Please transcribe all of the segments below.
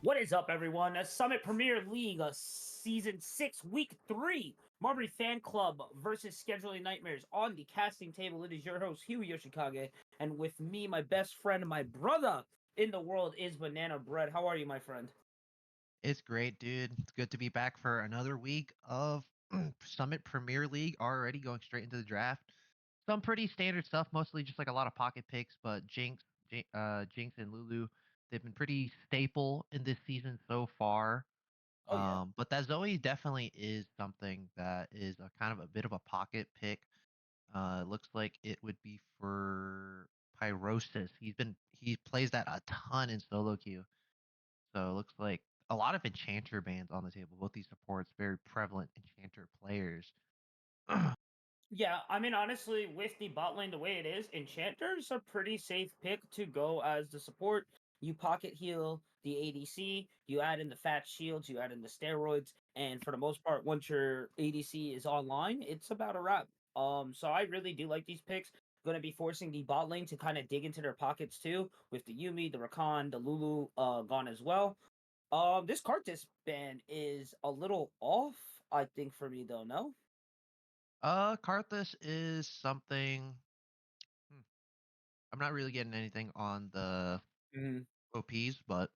What is up, everyone? A Summit Premier League, Season 6, Week 3. Marmy Fan Club versus Scheduling Nightmares on the casting table. It is your host, Hugh Yoshikage, and with me, my best friend, my brother in the world is Banana Bread. How are you, my friend? It's great, dude. It's good to be back for another week of Summit Premier League already going straight into the draft. Some pretty standard stuff, mostly just like a lot of pocket picks, but Jinx and Lulu, they've been pretty staple in this season so far. Oh yeah. But that Zoe definitely is something that is a kind of a bit of a pocket pick. It looks like it would be for Pyrosis. He plays that a ton in solo queue. So it looks like a lot of enchanter bans on the table. Both these supports, very prevalent enchanter players. Yeah, I mean, honestly, with the bot lane the way it is, Enchanter's a pretty safe pick to go as the support. You pocket heal the ADC, you add in the fat shields, you add in the steroids, and for the most part, once your ADC is online, it's about a wrap. So I really do like these picks. Going to be forcing the bot lane to kind of dig into their pockets too, with the Yumi, the Rakan, the Lulu gone as well. This Karthus ban is a little off, I think, for me though. No. Karthus is something. hmm, I'm not really getting anything on the Hmm. OPs, but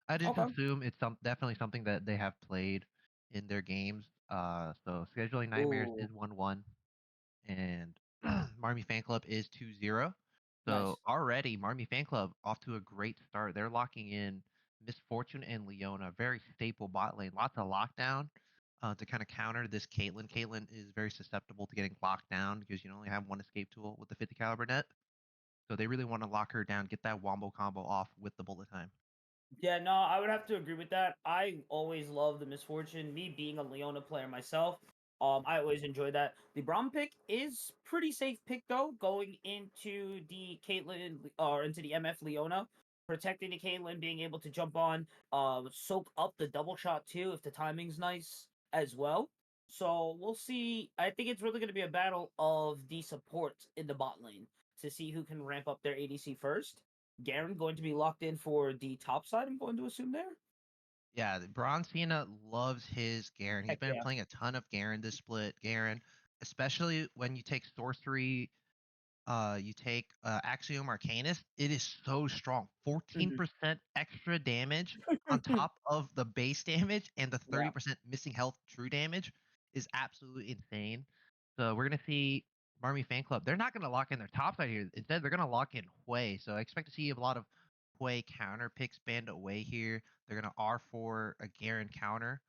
I just Okay. assume it's definitely something that they have played in their games. So scheduling nightmares Ooh, is 1-1, and Marmy Fan Club is 2-0. So nice. already Marmy Fan Club off to a great start. They're locking in Misfortune and Leona, very staple bot lane. Lots of lockdown to kind of counter this Caitlyn. Caitlyn is very susceptible to getting locked down because you only have one escape tool with the 50 caliber net. So they really want to lock her down, get that wombo combo off with the bullet time. Yeah, no, I would have to agree with that. I always love the misfortune. Me being a Leona player myself, I always enjoy that. The Braum pick is pretty safe pick though, going into the Caitlyn or into the MF Leona, protecting the Caitlyn, being able to jump on, soak up the double shot too if the timing's nice as well. So we'll see. I think it's really going to be a battle of the supports in the bot lane to see who can ramp up their ADC first. Garen going to be locked in for the top side, I'm going to assume there. Yeah, Bron Cena loves his Garen. He's Heck been yeah. playing a ton of Garen this split. Garen, especially when you take sorcery, you take Axiom Arcanist, it is so strong. Mhm. 14% extra damage on top of the base damage, and the Yeah. 30% missing health true damage is absolutely insane. So we're gonna see Marmy Fan Club. They're not gonna lock in their top side here. Instead, they're gonna lock in Hwei. So I expect to see a lot of Hwei counter picks banned away here. They're gonna R4 a Garen counter.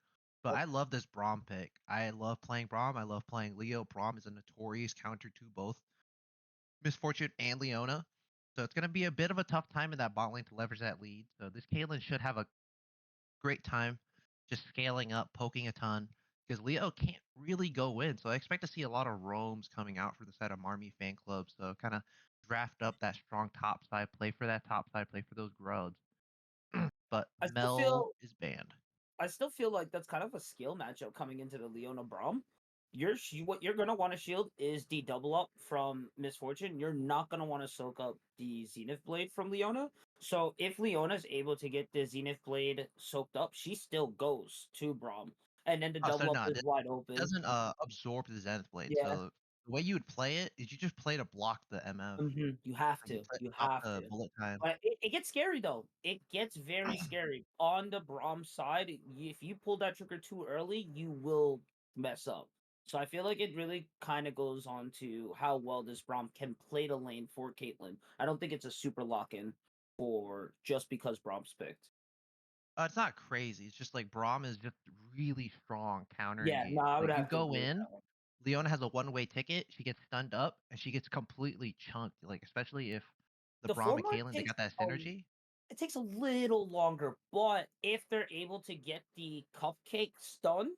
But Oh, I love this Braum pick. I love playing Braum. I love playing Leo. Braum is a notorious counter to both Misfortune and Leona. So it's going to be a bit of a tough time in that bot lane to leverage that lead. So this Caitlyn should have a great time just scaling up, poking a ton, because Leo can't really go in. So I expect to see a lot of roams coming out for the side of Marmy Fan Club. So kind of draft up that strong top side, play for that top side, play for those grubs. But I still Mel feel is banned. I still feel like that's kind of a skill matchup coming into the Leona Braum. What you're gonna want to shield is the double up from Misfortune. You're not gonna want to soak up the Zenith Blade from Leona. So if Leona's able to get the Zenith Blade soaked up, she still goes to Braum, and then the Oh, so double up no, is wide open. doesn't absorb the Zenith Blade. Yeah. So the way you would play it is you just play to block the MF You have and you to. play You stop have the to. bullet time. But it gets scary though. It gets very scary. On the Braum side, if you pull that trigger too early, you will mess up. So I feel like it really kind of goes on to how well this Braum can play the lane for Caitlyn. I don't think it's a super lock in for just because Braum's picked. It's not crazy. It's just like Braum is just really strong counter Yeah, no, engage. I would Like you have to go agree with in, that one. Leona has a one-way ticket. She gets stunned up and she gets completely chunked. Like especially if the The Braum and former Caitlyn they takes got that a synergy. it takes a little longer, but if they're able to get the cupcake stun,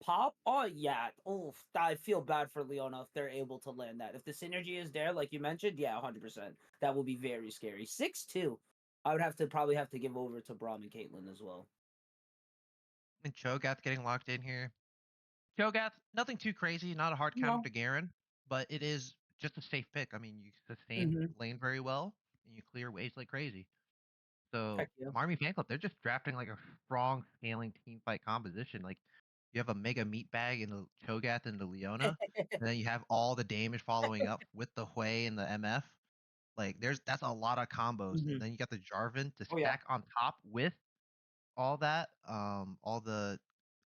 pop? Oh yeah. Oh, I feel bad for Leona if they're able to land that. If the synergy is there, like you mentioned, yeah, 100%. That will be very scary. 6-2. I would probably have to give over to Braum and Caitlyn as well. And Cho'Gath getting locked in here. Cho'Gath, nothing too crazy, not a hard counter No. to Garen, but it is just a safe pick. I mean, you sustain Mm-hmm. lane very well and you clear waves like crazy. So Heck yeah. Marmy Fan Club, they're just drafting like a strong scaling team fight composition. Like You have a Mega Meat Bag in the Cho'Gath and the Leona, and then you have all the damage following up with the Hui and the MF. Like, that's a lot of combos, and Mhm. then you got the Jarvan to Oh, yeah. stack on top with all that, all the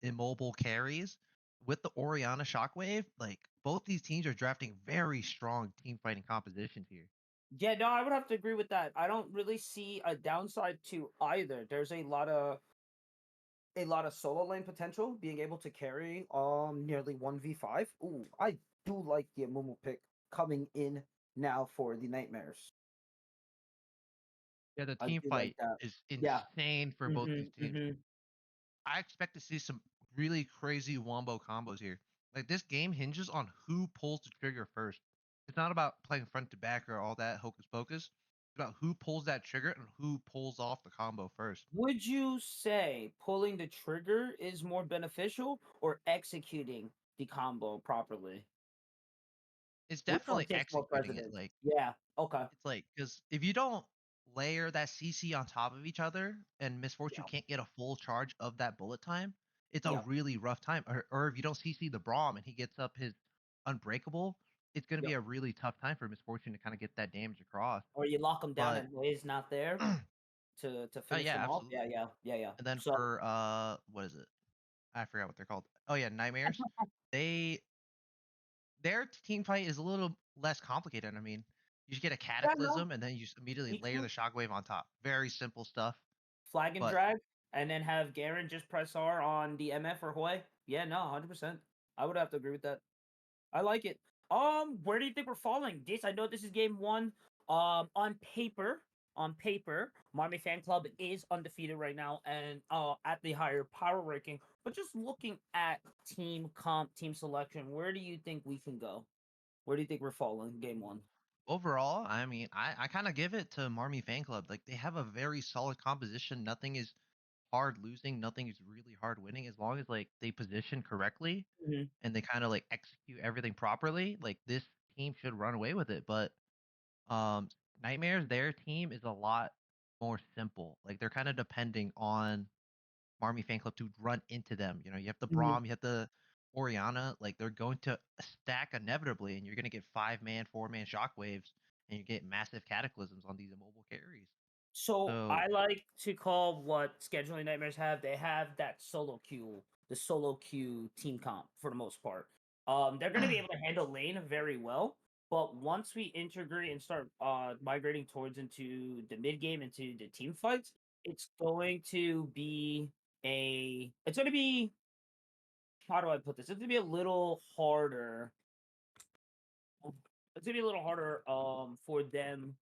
immobile carries with the Orianna Shockwave. Like, both these teams are drafting very strong team fighting compositions here. Yeah, no, I would have to agree with that. I don't really see a downside to either. There's a lot of solo lane potential, being able to carry nearly 1v5. Ooh, I do like the Amumu pick coming in now for the Nightmares. Yeah, the I team do like fight that. is Yeah. insane for both these Mhm. teams. Mhm. I expect to see some really crazy wombo combos here. Like, this game hinges on who pulls the trigger first. It's not about playing front to back or all that hocus pocus. It's about who pulls that trigger and who pulls off the combo first. Would you say pulling the trigger is more beneficial or executing the combo properly? It's Which one definitely takes more executing it. precedence? Like, Yeah. Okay. it's like, because if you don't layer that CC on top of each other and Miss Fortune Yeah. can't get a full charge of that bullet time, it's a Yeah. really rough time. Or if you don't CC the Braum and he gets up his unbreakable, it's going to Yeah. be a really tough time for Miss Fortune to kind of get that damage across. Or you lock them down But and Wade's not there to oh finish yeah, them off. Yeah. absolutely. Yeah. Yeah. Yeah. And then So for what is it? I forgot what they're called. Oh yeah, Nightmares. They their team fight is a little less complicated. I mean, you just get a yeah, no, cataclysm and then you just immediately me layer the too. shockwave on top. Very simple stuff. Flag and But drag, and then have Garen just press R on the MF or Hoi. Yeah, no, 100%. I would have to agree with that. I like it. Where do you think we're falling? This I know this is game one. On paper, Marmy Fan Club is undefeated right now and at the higher power ranking. But just looking at team comp, team selection, where do you think we can go? Where do you think we're falling game one? overall, I mean, I kind of give it to Marmy Fan Club. Like, they have a very solid composition. Nothing is hard losing. Nothing is really hard winning as long as like they position correctly Hmm. and they kind of like execute everything properly. Like, this team should run away with it. But um, Nightmares, their team is a lot more simple. Like, they're kind of depending on Marmy Fan Club to run into them. You have the Hmm. Braum, you have the Oriana. Like, they're going to stack inevitably, and you're going to get 5-man, 4-man shockwaves, and you get massive cataclysms on these immobile carries. So So I like to call what scheduling nightmares have. They have that solo queue, the solo queue team comp for the most part. They're going to be able to handle lane very well. But once we integrate and start migrating towards into the mid game, into the team fights, it's going to be it's going to be, how do I put this? It's going to be a little harder. It's going to be a little harder for them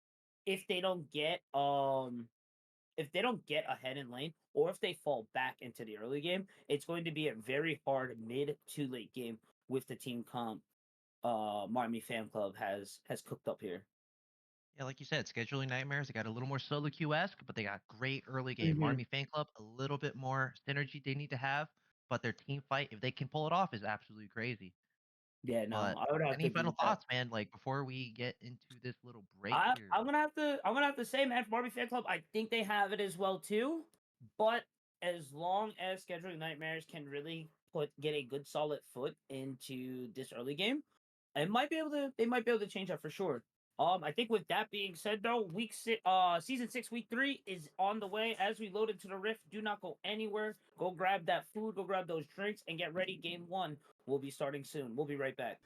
if they don't get ahead in lane, or if they fall back into the early game, it's going to be a very hard mid to late game with the team comp Marmy Fan Club has cooked up here. yeah, like you said, scheduling Nightmares, they got a little more solo queue esque, but they got great early game. Hmm. Marmy Fan Club, a little bit more synergy they need to have, but their team fight, if they can pull it off, is absolutely crazy. Yeah, no, But I would have to any agree final with that. thoughts, man? Like, before we get into this little break I here? I'm gonna have to say, man, for Barbie Fan Club, I think they have it as well too. But as long as scheduling nightmares can really get a good solid foot into this early game, they might be able to change that for sure. I think with that being said, though, season 6, week 3 is on the way. As we load into the rift, do not go anywhere. Go grab that food, go grab those drinks, and get ready. Game 1 will be starting soon. We'll be right back.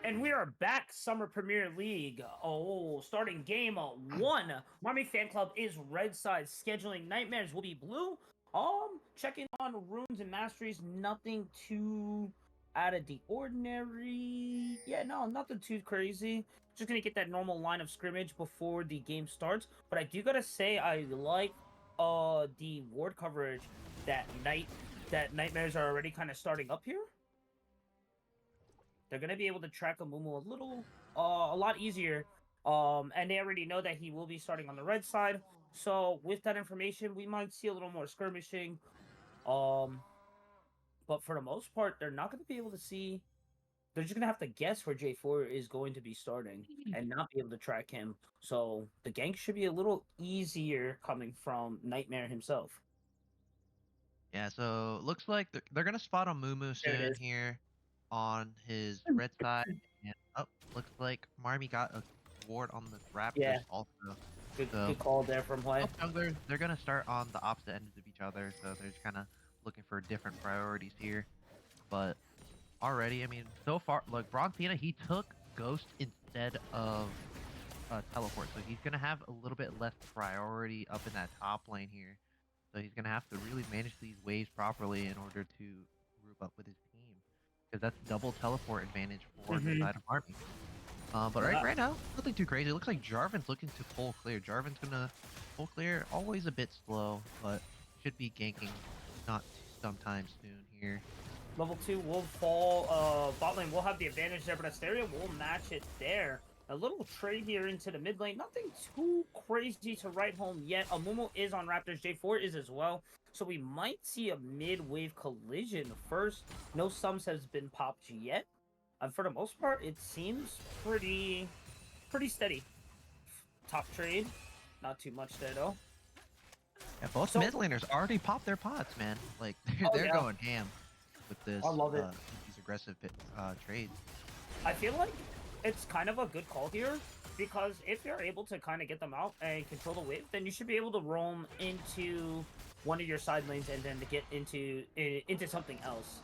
And we are back, Summer Premier League. Oh, starting game one. Marmy Fan Club is red side. Scheduling Nightmares will be blue. Checking on runes and masteries. Nothing too out of the ordinary. Yeah, no, nothing too crazy. Just gonna get that normal line of scrimmage before the game starts. But I do gotta say, I like the ward coverage that Nightmares are already kind of starting up here. They're gonna be able to track Amumu a lot easier. And they already know that he will be starting on the red side. So with that information, we might see a little more skirmishing. But for the most part, they're not gonna be able to see. They're just gonna have to guess where J4 is going to be starting and not be able to track him. So the gank should be a little easier coming from Nightmare himself. Yeah, so looks like they're gonna spot a Mumu There it soon is. here on his red side, and looks like Marmy got a ward on the Yeah, Raptors also. good So call there from Play. both junglers, they're gonna start on the opposite ends of each other, so they're just kind of looking for different priorities here. But already, I mean, so far, look, Bronzina, he took Ghost instead of Teleport, so he's gonna have a little bit less priority up in that top lane here. So he's gonna have to really manage these waves properly in order to group up with his team, because that's double teleport advantage for the side of Army. But right now, nothing too crazy. It looks like Jarvan's looking to full clear. Jarvan's gonna full clear, always a bit slow, but should be ganking not sometime soon here. Level 2 will fall. Bot lane will have the advantage there, but Asteria will match it there. A little trade here into the mid lane. Nothing too crazy to write home yet. Amumu is on Raptors. J4 is as well. So we might see a mid-wave collision first. No sums has been popped yet. And for the most part, it seems pretty steady. Top trade. Not too much there, though. Yeah, both mid laners already popped their pots, man. Like, they're going ham with this. I love it. These aggressive trades. I feel like it's kind of a good call here, because if you're able to kind of get them out and control the wave, then you should be able to roam into one of your side lanes and then to get into something else.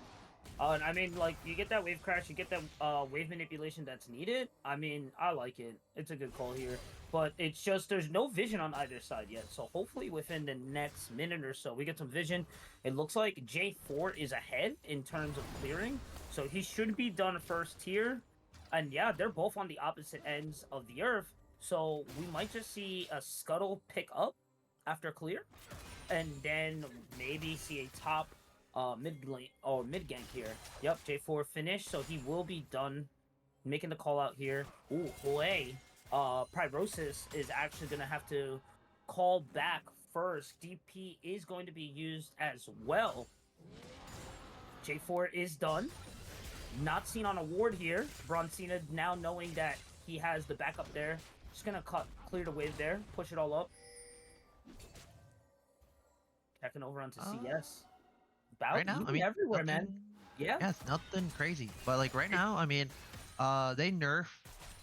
And I mean, like, you get that wave crash, you get that wave manipulation that's needed. I mean, I like it. It's a good call here. But it's just, there's no vision on either side yet. So hopefully within the next minute or so, we get some vision. It looks like J4 is ahead in terms of clearing. So he should be done first here. And yeah, they're both on the opposite ends of the earth. So we might just see a Scuttle pick up after clear. And then maybe see a top mid lane or mid gank here. Yep, J4 finished, so he will be done making the call out here. Ooh, Hue. Pyrosis is actually gonna have to call back first. DP is going to be used as well. J4 is done. Not seen on a ward here. Bronzina now knowing that he has the backup there. Just gonna clear the wave there, push it all up. Checking over onto CS. About Right now, I mean, everywhere, man. Yeah. Yeah, it's nothing crazy. But like right now, I mean, they nerf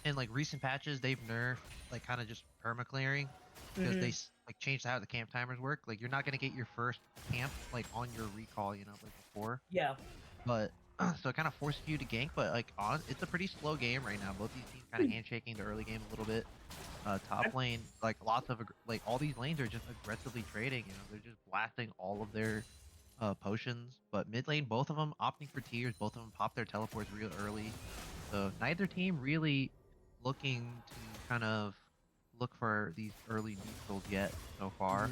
in like recent patches. They've nerfed like kind of just perma clearing because they like changed how the camp timers work. Like you're not gonna get your first camp like on your recall, you know, like before. Yeah. But so it kind of forces you to gank. But like it's a pretty slow game right now. Both these teams kind of handshaking the early game a little bit. Top lane, like lots of like all these lanes are just aggressively trading. You know, they're just blasting all of their potions. But mid lane, both of them opting for tiers. Both of them pop their teleports real early. So neither team really looking to kind of look for these early neutrals yet so far.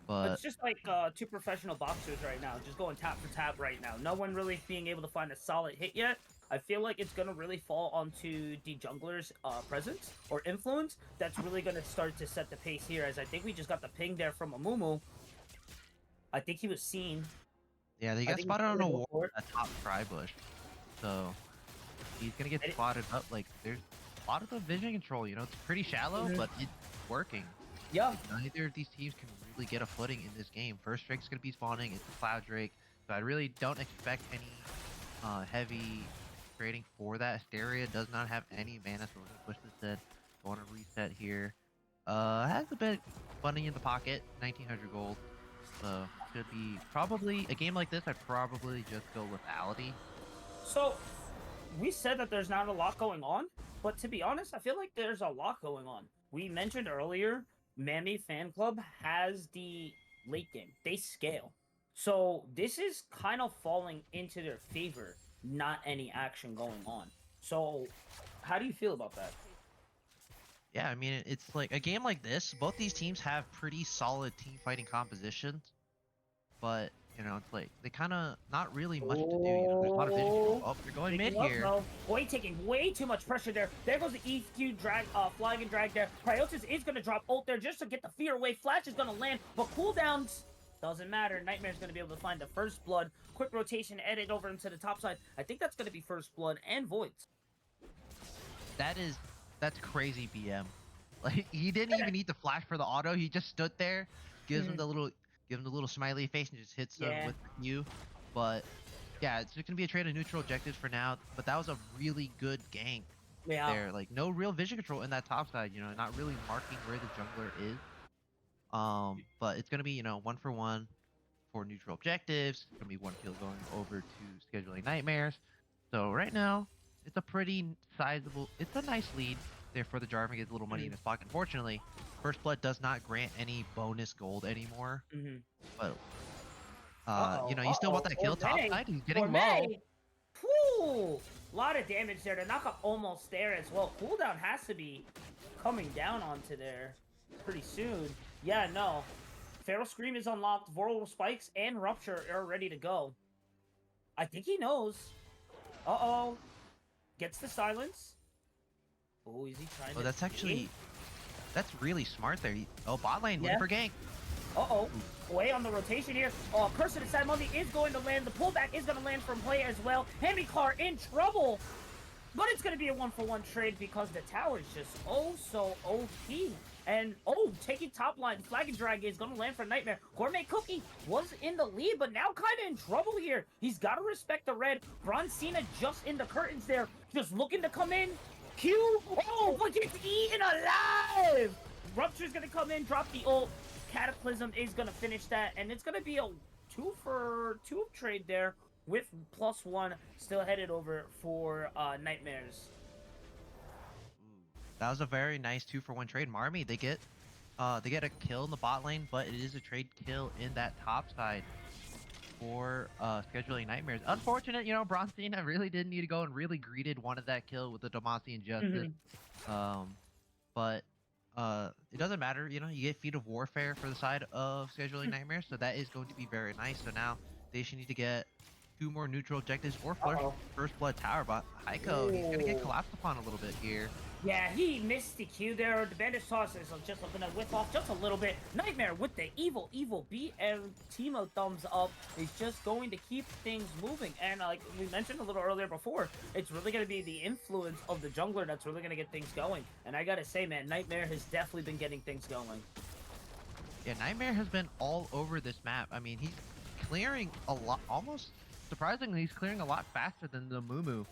But it's just like two professional boxers right now, just going tap for tap right now. No one really being able to find a solid hit yet. I feel like it's gonna really fall onto the jungler's presence or influence. That's really gonna start to set the pace here. As I think we just got the ping there from Amumu. I think he was seen. Yeah, they got spotted on a ward at top Cry Bush. So he's gonna get spotted up. Like there's a lot of the vision control, you know, it's pretty shallow, but it's working. Yeah. Neither of these teams can really get a footing in this game. First Drake's gonna be spawning, it's a Cloud Drake. So I really don't expect any heavy trading for that. Asteria does not have any mana, so we're gonna push this in. Going to reset here. Has a bit money in the pocket, 1900 gold. So should be probably a game like this. I'd probably just go lethality. So we said that there's not a lot going on, but to be honest, I feel like there's a lot going on. We mentioned earlier, Marmy Fan Club has the late game. They scale. So this is kind of falling into their favor, not any action going on. So how do you feel about that? Yeah, I mean, it's like a game like this. Both these teams have pretty solid team fighting compositions, but it's like they kind of not really much to do. There's a lot of vision control. Oh, Oh, they're going mid picking up, here. no. Boy, taking way too much pressure there. There goes the EQ drag, flying and drag there. Cryosis is going to drop ult there just to get the fear away. Flash is going to land, but cooldowns doesn't matter. Knightmare's going to be able to find the first blood. Quick rotation, edit over into the top side. I think that's going to be first blood and voids. That's crazy, BM. Like he didn't even need to flash for the auto. He just stood there, gives him the little smiley face, and just hits them Yeah. with the Q. But yeah, it's gonna be a trade of neutral objectives for now. But that was a really good gank there. Like no real vision control in that top side. Not really marking where the jungler is. But it's gonna be 1-for-1 for neutral objectives. It's gonna be one kill going over to scheduling nightmares. So right now, it's a pretty sizable. It's a nice lead there for the Jarvan. Gets a little money in his pocket. Unfortunately, First Blood does not grant any bonus gold anymore. But you still want that kill top side. He's getting low. Whew! A lot of damage there. The knockup almost there as well. Cooldown has to be coming down onto there pretty soon. Yeah, no. Feral Scream is unlocked. Voral Spikes and Rupture are ready to go. I think he knows. Uh-oh. Gets the silence. Oh, is he trying to... That's really smart there. Bot lane, looking for gank. Uh-oh. Way on the rotation here. Oh, Curse of the Sad Mummy is going to land. The pullback is going to land from Play as well. Hemicar in trouble. But it's going to be a 1-for-1 trade because the tower is just so OP. And, taking top line. Flag and Drag is going to land for Knightmare. Gourmet Cookie was in the lead, but now kind of in trouble here. He's got to respect the red. Bronzina just in the curtains there. Just looking to come in. Q. Oh, but gets eaten alive. Rupture's going to come in, drop the ult. Cataclysm is going to finish that. And it's going to be a 2-for-2 trade there with +1 still headed over for Knightmares. That was a very nice 2-for-1 trade. Marmy, they get a kill in the bot lane, but it is a trade kill in that top side for scheduling Nightmares. Unfortunate, Bronzina really didn't need to go and really greeted wanted that kill with the Demacian Justice. But it doesn't matter, you get Feet of Warfare for the side of scheduling Nightmares, so that is going to be very nice. So now they should need to get 2 more neutral objectives or first blood tower, but Heiko, he's gonna get collapsed upon a little bit here. Yeah, he missed the Q there. The bandage toss is just looking to whip off just a little bit. Knightmare with the evil BM Timo thumbs up is just going to keep things moving. And like we mentioned a little earlier before, it's really going to be the influence of the jungler that's really going to get things going. And I gotta say, man, Knightmare has definitely been getting things going. Yeah, Knightmare has been all over this map. I mean, he's clearing a lot, almost surprisingly, he's clearing a lot faster than the Mumu.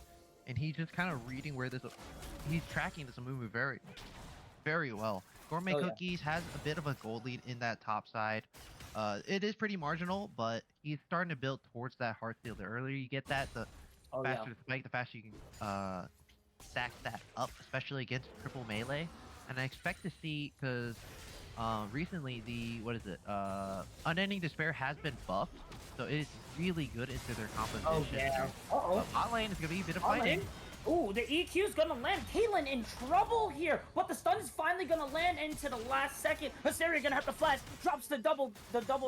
And he's just kind of reading where he's tracking this Amumu very, very well. Gourmet Cookies has a bit of a gold lead in that top side. It is pretty marginal, but he's starting to build towards that hard steal. The earlier you get that, the faster the spike, the faster you can stack that up, especially against triple melee. And I expect to see, because recently the, Unending Despair has been buffed, so it's really good into their composition. Bot lane is going to be a bit of fighting. Ooh, the EQ's gonna land. Caitlyn in trouble here, but the stun is finally gonna land into the last second. Hysteria gonna have to flash, drops the double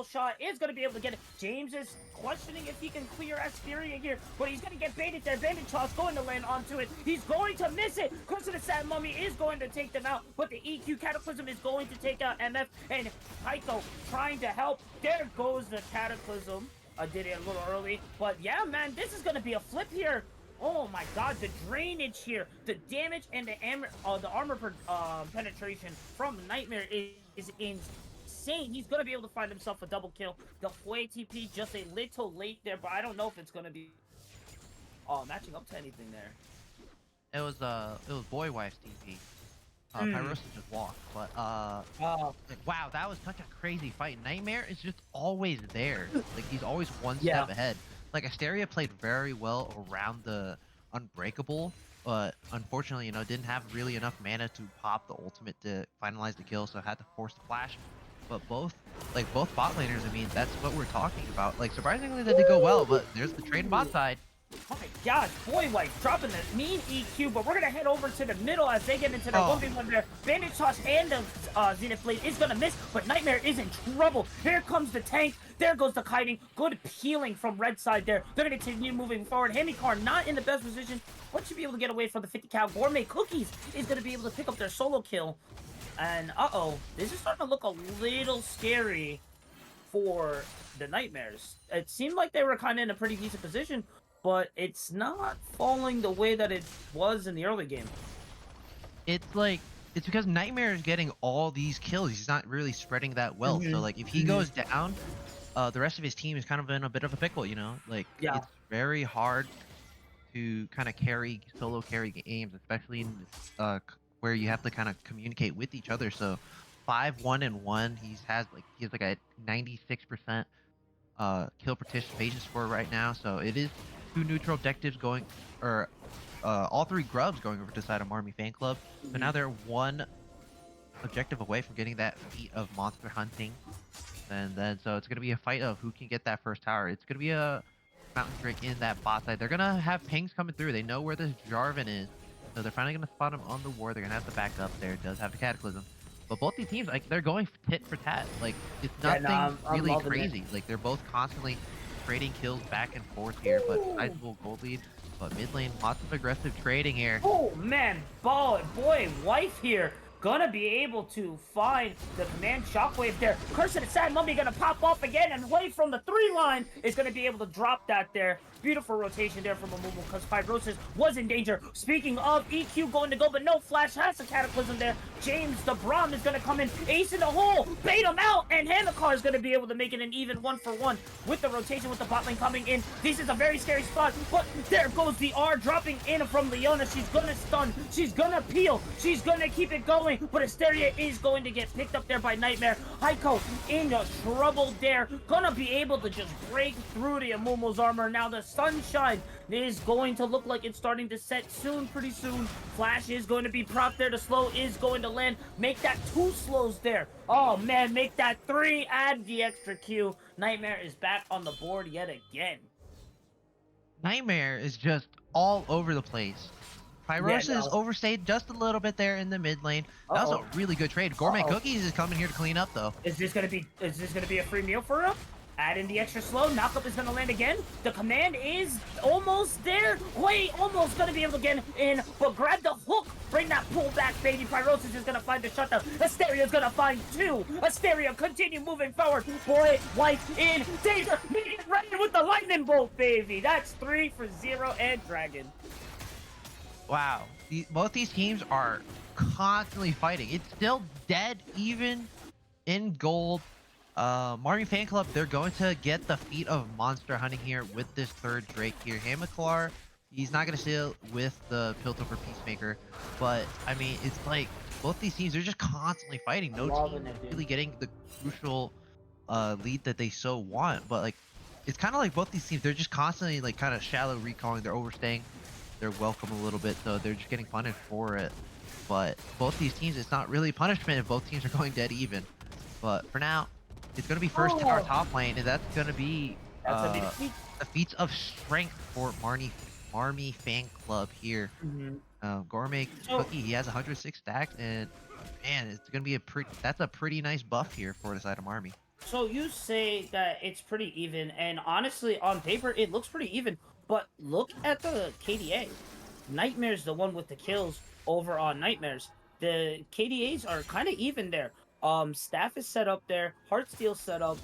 shot, is gonna be able to get it. James is questioning if he can clear Asperia here, but he's gonna get baited there. Bandit toss going to land onto it. He's going to miss it. Curse of the Sad Mummy is going to take them out, but the EQ Cataclysm is going to take out MF, and Heiko trying to help. There goes the Cataclysm. I did it a little early, but yeah, man, this is gonna be a flip here. Oh my god, the drainage here, the damage and the armor penetration from Knightmare is insane. He's going to be able to find himself a double kill. The Hue TP just a little late there, but I don't know if it's going to be matching up to anything there. It was Boy Wife's TP. Pyrosis just walked, but wow, that was such a crazy fight. Knightmare is just always there. Like he's always one step ahead. Like Asteria played very well around the unbreakable, but unfortunately, didn't have really enough mana to pop the ultimate to finalize the kill, so had to force the flash. But both bot laners, I mean, that's what we're talking about. Like, surprisingly, that did go well, but there's the trade on bot side. My gosh, Boy White dropping the mean EQ, but we're gonna head over to the middle as they get into their 1v1 there. Bandage toss and the Zenith Blade is gonna miss, but Knightmare is in trouble. Here comes the tank. There goes the kiting. Good peeling from red side there. They're gonna continue moving forward. Hamikar not in the best position, but should be able to get away from the 50 cal. Gourmet Cookies is gonna be able to pick up their solo kill. And this is starting to look a little scary for the Knightmares. It seemed like they were kind of in a pretty decent position, but it's not falling the way that it was in the early game. It's because Nightmare is getting all these kills. He's not really spreading that well. So like if he goes down, the rest of his team is kind of in a bit of a pickle, Like it's very hard to kind of solo carry games, especially in where you have to kind of communicate with each other. So 5-1-1, he has like a 96% kill participation score right now. So it is 2 neutral objectives going, or all 3 grubs going over to the side of Marmy Fan Club. So now they're 1 objective away from getting that feat of monster hunting. And then so it's gonna be a fight of who can get that first tower. It's gonna be a Mountain Drake in that bot side. They're gonna have pings coming through. They know where this Jarvan is. So they're finally gonna spot him on the war. They're gonna have to back up there. It does have the Cataclysm. But both these teams, like, they're going tit for tat. Like, it's nothing really crazy. Like, they're both constantly trading kills back and forth here, but sizable gold lead. But mid lane, lots of aggressive trading here. Oh, man. Boy, Wife here. Gonna be able to find the command shockwave there. Curse of the Sad Mummy gonna pop off again, and away from the 3 line is gonna be able to drop that there. Beautiful rotation there from Amumu because Fibrosis was in danger. Speaking of EQ going to go, but no Flash has a Cataclysm there. James the Braum is gonna come in, ace in the hole, bait him out, and Hamikar is gonna be able to make it an even 1-for-1 with the rotation with the bot lane coming in. This is a very scary spot, but there goes the R dropping in from Leona. She's gonna stun, she's gonna peel, she's gonna keep it going. But Asteria is going to get picked up there by Knightmare. Heiko in trouble there. Gonna be able to just break through the Amumu's armor. Now the sunshine is going to look like it's starting to set soon, pretty soon. Flash is going to be propped there. The slow is going to land. Make that 2 slows there. Oh man, make that 3. Add the extra Q. Knightmare is back on the board yet again. Nightmare is just all over the place. Pyrosis overstayed just a little bit there in the mid lane. That was a really good trade. Gourmet Cookies is coming here to clean up though. Is this gonna be a free meal for him? Add in the extra slow. Knockup is gonna land again. The command is almost there. Wait, almost gonna be able to get in, but grab the hook. Bring that pull back, baby. Pyrosis is gonna find the shutdown. Asteria is gonna find 2. Asteria continue moving forward. Boy, Wife in danger. Meeting right with the lightning bolt, baby. That's 3 for 0 and Dragon. Wow, both these teams are constantly fighting. It's still dead even in gold. Marmy Fan Club, they're going to get the feat of monster hunting here with this 3rd Drake here. Hamikar, he's not going to steal with the Piltover Peacemaker, but I mean, it's like both these teams, they're just constantly fighting. No team really getting the crucial lead that they so want, but like, it's kind of like both these teams, they're just constantly like kind of shallow recalling, they're overstaying their welcome a little bit, so they're just getting punished for it. But both these teams, it's not really punishment if both teams are going dead even. But for now, it's going to be first tower top lane, and that's going to be the feats of strength for Marmy Fan Club here. Gourmet Cookie, he has 106 stacks, and man, it's going to be that's a pretty nice buff here for the side of Marmy. So you say that it's pretty even, and honestly, on paper, it looks pretty even. But look at the KDA. Knightmare's the one with the kills over on Knightmares. The KDAs are kind of even there. Staff is set up there. Heartsteel set up.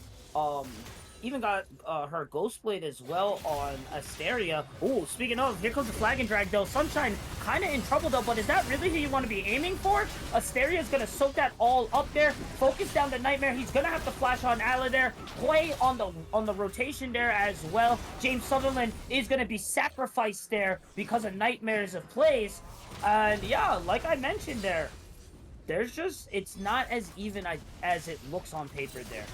Even got her Ghostblade as well on Asteria. Ooh, speaking of, here comes the Flag and Drag though. Sunshine kind of in trouble though, but is that really who you want to be aiming for? Asteria is going to soak that all up there. Focus down the Nightmare. He's going to have to flash on Ala there. Play on the rotation there as well. James Sutherland is going to be sacrificed there because of Nightmares of plays. And yeah, like I mentioned there, it's not as even as it looks on paper there.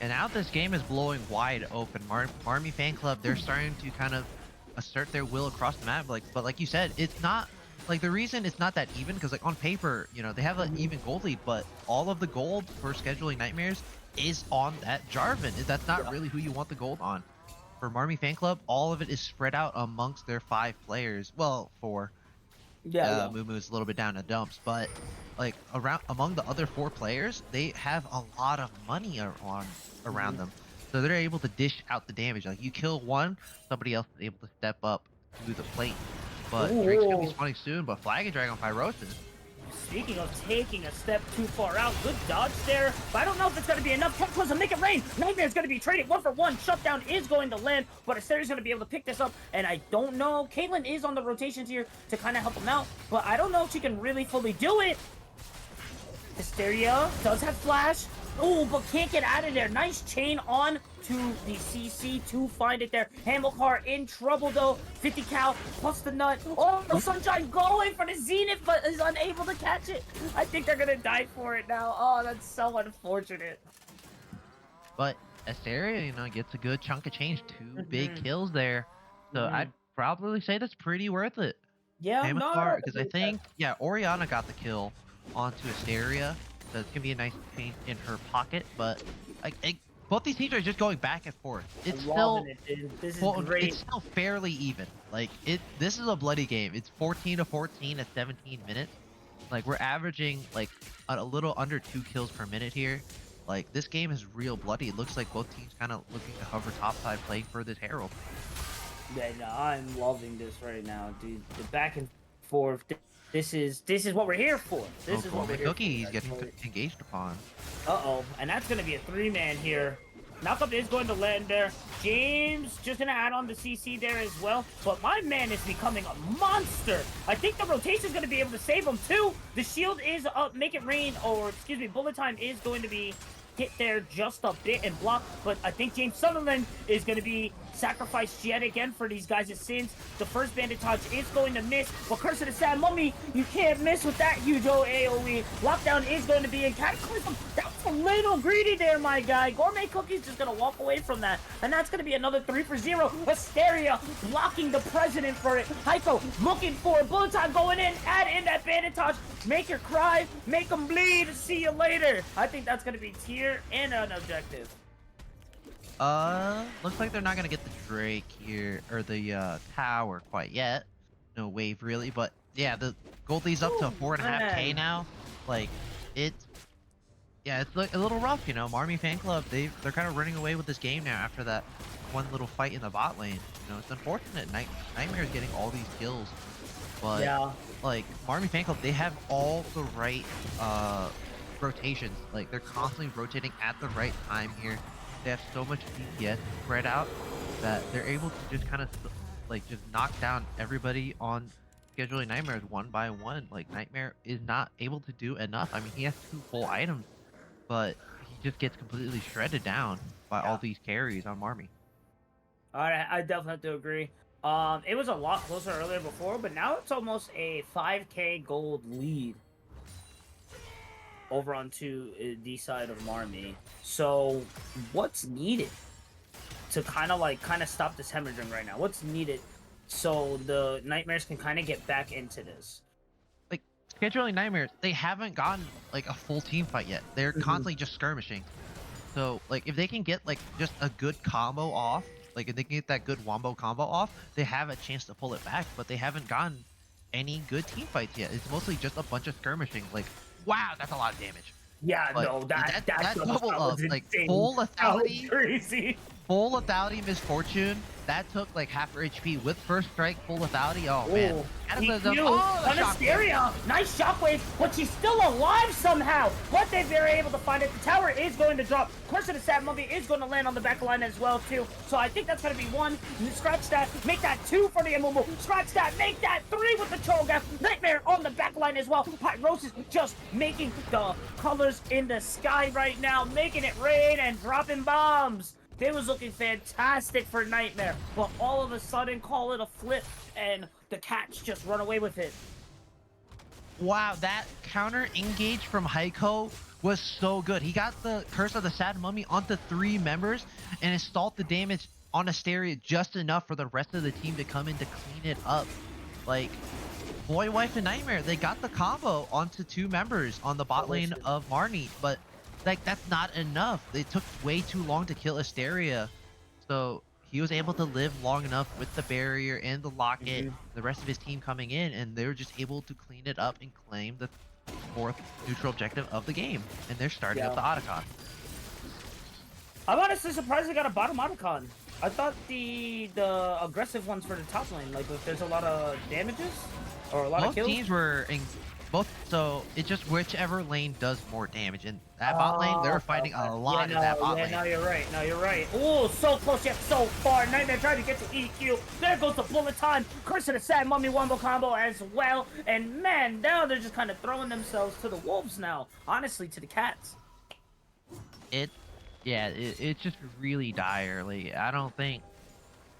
And now this game is blowing wide open. Marmy Fan Club, they're starting to kind of assert their will across the map. But like you said, it's not like the reason it's not that even because like on paper, they have an even gold lead, but all of the gold for scheduling Nightmares is on that Jarvan. That's not Yeah. really who you want the gold on. For Marmy Fan Club, all of it is spread out amongst their 5 players. Well, 4. Yeah, yeah. Moo is a little bit down to dumps, but like among the other 4 players, they have a lot of money around them, so they're able to dish out the damage. Like you kill one, somebody else is able to step up to the plate. But Drake's gonna be Ooh. spawning soon. But Flag and Dragon Pyrosis. Speaking of taking a step too far out, good dodge there, but I don't know if it's going to be enough. Templar's to make it rain. Knightmare's going to be traded 1-for-1. Shutdown is going to land, but Asteria's going to be able to pick this up, and I don't know. Caitlyn is on the rotations here to kind of help him out, but I don't know if she can really fully do it. Hysteria does have flash. Oh, but can't get out of there. Nice chain on to the CC to find it there. Hamilcar in trouble, though. 50 cal plus the nut. Oh, the Sunshine going for the Zenith, but is unable to catch it. I think they're going to die for it now. Oh, that's so unfortunate. But Asteria, gets a good chunk of change. 2 big kills there. So I'd probably say that's pretty worth it. Yeah, Hamilcar, because I think, Oriana got the kill onto Asteria. So it's going to be a nice change in her pocket. But both these teams are just going back and forth. It's still, this is great. It's still fairly even. This is a bloody game. It's 14-14 at 17 minutes. Like, we're averaging, a little under 2 kills per minute here. Like, this game is real bloody. It looks like both teams kind of looking to hover topside playing for this Herald. Yeah, no, I'm loving this right now, dude. The back and forth. This is what we're here for. This is what we're here for. He's getting engaged upon. Uh-oh, and that's going to be a 3-man here. Knockup is going to land there. James just going to add on the CC there as well. But my man is becoming a monster. I think the rotation is going to be able to save him too. The shield is up. Make it rain, or excuse me, bullet time is going to be hit there just a bit and block, but I think James Sutherland is going to be sacrificed yet again for these guys' sins. The first bandit touch is going to miss, but Curse of the Sad Mummy, you can't miss with that huge AoE. Lockdown is going to be in Cataclysm. That was a little greedy there, my guy. Gourmet Cookie's just going to walk away from that, and that's going to be another 3-for-0. Hysteria blocking the president for it. Heiko looking for a bullet time going in, add in that bandit touch, make her cry, make them bleed, see you later. I think that's going to be tier and an objective. Looks like they're not gonna get the Drake here, or the tower quite yet. No wave really, but yeah, the gold leads up to 4.5k now. Like, it's like a little rough, Marmy Fan Club, they're kind of running away with this game now after that one little fight in the bot lane. It's unfortunate. Knightmares getting all these kills, but yeah, like Marmy Fan Club, they have all the right rotations. Like, they're constantly rotating at the right time here. They have so much DPS spread out that they're able to just kind of just knock down everybody on scheduling Nightmares one by one. Like, Nightmare is not able to do enough. I mean, he has 2 full items, but he just gets completely shredded down by all these carries on Marmy. Alright, I definitely have to agree. It was a lot closer earlier before, but now it's almost a 5k gold lead over onto the side of Marmy. So what's needed to kind of stop this hemorrhaging right now? What's needed so the Nightmares can kind of get back into this? Like, scheduling Nightmares, they haven't gotten like a full team fight yet. They're constantly just skirmishing. So like, if they can get just a good combo off, like if they can get that good wombo combo off, they have a chance to pull it back. But they haven't gotten any good team fights yet. It's mostly just a bunch of skirmishing. Like, wow, that's a lot of damage. Yeah, but no, that double up, like full lethality, crazy. Full lethality misfortune. That took like half her HP with first strike, full lethality. Oh man, Hysteria, nice shockwave, but she's still alive somehow. But they're able to find it. The tower is going to drop. Curse of the Sad Mummy is going to land on the back line as well too. So I think that's going to be 1. Scratch that, make that 2 for the Amumu. Scratch that, make that 3 with the Cho'Gath. Nightmare on the back line as well. Pyrosis just making the colors in the sky right now, making it rain and dropping bombs. They was looking fantastic for Nightmare, but all of a sudden call it a flip and the Cats just run away with it. Wow, that counter engage from Heiko was so good. He got the Curse of the Sad Mummy onto 3 members and it stalled the damage on Asteria just enough for the rest of the team to come in to clean it up. Like, Boy, Wife, and Nightmare, they got the combo onto 2 members on the bot lane Delicious. of Marmy, but like that's not enough. They took way too long to kill Asteria. So he was able to live long enough with the barrier and the locket, Mhm. the rest of his team coming in, and they were just able to clean it up and claim the 4th neutral objective of the game. And they're starting up Yeah. the Otacon. I'm honestly surprised they got a bottom Otacon. I thought the aggressive ones for the top lane, like if there's a lot of damages or a lot of Both kills. teams were in both, so it's just whichever lane does more damage. And that bot lane, they were fighting Okay. a lot in that bot lane. No, you're right. No, you're right. Oh, so close yet so far. Nightmare trying to get to EQ. There goes the bullet time. Curse of the Sad Mummy Wombo combo as well. And man, now they're just kind of throwing themselves to the wolves now. Honestly, to the cats. It's just really dire. Like, I don't think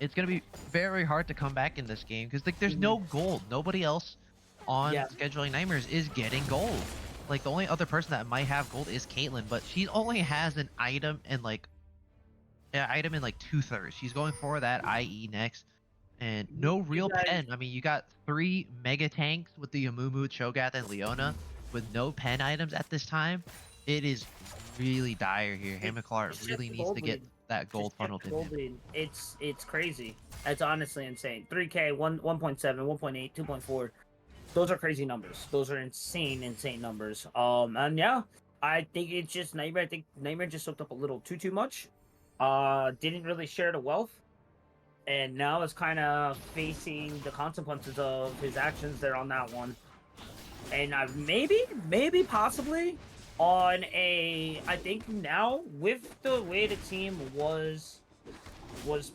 it's gonna be very hard to come back in this game because like there's no gold. Nobody else on Yeah. scheduling Nightmares is getting gold. Like the only other person that might have gold is Caitlyn, but she only has an item and like item in like 2/3. She's going for that IE next, and no You real guys, pen. I mean, you got 3 mega tanks with the Amumu, Cho'Gath, and Leona with no pen items at this time. It is really dire here. Hammerclaw just really check the needs gold to get lead. that gold Just check funneled the in gold him. lead. It's crazy. It's honestly insane. 3K, 1.7, 1.8, 2.4. Those are crazy numbers. Those are insane numbers. And yeah, I think it's just Nightmare. I think Nightmare just soaked up a little too much. Didn't really share the wealth, and now is kind of facing the consequences of his actions there on that one. And maybe possibly on a, I think now with the way the team was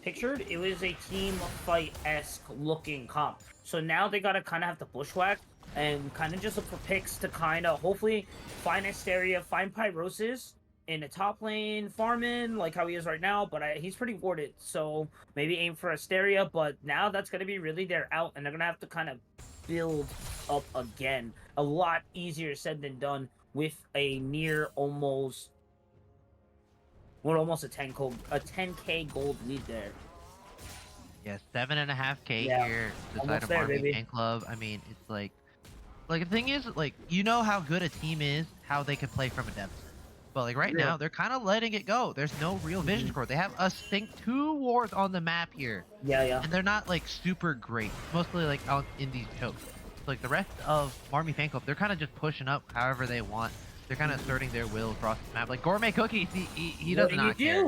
pictured, it was a team fight-esque looking comp. So now they gotta kind of have to bushwhack and kind of just look for picks to kind of hopefully find Asteria, find Pyrosis in the top lane, farming like how he is right now. But he's pretty warded, so maybe aim for Asteria. But now that's gonna be really their out, and they're gonna have to kind of build up again. A lot easier said than done with a near almost almost a 10K gold lead there. Yeah, 7.5K Yeah, here to side almost of there, Marmy baby. Fan Club. I mean, it's like the thing is, like, you know how good a team is, how they can play from a deficit. But like right Yeah. now, they're kind of letting it go. There's no real vision Mhm. score. They have us think 2 wars on the map here, Yeah. and they're not like super great. Mostly like out in these chokes. So, like the rest of Marmy Fan Club, they're kind of just pushing up however they want. They're kind of asserting their will across the map. Like Gourmet Cookies, he does not care.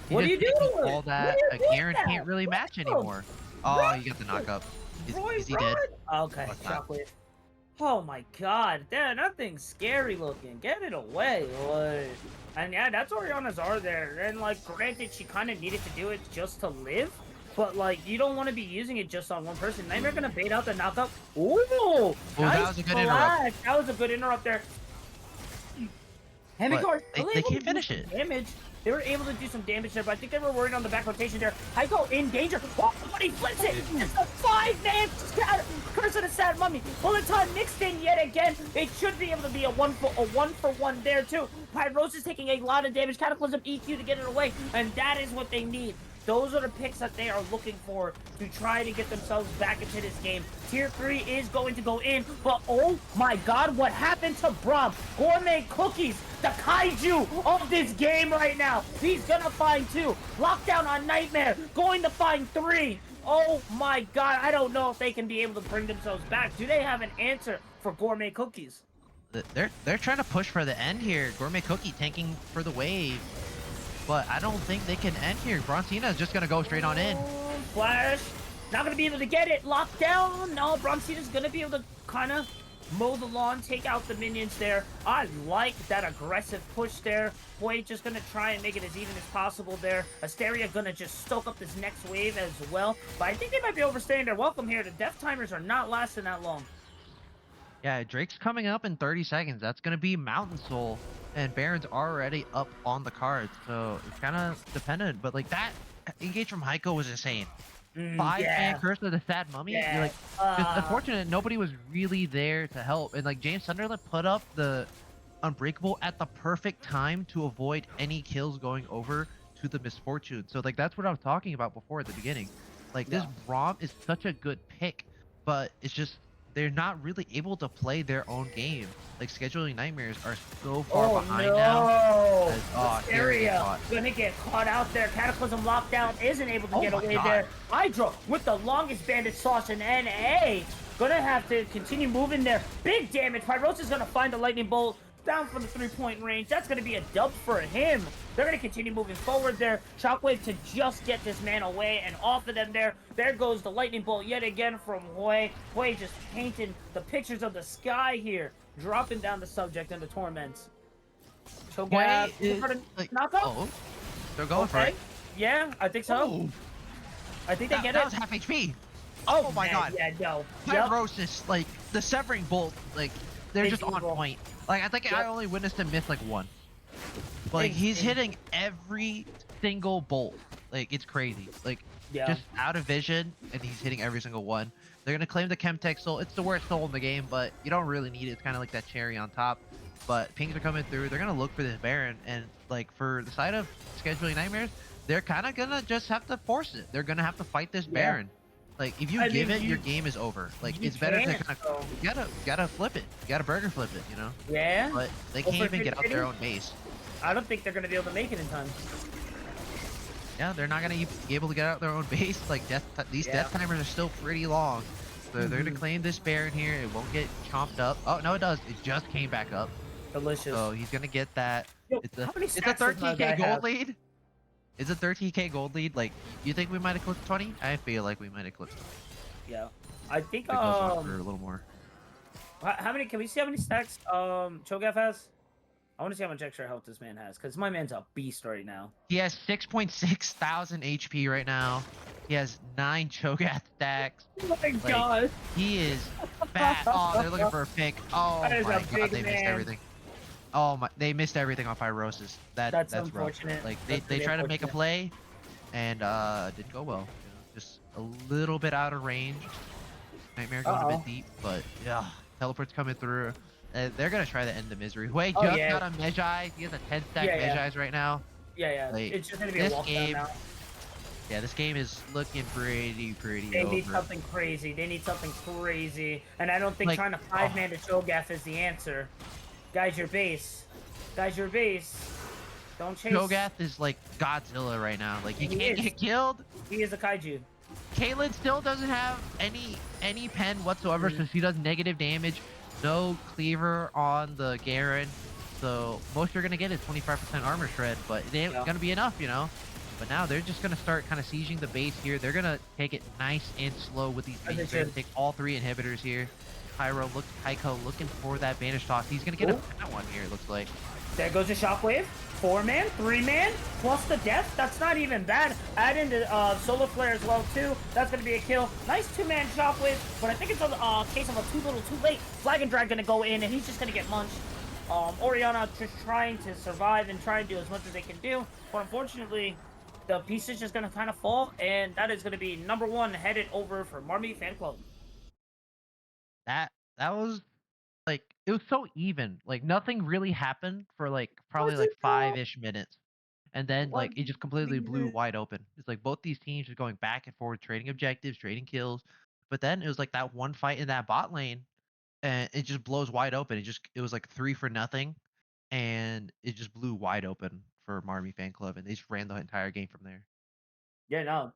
He What are just you thinks doing? all What that are you doing Garen now? can't really match Bro, anymore. Oh, you got the knockup. Roy, Is he dead? Okay, Oh, it's not. chocolate. Oh my god, damn, that thing's scary looking. Get it away, boy. And yeah, that's Oriana's are there. And like, granted, she kind of needed to do it just to live. But like, you don't want to be using it just on one person. Nightmare gonna bait out the knockup. Ooh, nice That was a good interrupt. flash. That was a good interrupt there. But Hemicard they can't finish it. damage. They were able to do some damage there, but I think they were worried on the back rotation there. Heiko in danger. Oh, but he flips it. It's a 5-man scatter. Curse of the Sad Mummy. Bullet time mixed in yet again. It should be able to be a one for one there too. Pyrosis taking a lot of damage. Cataclysm EQ to get it away, and that is what they need. Those are the picks that they are looking for to try to get themselves back into this game. Tier 3 is going to go in, but oh my god, what happened to Braum? Gourmet Cookies, the kaiju of this game right now. He's gonna find 2. Lockdown on Nightmare, going to find 3. Oh my god, I don't know if they can be able to bring themselves back. Do they have an answer for Gourmet Cookies? They're trying to push for the end here. Gourmet Cookie tanking for the wave. But I don't think they can end here. Broncina is just going to go straight on in. Flash. Not going to be able to get it. Locked down. No, Broncina's going to be able to kind of mow the lawn, take out the minions there. I like that aggressive push there. Boy, just going to try and make it as even as possible there. Asteria going to just stoke up this next wave as well. But I think they might be overstaying their welcome here. The death timers are not lasting that long. Yeah, Drake's coming up in 30 seconds. That's going to be Mountain Soul. And Baron's already up on the cards. So it's kind of dependent. But like that engage from Heiko was insane. 5-man Curse of the Sad Mummy. Yeah. You're like, it's unfortunate nobody was really there to help. And like James Sunderland put up the Unbreakable at the perfect time to avoid any kills going over to the Misfortune. So like that's what I was talking about before at the beginning. Like this Yeah. Braum is such a good pick, but it's just they're not really able to play their own game. Like scheduling Nightmares are so far Oh behind now. no! Oh, Gary get Wisteria caught. gonna get caught out there. Cataclysm lockdown isn't able to Oh get my away god. there. Hydra with the longest bandit sauce in NA. Gonna have to continue moving there. Big damage. Pyrosis gonna find the lightning bolt down from the 3-point range. That's gonna be a dub for him. They're gonna continue moving forward there. Shockwave to just get this man away and off of them there. There goes the lightning bolt yet again from Hui. Hui just painting the pictures of the sky here, dropping down the subject and the torments. Cho'Gath Is for the like knockup? oh, they're going for it. Yeah, I think so. Oh, I think they that, get that it. was half HP. Oh my Man, god. Yeah, no. Yep. Pyrosis, like the severing bolt, like they're It's just on evil. point. Like I think I Yep. only witnessed him miss like one. Like he's Insane. hitting every single bolt. Like it's crazy. Like Yeah. just out of vision, and he's hitting every single one. They're gonna claim the Chemtech soul. It's the worst soul in the game, but you don't really need it. It's kind of like that cherry on top. But pings are coming through. They're gonna look for this Baron, and like for the side of scheduling Nightmares, they're kind of gonna just have to force it. They're gonna have to fight this Yeah. Baron. Like if you I give mean, it, you- your game is over. Like you it's better to can't, kind though. of you gotta flip it. You gotta burger flip it. You know. Yeah. But they Well, can't for even get out City, their own base. I don't think they're gonna be able to make it in time. Yeah, they're not gonna be able to get out their own base. Like these Yeah. death timers are still pretty long. So they're gonna Mhm. claim this Baron here. It won't get chomped up. Oh no, it does. It just came back up. Delicious. So he's gonna get that. Yo, It's a how many it's a stacks does my 13k guy gold have? lead. It's a 13k gold lead. Like you think we might eclipse 20? I feel like we might eclipse 20. Yeah. I think It goes on for a little more. how many? Can we see how many stacks Cho'Gath has? I want to see how much extra health this man has, because my man's a beast right now. He has 6.6 thousand HP right now. He has 9 Cho'Gath stacks. Oh my Like, god. He is fat. Oh, they're looking for a pick. Oh That is a my god, big they missed man. everything. Oh my, they missed everything on Pyrosis. That's That's rough. unfortunate. Like That's they really tried to make a unfortunate. play, and didn't go well. You know, just a little bit out of range. Nightmare going a Uh-oh. bit deep, but yeah, teleport's coming through. They're gonna try to end the misery. Wait, Oh, just yeah. got a Mejai. He has a 10 stack Yeah, yeah. Mejai's right now. Yeah. Like, It's just gonna be a this walk down game now. Yeah, this game is looking pretty They need over. something crazy. They need something crazy. And I don't think Like, trying to 5-man to Cho'Gath is the answer. Guys, your base. Guys, your base. Don't chase. Cho'Gath is like Godzilla right now. Like he He can't is. get killed. He is a kaiju. Caitlyn still doesn't have any pen whatsoever, Mhm. so she does negative damage. No cleaver on the Garen, so most you're gonna get is 25% armor shred, but it ain't Yeah. gonna be enough, you know. But now they're just gonna start kind of sieging the base here. They're gonna take it nice and slow with these As they mains. They're gonna should. take all 3 inhibitors here. Tycho looking for that Banish Toss. He's gonna get a Ooh. that one here. It looks like. There goes the Shockwave. 4-man, 3-man, plus the death. That's not even bad. Add in the Solar Flare as well, too. That's going to be a kill. Nice 2-man Shockwave, but I think it's a case of a too little, too late. Flag and Drag going to go in, and he's just going to get munched. Orianna just trying to survive and try and do as much as they can do. But unfortunately, the piece is just going to kind of fall, and that is going to be number 1 headed over for Marmy Fan Club. That was like it was so even. Like nothing really happened for like probably Was like it though? 5-ish minutes. And then Was like it just completely blew wide open. It's like both these teams are going back and forth, trading objectives, trading kills. But then it was like that one fight in that bot lane, and it just blows wide open. It was like 3 for nothing, and it just blew wide open for Marmy Fan Club, and they just ran the entire game from there. Yeah, no.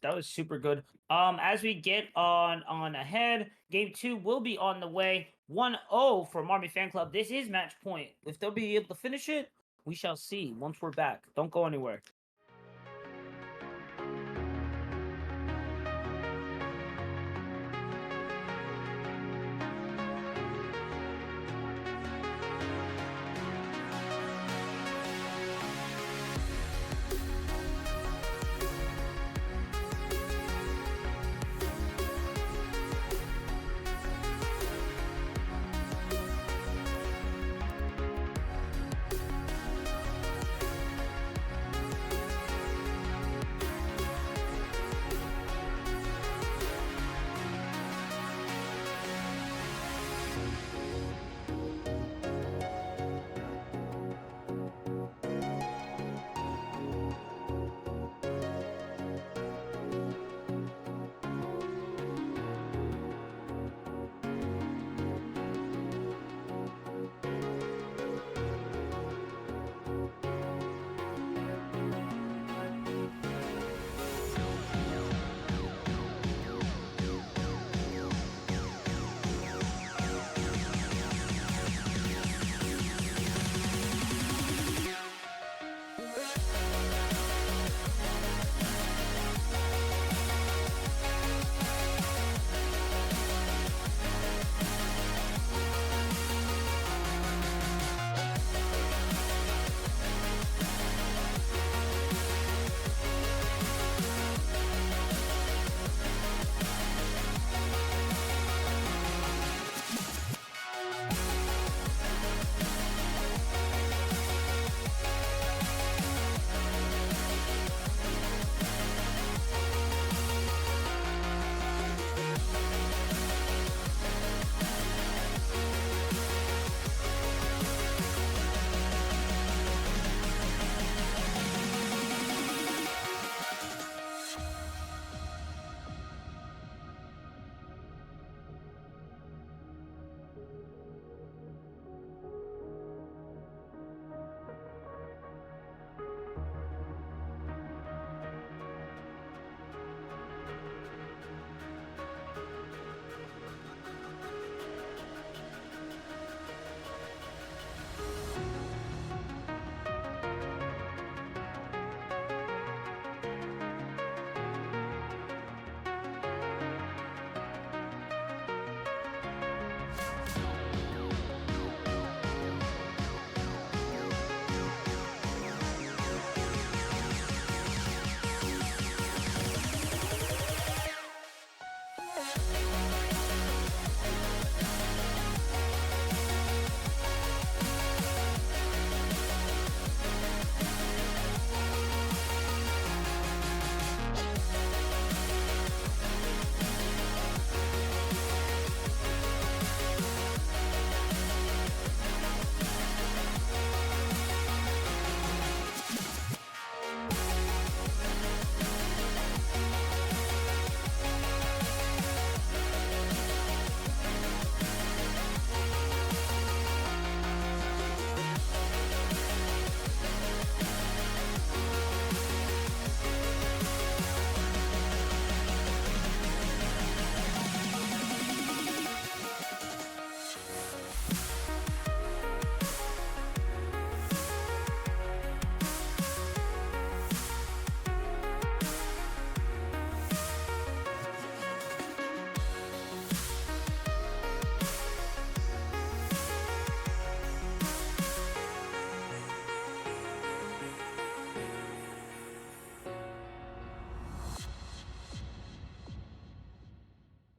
That was super good. As we get on ahead, game 2 will be on the way. 1-0 for Marmy Fan Club. This is match point. If they'll be able to finish it, we shall see once we're back. Don't go anywhere.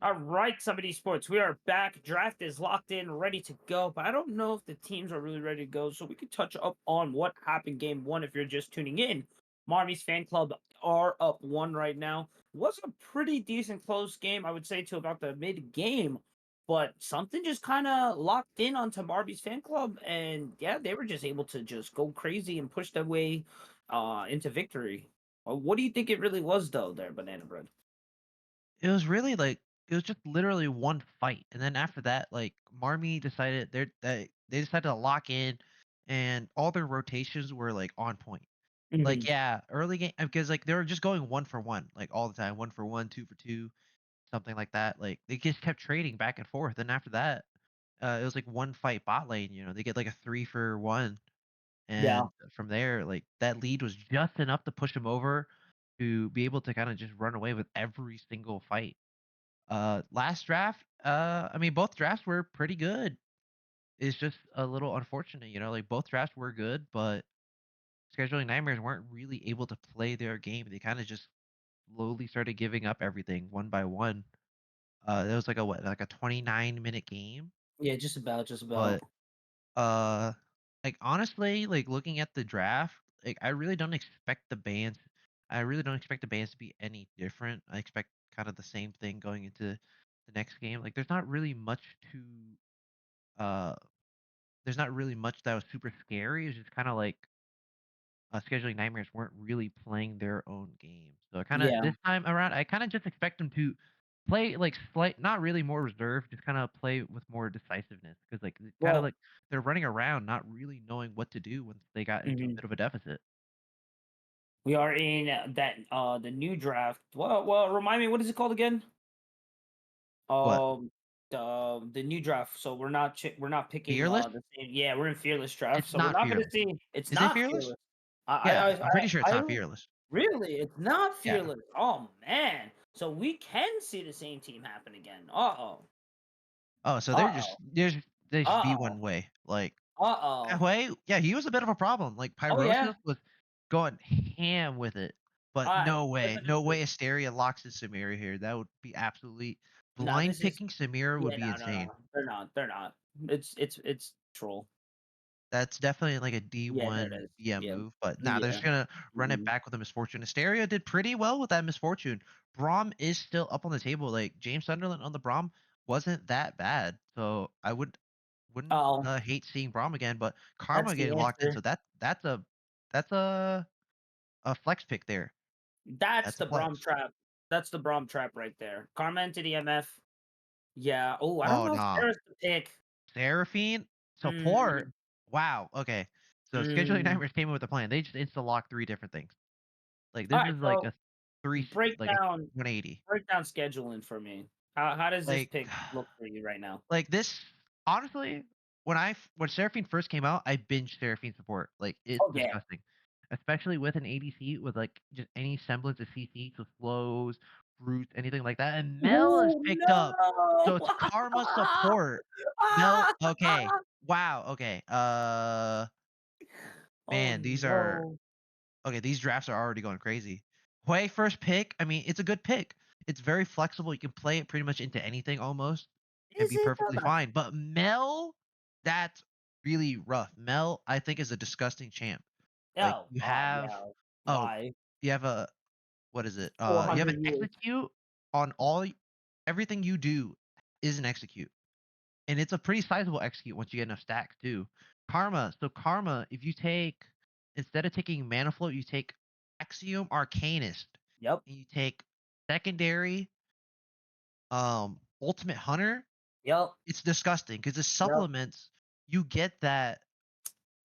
All right, somebody sports. We are back. Draft is locked in, ready to go. But I don't know if the teams are really ready to go. So we could touch up on what happened game one if you're just tuning in. Marmy's fan club are up one right now. Was a pretty decent close game, I would say, to about the mid game. But something just kind of locked in onto Marby's fan club, and yeah, they were just able to just go crazy and push their way into victory. What do you think it really was, though, there, Banana Bread? It was really like it was just literally one fight, and then after that, like Marmy decided they decided to lock in, and all their rotations were like on point. Like Hmm. yeah, early game because like they were just going one for one like all the time, one for one, two for two, something like that. Like they just kept trading back and forth, and after that, it was like one fight bot lane. They get like a 3 for 1, Yeah. and from there, like that lead was just enough to push them over to be able to kind of just run away with every single fight. Last draft, I mean, both drafts were pretty good. It's just a little unfortunate, like both drafts were good, but scheduling nightmares weren't really able to play their game. They kind of just slowly started giving up everything one by one. There was like a what, like a 29-minute game, Yeah, just about, just about. but uh, like honestly, like looking at the draft, like I really don't expect the bands. I really don't expect the bands to be any different. I expect kind of the same thing going into the next game. Like uh there's not really much that was super scary. It's just kind of like scheduling nightmares weren't really playing their own game. So I kind of Yeah. this time around, I kind of just expect them to play like not really more reserved, just kind of play with more decisiveness because like kind of Well, like they're running around, not really knowing what to do once they got into a mhm. bit of a deficit. We are in that the new draft. Well, remind me, what is it called again? What, Um, the new draft. So we're not picking fearless? the same. Yeah, we're in fearless draft. It's So we're not not going to fearless. see. It's Is it not fearless? fearless. I Yeah, I I I'm pretty sure it's I, not I fearless. really it's not Yeah. fearless. Oh man. So we can see the same team happen again. Uh oh. Oh, so Uh oh. they just Uh be oh. one way. Like Uh oh. Way, yeah, he was a bit of a problem. Like Oh yeah. Pyrosis was going ham with it, but no way Definitely. Asteria locks in Samira here. That would be absolutely No, blind this is picking Samira would yeah, be no, no, insane. no. They're not. They're not. It's troll. That's definitely like a Yeah, there it D1 is. BM Yeah. move, but nah, they're Yeah. just gonna run it Mhm. back with a Misfortune. Asteria did pretty well with that Misfortune. Braum is still up on the table. Like James Sunderland on the Braum wasn't that bad, so I wouldn't Oh, hate seeing Braum again. But that's Karma the getting locked in, answer. so that's a flex pick there. That's That's a the Brom flex. trap. That's the Brom trap right there. Karma into the MF. Yeah. Oh, I don't Oh, know if nah. Sarah's the pick. Seraphine? Support? Mm, Wow, okay. So Scheduling mm. Nightmares came in with a plan. They just insta-lock 3 different things. Like, All this right, is like so a 3 like a 180. break down scheduling for me. How does this Like pick look for you right now? like, this honestly, when Seraphine first came out, I binged Seraphine support. Like, it's Oh yeah. disgusting. Especially with an ADC with, like, just any semblance of CC, so slows, roots, anything like that, and Mel is Oh picked up. So no! it's Karma support. Mel okay. Wow, okay. Oh Man, these are no. okay, these drafts are already going crazy. Hwei first pick, I mean, it's a good pick. It's very flexible, you can play it pretty much into anything almost and Is be it perfectly though? fine, but Mel, that's really rough. Mel, I think, is a disgusting champ. Like, Oh god, yeah. oh, Why? you have a what is it? You have 400 an years. execute on everything you do is an execute. And it's a pretty sizable execute once you get enough stacks too. Karma, if you take instead of taking Mana Float, you take Axiom Arcanist, Yep. and you take secondary Ultimate Hunter, Yep. it's disgusting because the Yep. supplements you get that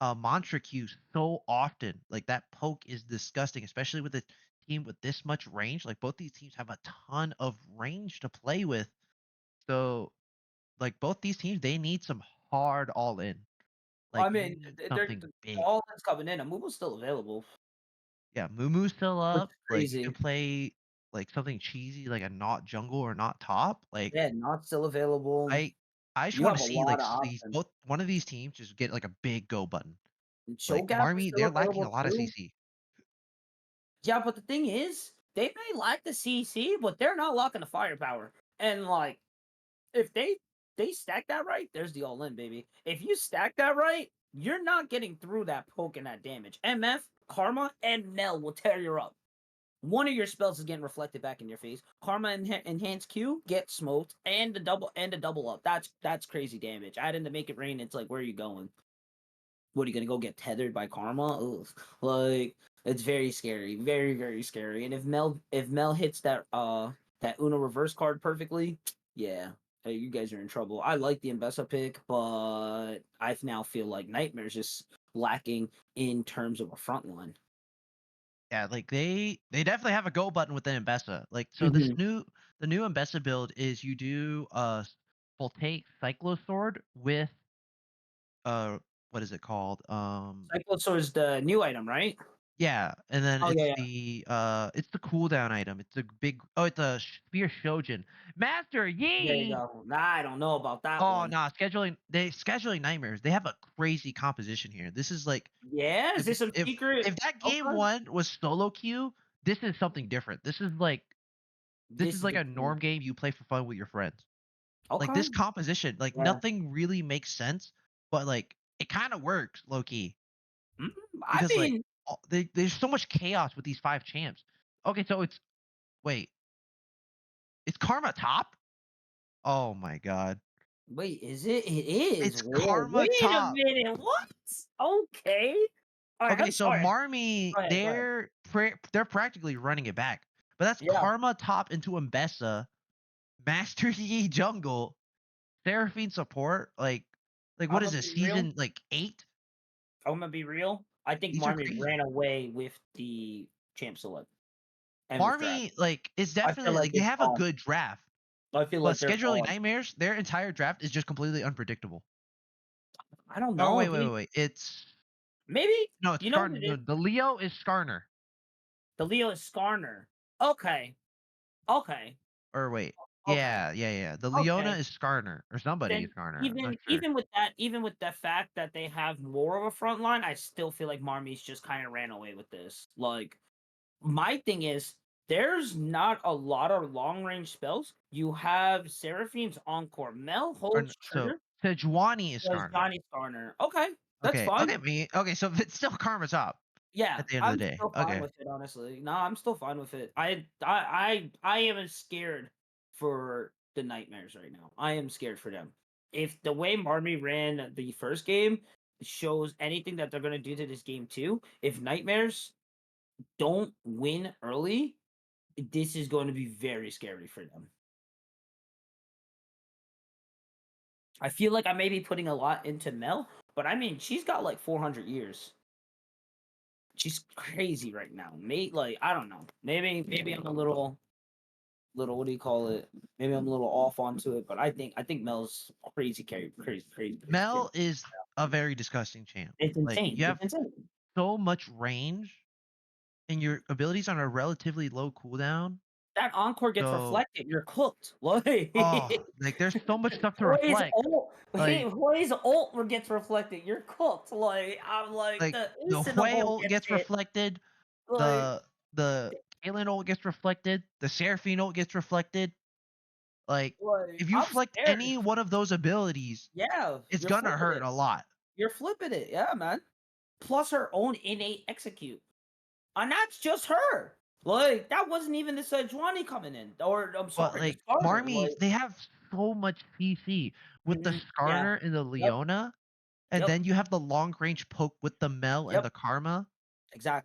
mantra Q so often. Like that poke is disgusting, especially with a team with this much range. Like both these teams have a ton of range to play with. So like both these teams, they need some hard all in. I Like, you mean, need they're something big. all that's coming in. Amumu's still available, Yeah, Moomoo's still which up, is like, you crazy. could play, like, something cheesy, like a not jungle or not top, like, Yeah, not still available. I I just You wanna have a see, lot like, of these options. both one of these teams just get, like, a big go button. Show Like, Gap is Marmy, still they're lacking a available lot of too. CC. Yeah, but the thing is, they may lack the CC, but they're not locking the firepower. And like if they stack that right, there's the all in, baby. If you stack that right, you're not getting through that poke and that damage. MF, Karma, and Mel will tear you up. One of your spells is getting reflected back in your face. Karma enhanced Q get smoked, and the double up. That's crazy damage. Add in to make it rain. It's like, where are you going? What are you gonna go get tethered by Karma? Ugh. Like it's very scary, very scary. And if Mel hits that Uno reverse card perfectly, yeah, hey, you guys are in trouble. I like the Mbessa pick, but I now feel like Nightmares just lacking in terms of a front line. Yeah, like they definitely have a go button with the Mbessa. Like so Mm-hmm. the new Mbessa build is you do Voltaic Cyclosword with uh what is it called? Cyclosaur is the new item, right? Yeah, and then Oh yeah, yeah. it's the cooldown item. It's a big it's a Spear Shojin. Master There you Yi! go. Nah, I don't know about that Oh one. nah, scheduling nightmares. They have a crazy composition here. This is like Yeah, is if this some secret? if that game Okay, one was solo queue, this is something different. This this is is like the a norm game you play for fun with your friends. Like okay. this composition, like Yeah. nothing really makes sense, but like it kind of works low key Mm, I because like mean, there's so much chaos with these five champs. Okay, so wait, it's Karma top? Oh my god, wait, is it? It is. it's Whoa, Karma wait a top. minute. What? Okay. All right. Okay, I'm so sorry. Marmy, Go ahead. Go ahead. they're practically running it back, but that's Yeah, Karma top into Mbessa, Master Yi jungle, Seraphine support. Like what I'm is gonna this be real. season like 8? I'm gonna be real. I think These are Marmy ran crazy. away with the champ select and this draft. Marmy, like, is I feel definitely like like they it's have a gone. good draft, I feel but like they're scheduling gone. nightmares, their entire draft is just completely unpredictable. I don't Oh know. wait. It's Maybe no, it's you know what Skarner. it No, is. the Leo is Skarner. The Leo is Skarner. Okay. Okay. Or wait, Okay. yeah. The Leona Okay. is Skarner or somebody is Then Skarner. I'm not even sure. even with the fact that they have more of a front line, I still feel like Marmy's just kind of ran away with this. Like my thing is there's not a lot of long range spells. You have Seraphine's Encore. Mel Or holds so trigger Sejuani is as Skarner. Johnny Garner. Okay, that's fine. Okay. So it's still Karma top Yeah, at the end of the I'm day. still fine Okay, with it, honestly. No, I'm still fine with it. I am scared for the Nightmares right now. I am scared for them. If the way Marmy ran the first game shows anything that they're gonna do to this game too, if Nightmares don't win early, this is going to be very scary for them. I feel like I may be putting a lot into Mel, but I mean she's got like 400 years. She's crazy right now. Mate, like I don't know. Maybe I'm a little what do you call it? Maybe I'm a little off onto it, but I think Mel's crazy crazy scary. Mel is a very disgusting champ. It's Like insane. you It's have insane. so much range, and your abilities on a relatively low cooldown. That encore gets So, reflected. You're cooked. Like like there's so much stuff to Hoy's reflect. ult, Like Hoy's ult gets reflected. You're cooked. Like I'm like like the the instant the Hui ult ult gets gets hit. reflected, Like the Kaylin ult gets reflected, the Seraphine ult gets reflected. Like if you I'm reflect scared. any one of those abilities, Yeah, it's you're gonna flipping hurt it. a lot. You're flipping it. Yeah, man. Plus her own innate execute. And that's just her. Like that wasn't even the Sejuani coming in, or I'm But sorry, the like starter. Marmies, Like, they have so much CC with the yeah, Skarner and the yep, Leona, and yep, then you have the long range poke with the Mel and yep, the Karma.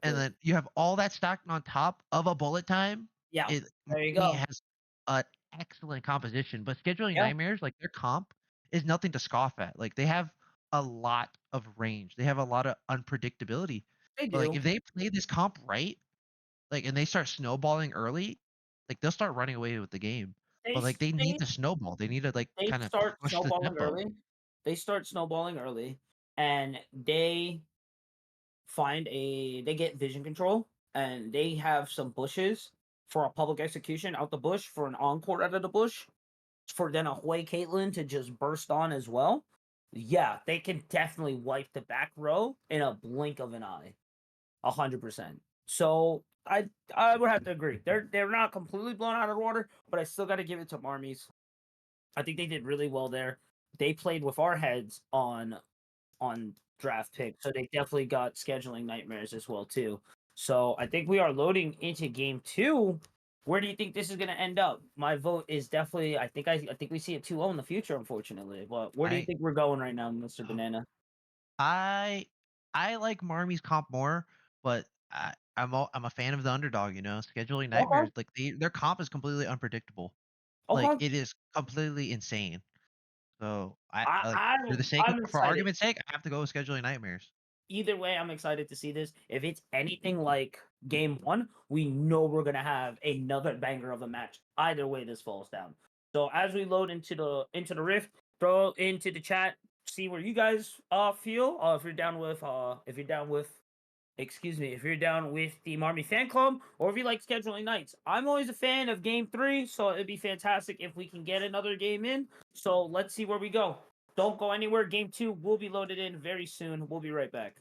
And exactly. then you have all that stacked on top of a bullet time. Yeah, It there you He go. has an excellent composition, but scheduling Yeah, nightmares, like their comp is nothing to scoff at. Like they have a lot of range. They have a lot of unpredictability. they But like do. if they play this comp right, like and they start snowballing early, like they'll start running away with the game. They But like they need they to snowball. They need to like they kind of start push the snowballing tempo. early. They start snowballing early, and they get vision control, and they have some bushes for a public execution out the bush for an encore out of the bush for then a Hoi Caitlyn to just burst on as well, yeah, they can definitely wipe the back row in a blink of an eye. 100%. So I would have to agree. They're not completely blown out of the water, but I still got to give it to Marmies. I think they did really well there. They played with our heads on draft pick, so they definitely got scheduling nightmares as well too. So I think we are loading into game two. Where do you think this is going to end up? My vote is definitely. I think we see a 2-0 in the future, unfortunately. But where do you I think we're going right now, Mister Banana? I I like Marmy's comp more, but I'm a fan of the underdog. You know, scheduling Okay, nightmares like their comp is completely unpredictable. Like okay. it is completely insane. So I, I like I'm I'm for excited. argument's sake, I have to go with scheduling nightmares. Either way, I'm excited to see this. If it's anything like game one, we know we're gonna have another banger of a match. Either way, this falls down. So as we load into the rift, throw into the chat, see where you guys feel. If you're down with excuse me, if you're down with the Marmy fan club, or if you like scheduling nights. I'm always a fan of game three, so it'd be fantastic if we can get another game in. So let's see where we go. Don't go anywhere. Game two will be loaded in very soon. We'll be right back.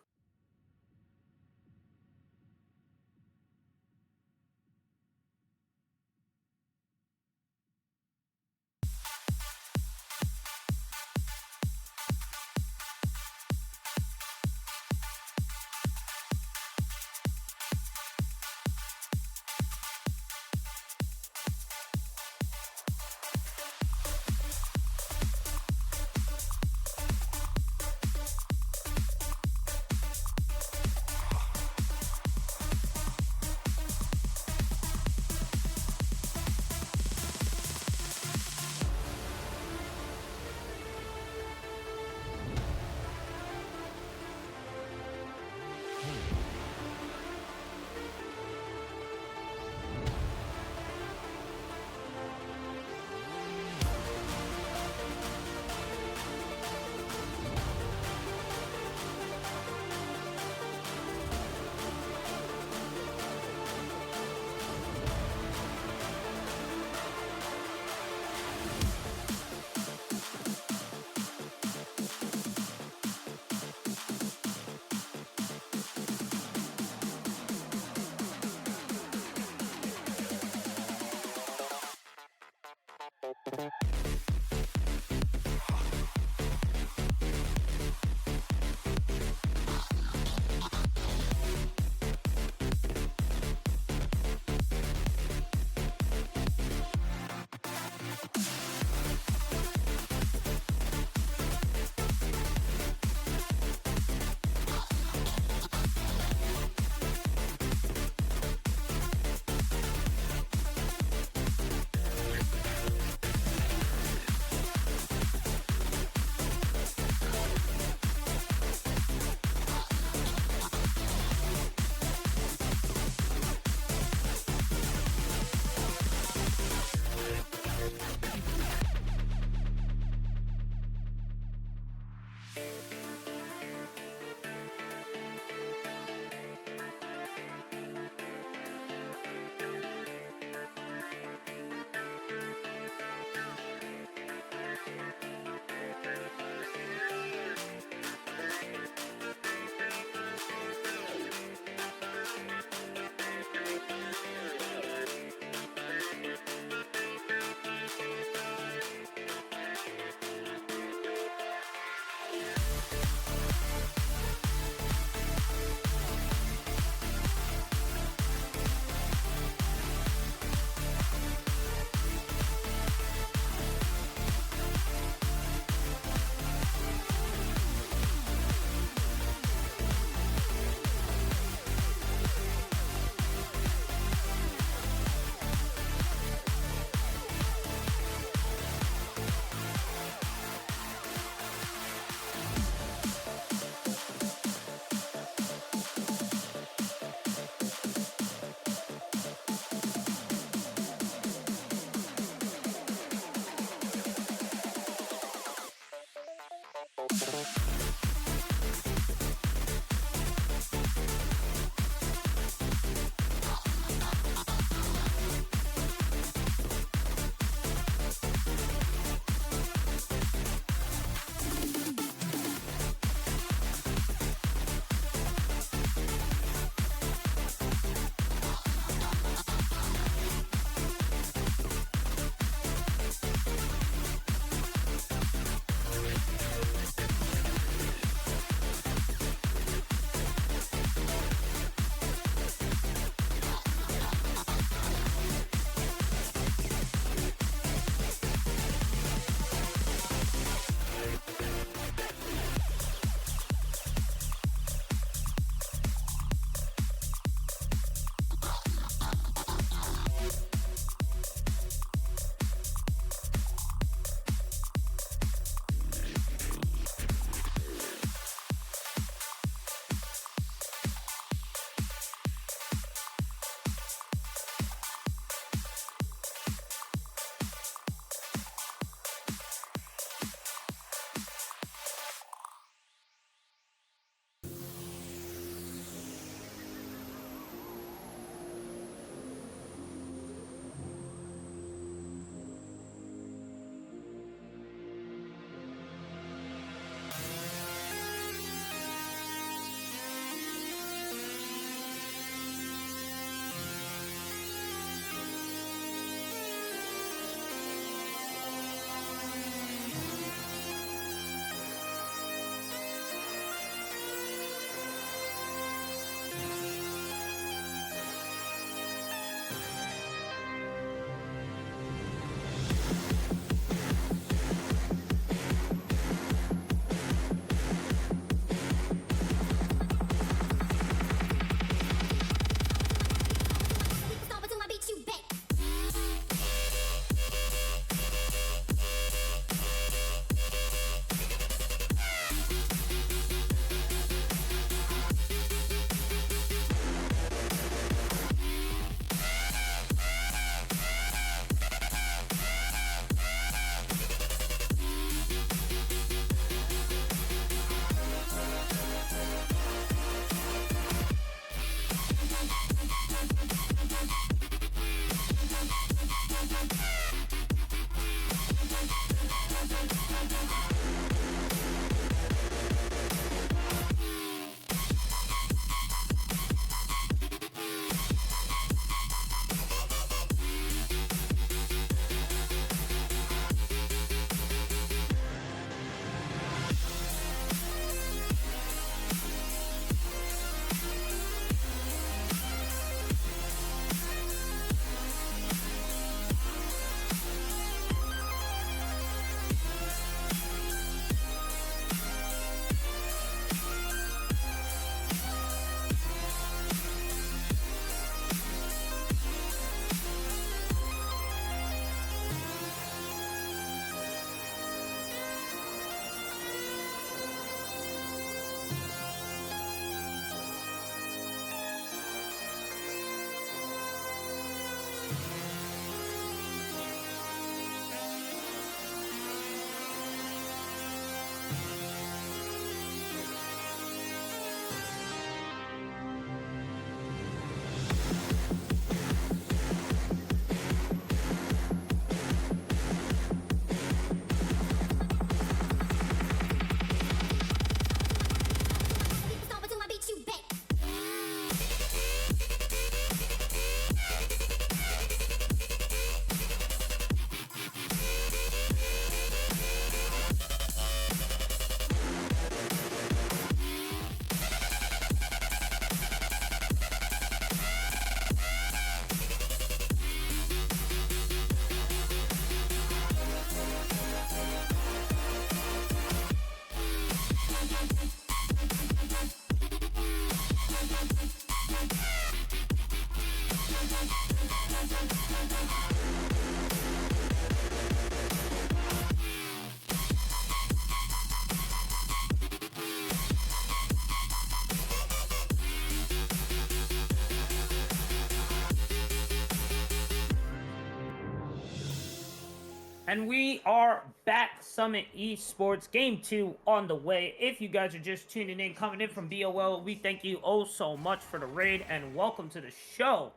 And we are back. Summit Esports Game 2 on the way. If you guys are just tuning in, coming in from BOL, we thank you oh so much for the raid and welcome to the show.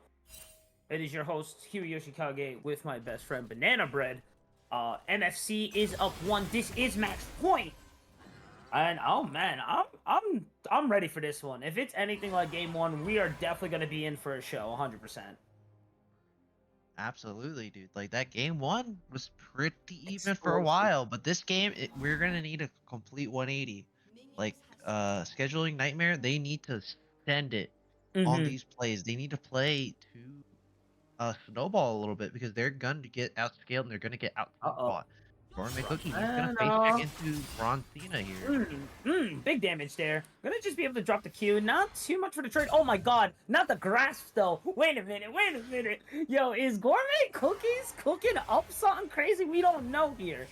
It is your host, Hiroyoshi Kage, with my best friend, Banana Bread. MFC is up 1. This is match point. And oh man, I'm ready for this one. If it's anything like game 1, we are definitely going to be in for a show, 100%. Absolutely, dude. Like that game one was pretty even for a Explosive. while, but this game we're gonna need a complete 180. Like scheduling Nightmare, they need to send it on Mm-hmm. these plays. They need to play to snowball a little bit because they're going to get outscaled and they're gonna get out team Uh-oh. fought. Gourmet Cookie, he's gonna face check No. into Bronze Cena here. Big damage there. Gonna just be able to drop the Q. Not too much for the trade. Oh my god, not the grasp though. Wait a minute. Yo, is Gourmet Cookies cooking up something crazy we don't know here?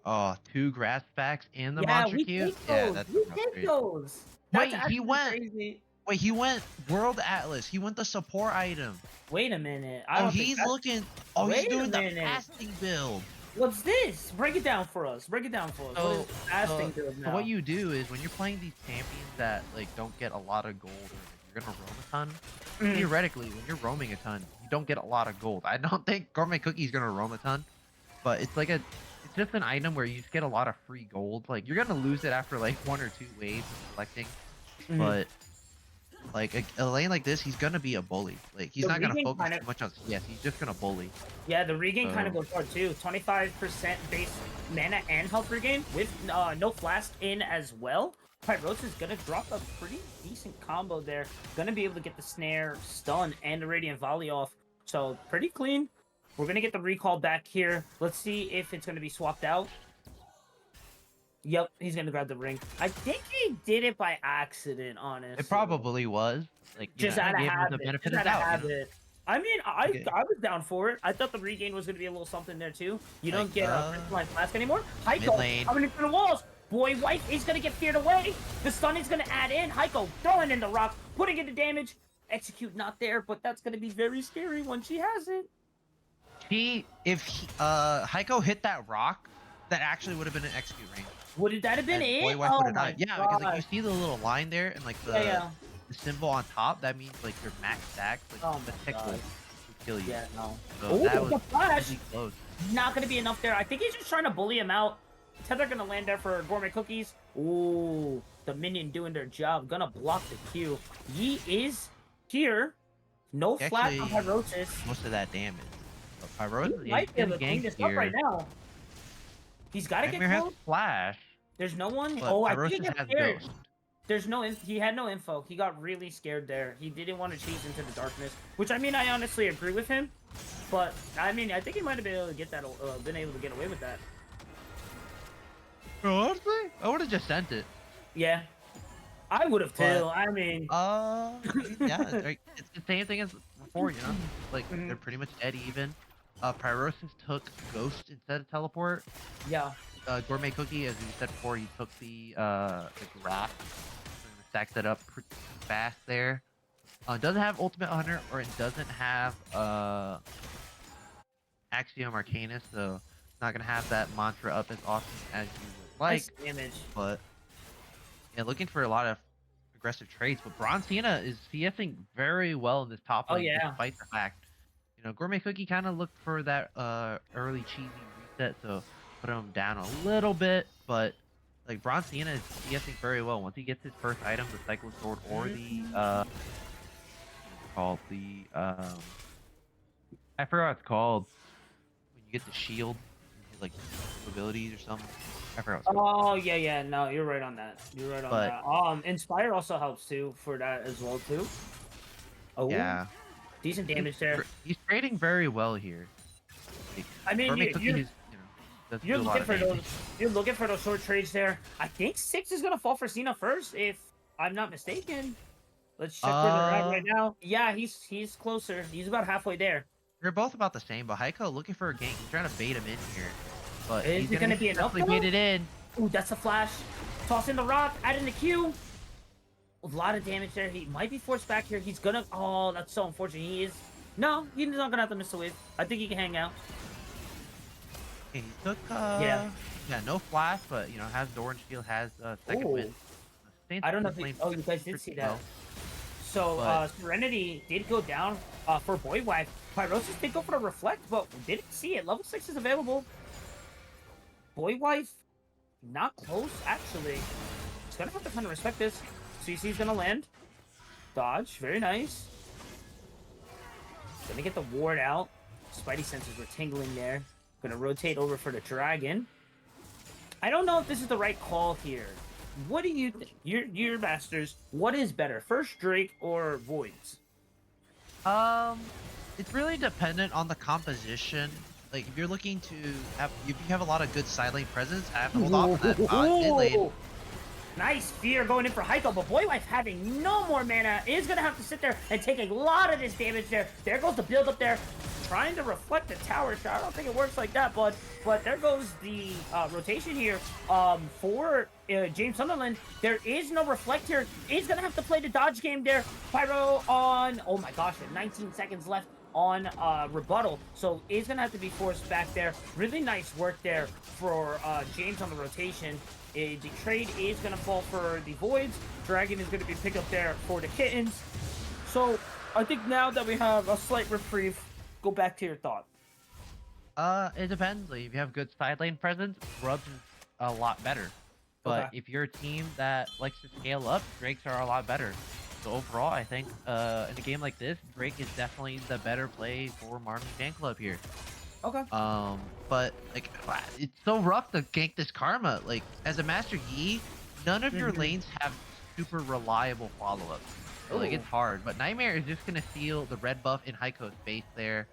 Oh, 2 grass backs and the Yeah, monster we Q. take Yeah, those. that's We a rough take trade. those. That's Wait, actually crazy. he went World Atlas. He went the support item. Wait a minute. I Oh, don't think he's that's... looking. Oh, he's Wait a doing the minute. fasting build. What's this? Break it down for us. What is So, fasting build now? what you do is when you're playing these champions that like don't get a lot of gold, or you're gonna roam a ton. Theoretically, when you're roaming a ton, you don't get a lot of gold. I don't think Gourmet Cookie's gonna roam a ton, but it's like it's just an item where you just get a lot of free gold. Like you're gonna lose it after like 1 or 2 waves of collecting, but like a lane like this, he's gonna be a bully. Like he's The not gonna regain focus kinda- too much on CS. He's just gonna bully. Yeah, the regain kind of Oh. goes hard too. 25% base mana and health regain with no flask in as well. Pyros is gonna drop a pretty decent combo there. Gonna be able to get the snare, stun, and the radiant volley off. So pretty clean. We're gonna get the recall back here. Let's see if it's gonna be swapped out. Yep, he's gonna grab the ring. I think he did it by accident, honestly. It probably was. Like you Just know, out of gave him the habit. benefit Just of out of doubt. You know? habit. I mean, Okay. I was down for it. I thought the regain was gonna be a little something there too. You don't Like, get a line flask anymore. mid Heiko lane. coming into the walls. Boy, Wife is gonna get feared away. The stun is gonna add in. Heiko throwing in the rock, putting in the damage. Execute not there, but that's gonna be very scary when she has it. Heiko hit that rock, that actually would have been an execute range. Would that have been And it? Boy Wife Oh would have my died. Yeah, because like you god. see the little line there and like the, Yeah. the symbol on top, that means like your max stacks, like Oh the my tick will god. kill you. Yeah, no. So Ooh, that was the flash. really close. Not gonna be enough there. I think he's just trying to bully him out. Tether gonna land there for Gourmet Cookies. Ooh, the minion doing their job. Gonna block the Q. Yi is here. No He flash on actually- Pyrosis. Most of that damage. But Pyrosis He might is be able to getting clean this ganked up right here. now. He's gotta get Nightmare has close. flash, There's no one. but Oh, I think he Pyrosis got has scared. ghost. There's no. He had no info. He got really scared there. He didn't want to chase into the darkness. Which I mean, I honestly agree with him. But I mean, I think he might have been able to get that. Been able to get away with that. Honestly, I would have just sent it. Yeah, I would have too. But- I mean, Yeah, like, it's the same thing as before, you know? Like, Mhm. they're pretty much dead even. Pyrosis took Ghost instead of Teleport. yeah. Gourmet Cookie, as you said before, he took the Graph. Stacks it up pretty fast there. Doesn't have Ultimate Hunter, or it doesn't have Axiom Arcanus, so not gonna have that mantra up as often as you would like. Nice damage. But yeah, looking for a lot of aggressive trades. But Bronze Cena is CSing very well in this top Oh, lane, yeah. despite the fact, you know, Gourmet Cookie kind of looked for that early cheesy reset, so put him down a little bit. But like Bronze Cena is CSing very well. Once he gets his first item, the Cyclone Sword or the what's it called the I forgot what it's called when you get the shield, like abilities or something. I forgot what it's called. Oh yeah. No, you're right on that. You're right on But- that. Inspire also helps too for that as well too. Oh Yeah. decent damage there. He's trading very well here. Like, I mean, Gourmet you- Cookie you're- is, you know, doesn't You're do a lot looking of for damage. those. You're looking for those short trades there. I think 6 is gonna fall for Cena first, if I'm not mistaken. Let's check where they're at right now. Yeah, he's closer. He's about halfway there. They're both about the same, but Heiko looking for a gank. He's trying to bait him in here. But Is he's it gonna be enough, definitely though? baited in. Ooh, that's a flash. Toss in the rock. Add in the Q. A lot of damage there. He might be forced back here. He's gonna. Oh, that's so unfortunate. He is. No, he's not gonna have to miss the wave. I think he can hang out. Okay, he took Yeah. yeah, no flash, but has Doran shield, has second Oh, wind. Sustains I don't know this if lane oh, you guys did see pretty that. well, So, but Serenity did go down for Boy Wife. Pyrosis did go for the Reflect, but didn't see it. Level 6 is available. Boy Wife, not close, actually. He's gonna have to kind of respect this. CC's gonna land. Dodge, very nice. Gonna get the ward out. Spidey senses were tingling there. Gonna rotate over for the Dragon. I don't know if this is the right call here. What do you think? Your masters, what is better? First Drake or Voids? um, it's really dependent on the composition. Like if you're looking to if you have a lot of good side lane presence, I have to hold off on that mid lane. Ooh, nice fear going in for Heiko, but Boy Wife having no more mana is going to have to sit there and take a lot of this damage there. There goes the build up there. Trying to reflect the tower shot. I don't think it works like that, but there goes the rotation here for James Sunderland. There is no reflect here. He's going to have to play the dodge game there. Pyro on, oh my gosh, 19 seconds left on rebuttal, so is going to have to be forced back there. Really nice work there for James on the rotation. The trade is going to fall for the Voids. Dragon is going to be picked up there for the Kittens. So I think now that we have a slight reprieve, go back to your thought. It depends. Like if you have good side lane presence, Grubs is a lot better. But Okay. if you're a team that likes to scale up, Drakes are a lot better. So overall, I think in a game like this, Drake is definitely the better play for Marmy Fan Club here. Okay. But like it's so rough to gank this Karma. Like as a Master Yi, none of your lanes have super reliable follow-ups. So, like it's hard. But Nightmare is just gonna steal the red buff in Heiko's face there.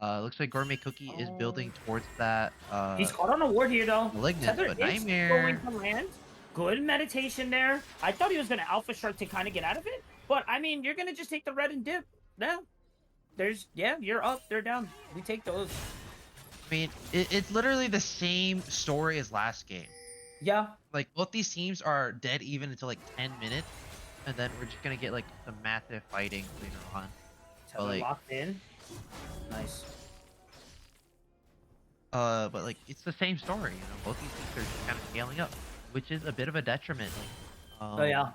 Looks like Gourmet Cookie is building towards that He's caught on a ward here, though. Malignant, Tether but is going Nightmare. to land. Good meditation there. I thought he was going to Alpha Shark to kind of get out of it, but I mean, you're going to just take the red and dip. Yeah. Yeah, you're up, they're down. We take those. I mean, it's literally the same story as last game. Yeah. Like both these teams are dead even until like 10 minutes, and then we're just gonna get like some massive fighting later on. Tether But like, locked in. Nice. but like it's the same story. Both these teams are just kind of scaling up, which is a bit of a detriment. Oh, yeah.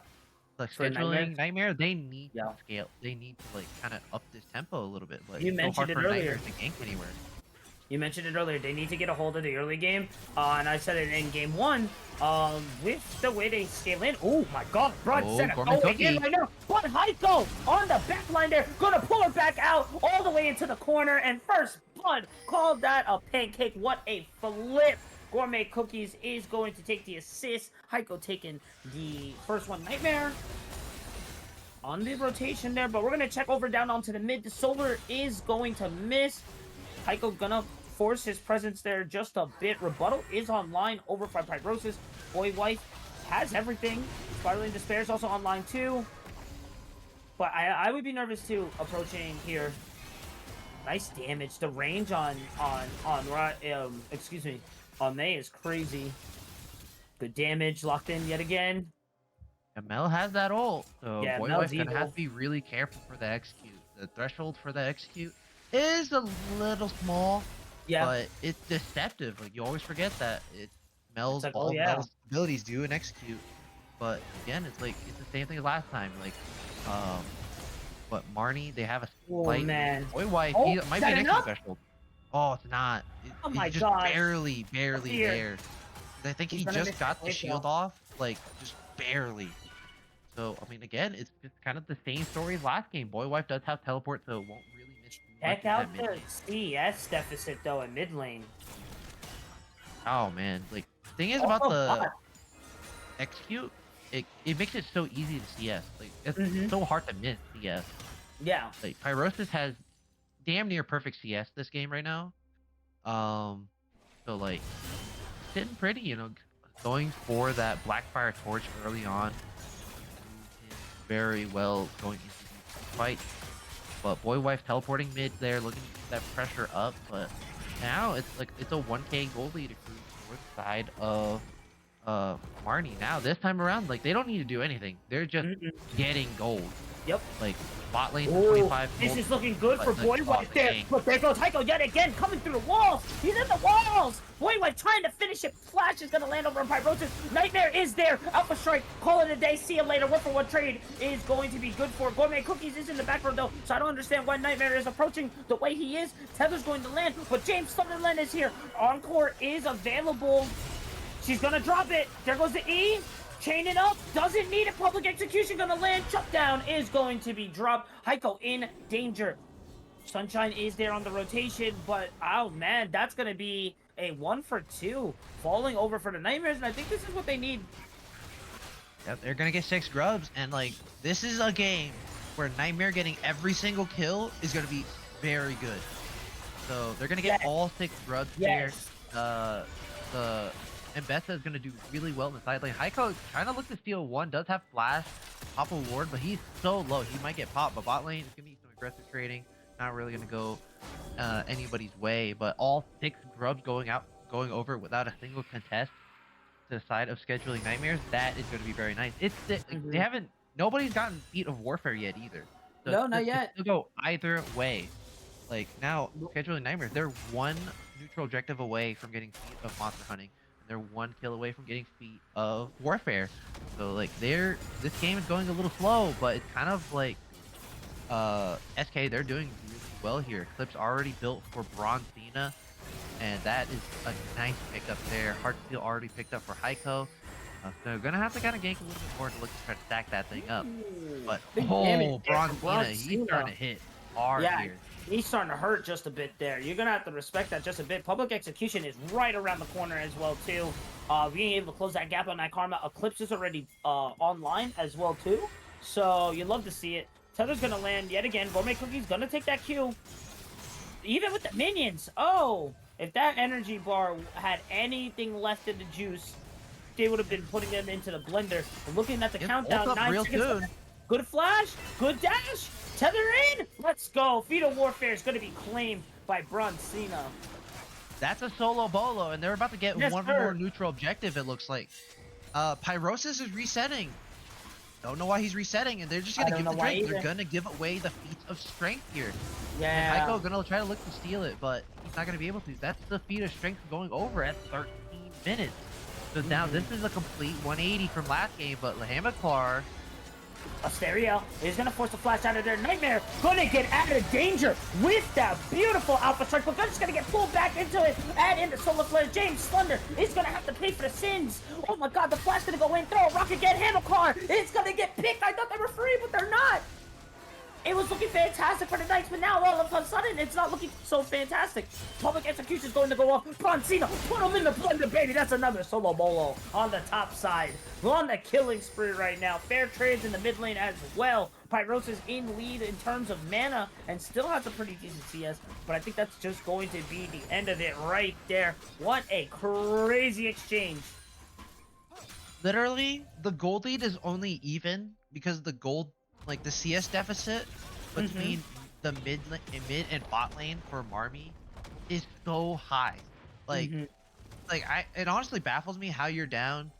Like For Nightmares? Nightmare, they need Yeah. to scale. They need to like kind of up this tempo a little bit. But You it's so hard mentioned it for earlier. Nightmare to gank anywhere. You mentioned it earlier. They need to get a hold of the early game, and I said it in game one. With the way they scale in. Oh my God, Broad center Gourmet going in Cookie. right now. But Heiko on the back line there, gonna pull it back out all the way into the corner. And first blood called that a pancake. What a flip! Gourmet Cookies is going to take the assist. Heiko taking the first one. Nightmare on the rotation there, but we're gonna check over down onto the mid. The solar is going to miss. Heiko gonna force his presence there just a bit. Rebuttal is online over by Pyrosis. Boy Wife has everything. Spiraling Despair is also online too. But I would be nervous too approaching here. Nice damage. The range on May is crazy. Good damage locked in yet again. And Mel has that ult, so Yeah, Boy Mel's Wife's gonna have evil. to be really careful for the execute. The threshold for the execute is a little small, Yeah. but it's deceptive. Like you always forget that it's Mel's like, all oh, yeah. Mel's abilities do an execute. But again, it's the same thing as last time. Like, but Marnie, they have a slight man. Boy Wife. Oh, He is might be that an enough? execute threshold. Oh, it's not. Oh my It's just gosh. barely Here. there. I think He's he gonna just miss got the the shield kill. off, like just barely. So, I mean, again, it's kind of the same story as last game. Boy Wife does have teleport, so it won't really miss too much Check in out that mid the lane. CS deficit though in mid lane. Oh, man. Like, the thing is Oh, about the God. execute, it makes it so easy to CS. Like, it's Mhm. so hard to miss CS. Yeah. Like, Pyrosis has damn near perfect CS this game right now. So, like, sitting pretty, going for that Blackfire Torch early on. Very well going into the fight. But Boy Wife teleporting mid there, looking to get that pressure up. But now it's a 1k gold lead accrued towards the side of Marnie. Now this time around, like they don't need to do anything. They're just getting gold. Yep. Like, bot lane's Ooh, 25 this gold, is looking good for but, like, Boy White there. gank. Look, there goes Heiko yet again, coming through the walls. He's in the walls. Boy White trying to finish it. Flash is going to land over on Pyrosis. Nightmare is there. Alpha Strike, call it a day. See you later. 1-for-1 trade is going to be good for Gourmet Cookies is in the background, though, so I don't understand why Nightmare is approaching the way he is. Tether's going to land, but James Sunderland is here. Encore is available. She's going to drop it. There goes the E. Chain it up, doesn't need it. Public execution gonna land. Shutdown is going to be dropped. Heiko in danger. Sunshine is there on the rotation, but oh man, that's gonna be a 1-for-2 falling over for the Nightmares, and I think this is what they need. Yep, they're gonna get 6 grubs, and like this is a game where Nightmare getting every single kill is gonna be very good. So they're gonna get all 6 grubs there. And Betha is going to do really well in the side lane. Heiko trying to look to steal one, does have flash, pop a ward, but he's so low. He might get popped, but bot lane is going to be some aggressive trading. Not really going to go anybody's way, but all 6 grubs going over without a single contest to the side of scheduling Nightmares, that is going to be very nice. They haven't, nobody's gotten Feat of Warfare yet either. So No, not yet. It'll go either way. Like now, scheduling Nightmares, they're one neutral objective away from getting Feat of Monster Hunting. They're 1 kill away from getting Feat of Warfare. So like this game is going a little slow, but it's kind of like SK, they're doing really well here. Eclipse already built for Bronze Cena, and that is a nice pickup there. Heartsteel already picked up for Heiko. So they're gonna have to kind of gank a little bit more to look to try to stack that thing up. But Bronze Cena, he's starting to hit hard here. He's starting to hurt just a bit there. You're going to have to respect that just a bit. Public execution is right around the corner as well, too. Being able to close that gap on that Karma. Eclipse is already online as well, too. So you love to see it. Tether's going to land yet again. Gourmet Cookie's going to take that Q. Even with the minions. Oh, if that energy bar had anything left in the juice, they would have been putting them into the blender. And looking at the countdown, 9 seconds. Good flash, good dash, Tether in, let's go. Feat of Warfare is going to be claimed by Bronze Cena. That's a solo bolo, and they're about to get one more neutral objective, it looks like. Pyrosis is resetting. Don't know why he's resetting, and they're just going to give the drink. They're going to give away the Feats of Strength here. Yeah. And Heiko going to try to look to steal it, but he's not going to be able to. That's the Feat of Strength going over at 13 minutes. So now this is a complete 180 from last game, but Lahamiklar... Asteria is going to force the flash out of there. Nightmare going to get out of danger with that beautiful Alpha Strike, but just going to get pulled back into it. Add in the Solar Flare. James Slender is going to have to pay for the sins. Oh my god, the flash going to go in. Throw a rocket, get Hamilcar. It's going to get picked. I thought they were free, but they're not. It was looking fantastic for the Knights, but now all of a sudden, it's not looking so fantastic. Public execution is going to go off. Bronzino, put him in the blender, baby. That's another solo bolo on the top side. We're on the killing spree right now. Fair trades in the mid lane as well. Pyrosis in lead in terms of mana and still has a pretty decent CS, but I think that's just going to be the end of it right there. What a crazy exchange. Literally, the gold lead is only even because the gold, like the CS deficit between the mid and bot lane for Marmy is so high. Like, it honestly baffles me how you're down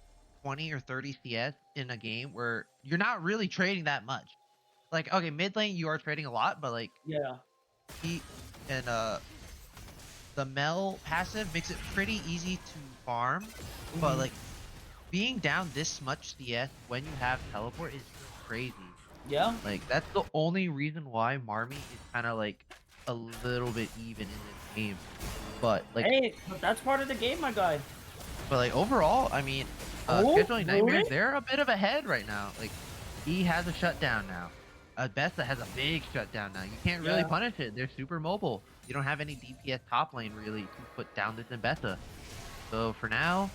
20 or 30 CS in a game where you're not really trading that much. Like, okay, mid lane you are trading a lot, but like, the Mel passive makes it pretty easy to farm, but like being down this much CS when you have teleport is crazy. Yeah. Like, that's the only reason why Marmy is kind of like a little bit even in this game. But like, hey, but that's part of the game, my guy. But like overall, I mean, scheduling Nightmares, they're a bit of ahead right now. Like, he has a shutdown now. Betha has a big shutdown now. You can't really punish it. They're super mobile. You don't have any DPS top lane really to put down this in Betha. So for now,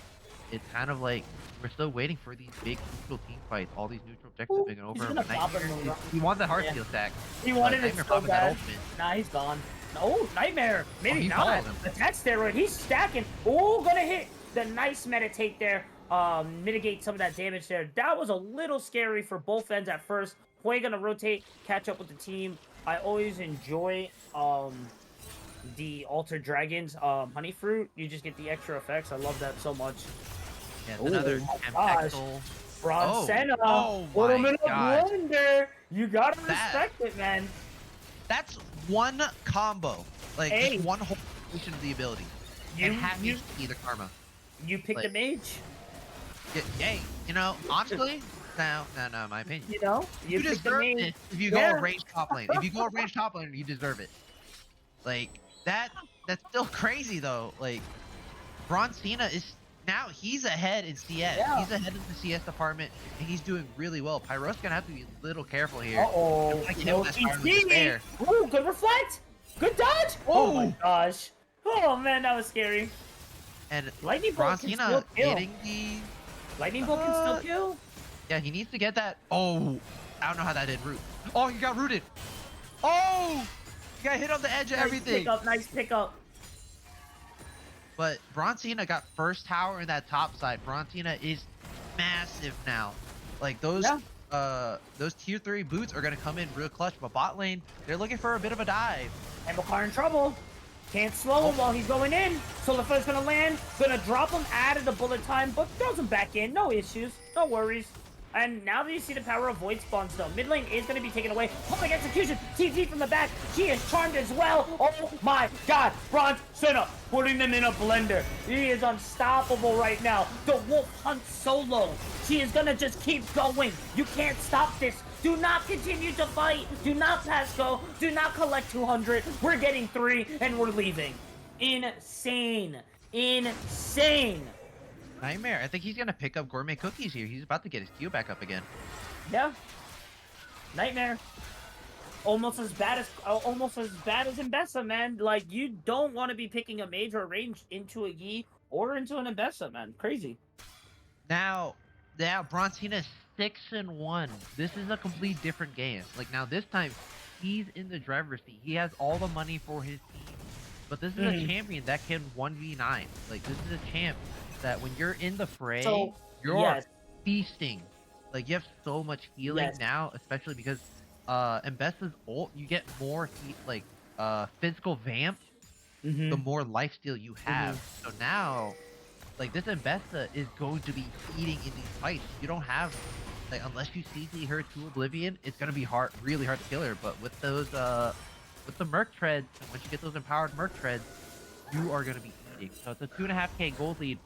it's kind of like we're still waiting for these big neutral team fights. All these neutral objectives being over. He wants the Heartsteel stack. He wanted it so bad. Nah, he's gone. Oh, Nightmare. Maybe not. Attack steroid. He's stacking. Oh, gonna hit the nice meditate there. Mitigate some of that damage there. That was a little scary for both ends at first. Hoi gonna rotate, catch up with the team. I always enjoy the Altered Dragons Honey Fruit. You just get the extra effects. I love that so much. Yeah, it's another Tempexel. Oh, Senna, oh put him my in a gosh. blender. You gotta That respect it, man. that's one combo. Like just Hey, one whole combination of the ability. And you half you HP the karma. you picked a Like mage. yay. Honestly, no, my opinion. You know, you You picked a deserve mage. this if you go a Yeah. range top lane. If you go a range top lane, you deserve it. Like that's still crazy though. Like Braun Cena is now he's ahead in CS. Yeah. He's ahead of the CS department, and he's doing really well. Pyro's gonna have to be a little careful here. Uh-oh. If I kill No that Spiral of TT. Despair. Ooh, good reflect. Good dodge. Oh my Oh, gosh. Oh man, that was scary. and Lightning Braun bolt can still Cena kill. getting the Lightning bolt can still uh kill. yeah, he needs to get that. Oh, I don't know how that did root. Oh, he got rooted. Oh, he got hit on the edge of Nice everything. pickup. Nice pickup. But Braun Cena got first tower in that top side. Braun Cena is massive now. Like Yeah. those tier 3 boots are gonna come in real clutch, but bot lane, they're looking for a bit of a dive. Hamilcar in trouble. Can't slow him while he's going in. Solifer's gonna land, gonna drop him, added the bullet time, but throws him back in. No issues, no worries. And now that you see the power of void spawns though, mid lane is gonna be taken away. Public execution, TT from the back. She is charmed as well. Oh my god, Braun Senna putting them in a blender. He is unstoppable right now. The wolf hunts solo. She is gonna just keep going. You can't stop this. Do not continue to fight. Do not pass go. Do not collect 200. We're getting 3 and we're leaving. Insane. Insane. Nightmare, I think he's gonna pick up gourmet cookies here. He's about to get his Q back up again. Yeah. Nightmare. Almost as bad as Mbessa, man. Like, you don't want to be picking a mage or range into a Yi or into an Mbessa, man. Crazy. Now Braun Cena is 6-1. This is a complete different game. Like now this time, he's in the driver's seat. He has all the money for his team. But this is a champion that can 1v9. Like this is a champ that when you're in the fray, you're feasting. Like you have so much healing now, especially because Mbessa's ult, you get more physical vamp the more lifesteal you have. So now like this Mbessa is going to be eating in these fights. You don't have unless you CC her to oblivion, it's gonna be really hard to kill her. But with those with the Merc treads, and once you get those empowered Merc treads, you are gonna be eating. So it's a 2.5k gold lead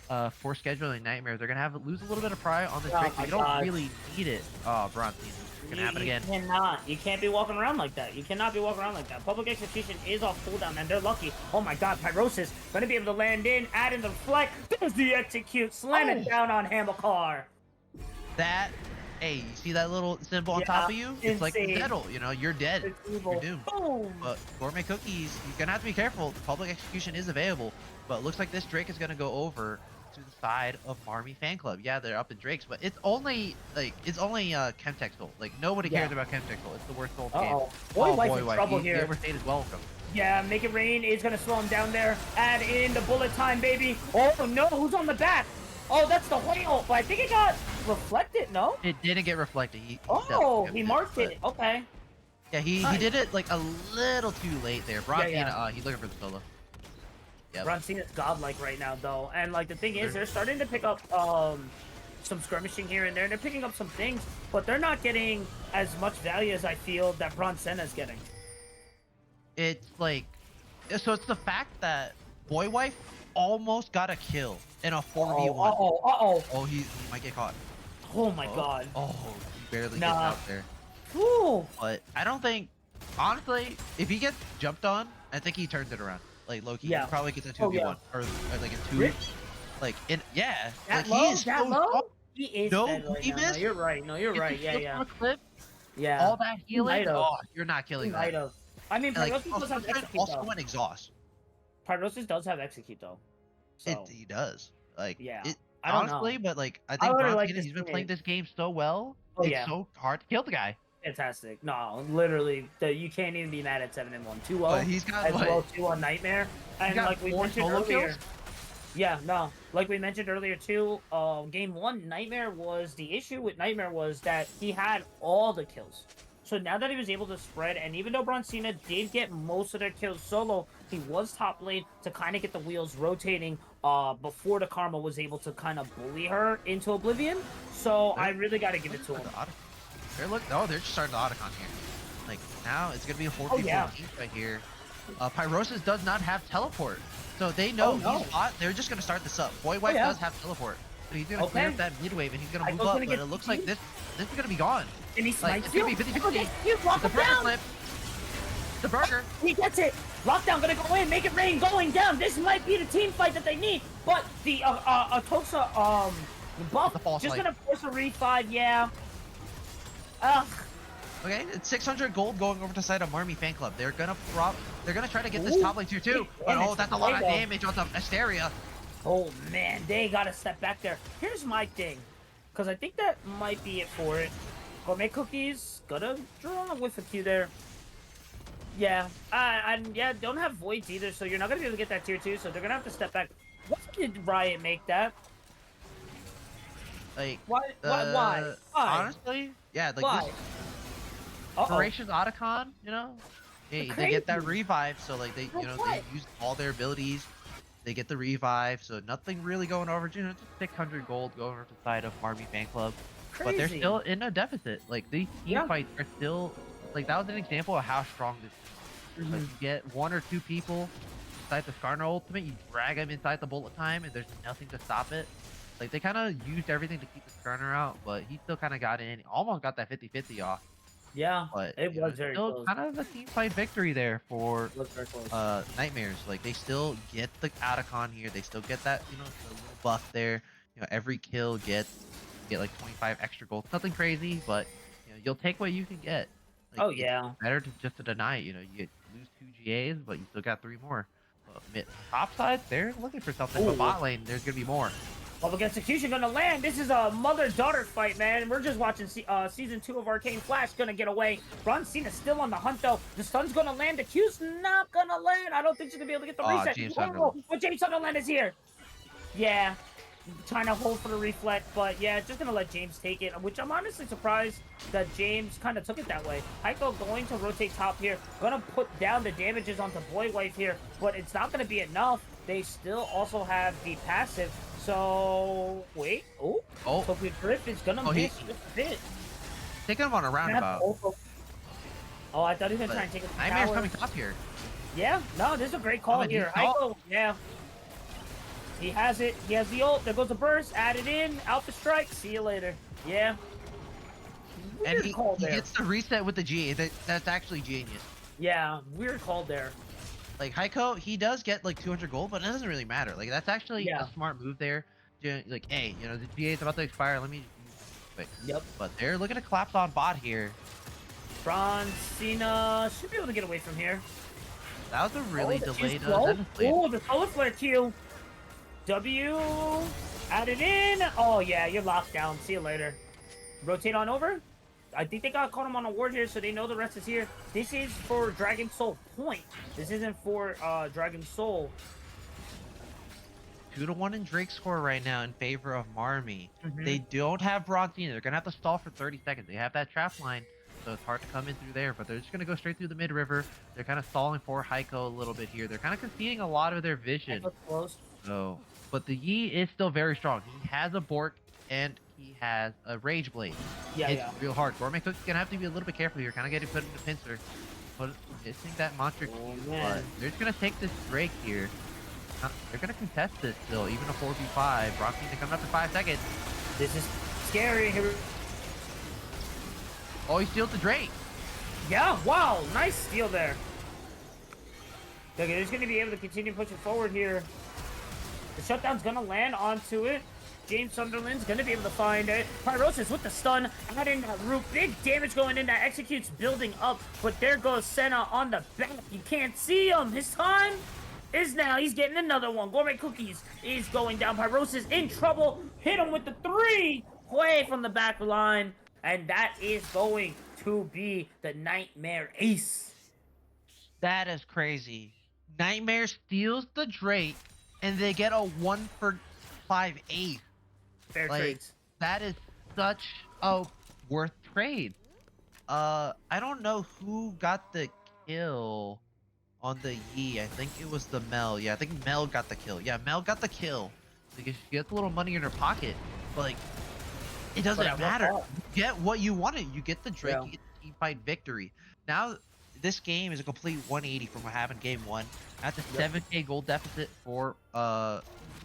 for scheduling Nightmares. They're gonna lose a little bit of pride on this break, but you don't really need it. Oh, Bronze Season. It's gonna happen again. You cannot. You can't be walking around like that. You cannot be walking around like that. Public execution is off cooldown, and they're lucky. Oh my god, Pyrosis gonna be able to land in, add in the flex. There's the execute, slam it down on Hamilcar. That, hey, you see that little symbol on top of you? It's like the Nettle, you're dead. You're doomed. Boom. But gourmet cookies, you're gonna have to be careful. Public execution is available, but it looks like this Drake is gonna go over to the side of Marmy fan club. Yeah, they're up in Drakes, but it's only Chemtech sold. Like nobody cares about Chemtech sold. It's the worst sold game. Boy, Wife in trouble here. He overstayed his welcome. Yeah, Make It Rain is gonna slow him down there. Add in the bullet time, baby. Oh no, who's on the back? Oh, that's the whale. But I think it got reflected, no? It didn't get reflected. He marked it. Okay. Yeah, he did it like a little too late there. Braun Cena, he's looking for the solo. Yep. Braun Cena's godlike right now, though. And, like, the thing is, they're starting to pick up some skirmishing here and there. They're picking up some things, but they're not getting as much value as I feel that Braun Cena's getting. It's like... So it's the fact that Boy Wife almost got a kill in a 4v1. Oh, he might get caught. Oh my god. Oh, he barely gets out there. Ooh. But I don't think... Honestly, if he gets jumped on, I think he turns it around. Like Loki, he probably gets a 2v1 or like a 2. Like in That like low? he is that so low? strong. He is No, dead right he now. missed. No, you're right. No, you're right. Yeah. Clip, all that healing. Oh, you're not killing that. I mean, Pyrosis does have execute. Also went exhaust. Pyrosis does have execute though. So. He does. Like I don't honestly, know. but like I think like he's been playing this game so well. It's so hard to kill the guy. Fantastic. No, literally, you can't even be mad at 7-1. 2-0. He's got as well 2-1 Nightmare. And like we mentioned earlier. Yeah, no. Like we mentioned earlier too, game 1, Nightmare was the issue with Nightmare was that he had all the kills. So now that he was able to spread, and even though Broncina did get most of their kills solo, he was top lane to kind of get the wheels rotating before the Karma was able to kind of bully her into oblivion. So I really got to give it to him. They're just starting the Otacon here. Like, now it's going to be a 4v4 Oh, yeah. right here. Pyrosis does not have teleport. So they know no. he's bot. They're just going to start this up. Boy Wife does have teleport. So he's going to clear up that mid wave and he's going to move up. But it looks like this is going to be gone. And he Like, smites it's going to be 50-50. The burger flip. The burger. He gets it. Lockdown gonna go in, make it rain, going down. This might be the team fight that they need. But the Atoxa buff just gonna force a refi, yeah. Ugh. Okay, it's 600 gold going over to side of Marmy fan club. They're gonna try to get this top lane tier 2. But that's a lot of damage on the Asteria. Oh man, they gotta step back there. Here's my thing, because I think that might be it for it. Gourmet Cookies gonna draw with a Q there. Yeah, yeah, don't have voids either, so you're not gonna be able to get that tier 2, so they're gonna have to step back. Why did Riot make that? Like, why? Honestly, yeah, like why? Voracious Otacon, you know? They get that revive, so like they use all their abilities. They get the revive, so nothing really going over, just 600 gold going over to the side of Marmy fan club. Crazy. But they're still in a deficit. Like, these team fights are still, like, that was an example of how strong this is. Like, you get 1 or 2 people inside the Skarner ultimate, you drag them inside the bullet time, and there's nothing to stop it. Like, they kind of used everything to keep the Skarner out, but he still kind of got in. Almost got that 50-50 off. Yeah, but it was very close. Kind of a team fight victory there for Knightmares. Like, they still get the Otacon here. They still get that, the little buff there. Every kill get like 25 extra gold. Nothing crazy, but you'll take what you can get. Like, it's better to deny it. You lose 2 GAs, but you still got 3 more. Top side, they're looking for something. But bot lane, there's gonna be more. Public Execution gonna land. This is a mother-daughter fight, man. We're just watching season 2 of Arcane Flash gonna get away. Broncina's still on the hunt, though. The stun's gonna land. The Q's not gonna land. I don't think she's gonna be able to get the reset. James But James Sunderland is here. Yeah. Trying to hold for the reflect, but yeah, just gonna let James take it, which I'm honestly surprised that James kind of took it that way. Heiko going to rotate top here, gonna put down the damages onto Boy Wife here, but it's not gonna be enough. They still also have the passive, so wait, Tokyo Drift is gonna miss just a bit. Taking him on a roundabout. Oh, I thought he was gonna try and take it. Knightmare's coming top here. Yeah, no, this is a great call here. Heiko, yeah. He has it. He has the ult. There goes the burst. Add it in. Alpha strike. See you later. Yeah. Weird and he gets the reset with the G. That's actually genius. Yeah. Weird call there. Like, Heiko, he does get like 200 gold, but it doesn't really matter. Like, that's actually a smart move there. Like, hey, the GA is about to expire. Let me... Wait. Yep. But they're looking to collapse on bot here. Broncina should be able to get away from here. That was a really delayed... Oh, the solar flare Q. W, add it in. Oh yeah, you're locked down. See you later. Rotate on over. I think they got caught him on a ward here, so they know the rest is here. This is for Dragon Soul point. This isn't for Dragon Soul. 2-1 in Drake's score right now in favor of Marmy. They don't have Broncina. They're gonna have to stall for 30 seconds. They have that trap line, so it's hard to come in through there. But they're just gonna go straight through the mid river. They're kind of stalling for Heiko a little bit here. They're kind of conceding a lot of their vision. Close. So, but the Yi is still very strong. He has a Bork and he has a Rage Blade. It's real hard. Gourmet Cook's gonna have to be a little bit careful here. Kind of getting put into pincer. But missing that monster Q. But they're just gonna take this Drake here. They're gonna contest this still, even a 4v5. Broncina coming up in 5 seconds. This is scary. Here. Oh, he steals the Drake. Yeah, wow, nice steal there. Okay, they're just gonna be able to continue pushing forward here. The shutdown's gonna land onto it. James Sunderland's gonna be able to find it. Pyrosis with the stun. Add in that root. Big damage going in. That executes building up. But there goes Senna on the back. You can't see him. His time is now. He's getting another one. Gourmet Cookies is going down. Pyrosis in trouble. Hit him with the 3. Away from the back line. And that is going to be the Nightmare ace. That is crazy. Knightmare steals the Drake. And they get a 1 for 5 ace. Fair trades. That is such a worth trade. I don't know who got the kill on the Yi. I think it was the Mel. Yeah, I think Mel got the kill. Yeah, Mel got the kill because she gets a little money in her pocket. But like, it But doesn't at what matter. cost? You get what you wanted. You get the Drake. Yeah. You get the team fight victory. Now, this game is a complete 180 from what happened game one. At the Yep. 7K gold deficit for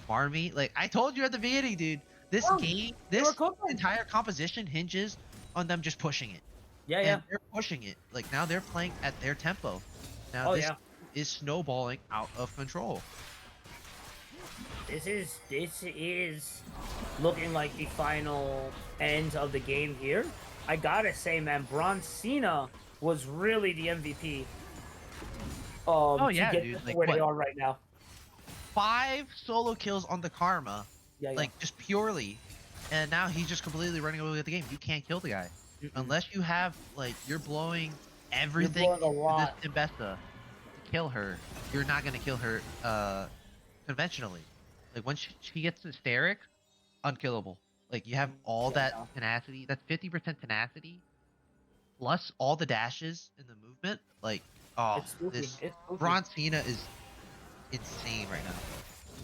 Marmy. Like I told you at the beginning, dude. This Oh, game, they were this cooking. entire composition hinges on them just pushing it, Yeah, and yeah. they're pushing it. Like now they're playing at their tempo. Now Oh this yeah. is snowballing out of control. This is looking like the final end of the game here. I gotta say, man, Bron Cena was really the MVP. Oh To yeah, get dude. them to Like where they what? are right now. 5 solo kills on the Karma, Yeah, yeah. like just purely, and now he's just completely running away with the game. You can't kill the guy Mm-mm. unless you have like you're blowing You're everything blowing a into this lot. Imbessa to kill her. You're not gonna kill her conventionally. Like once she gets hysteric, unkillable. Like you have all Yeah, that no. tenacity. That's 50% tenacity plus all the dashes in the movement. Like oh, It's spooky. this It's spooky. Bron Cena is insane right now.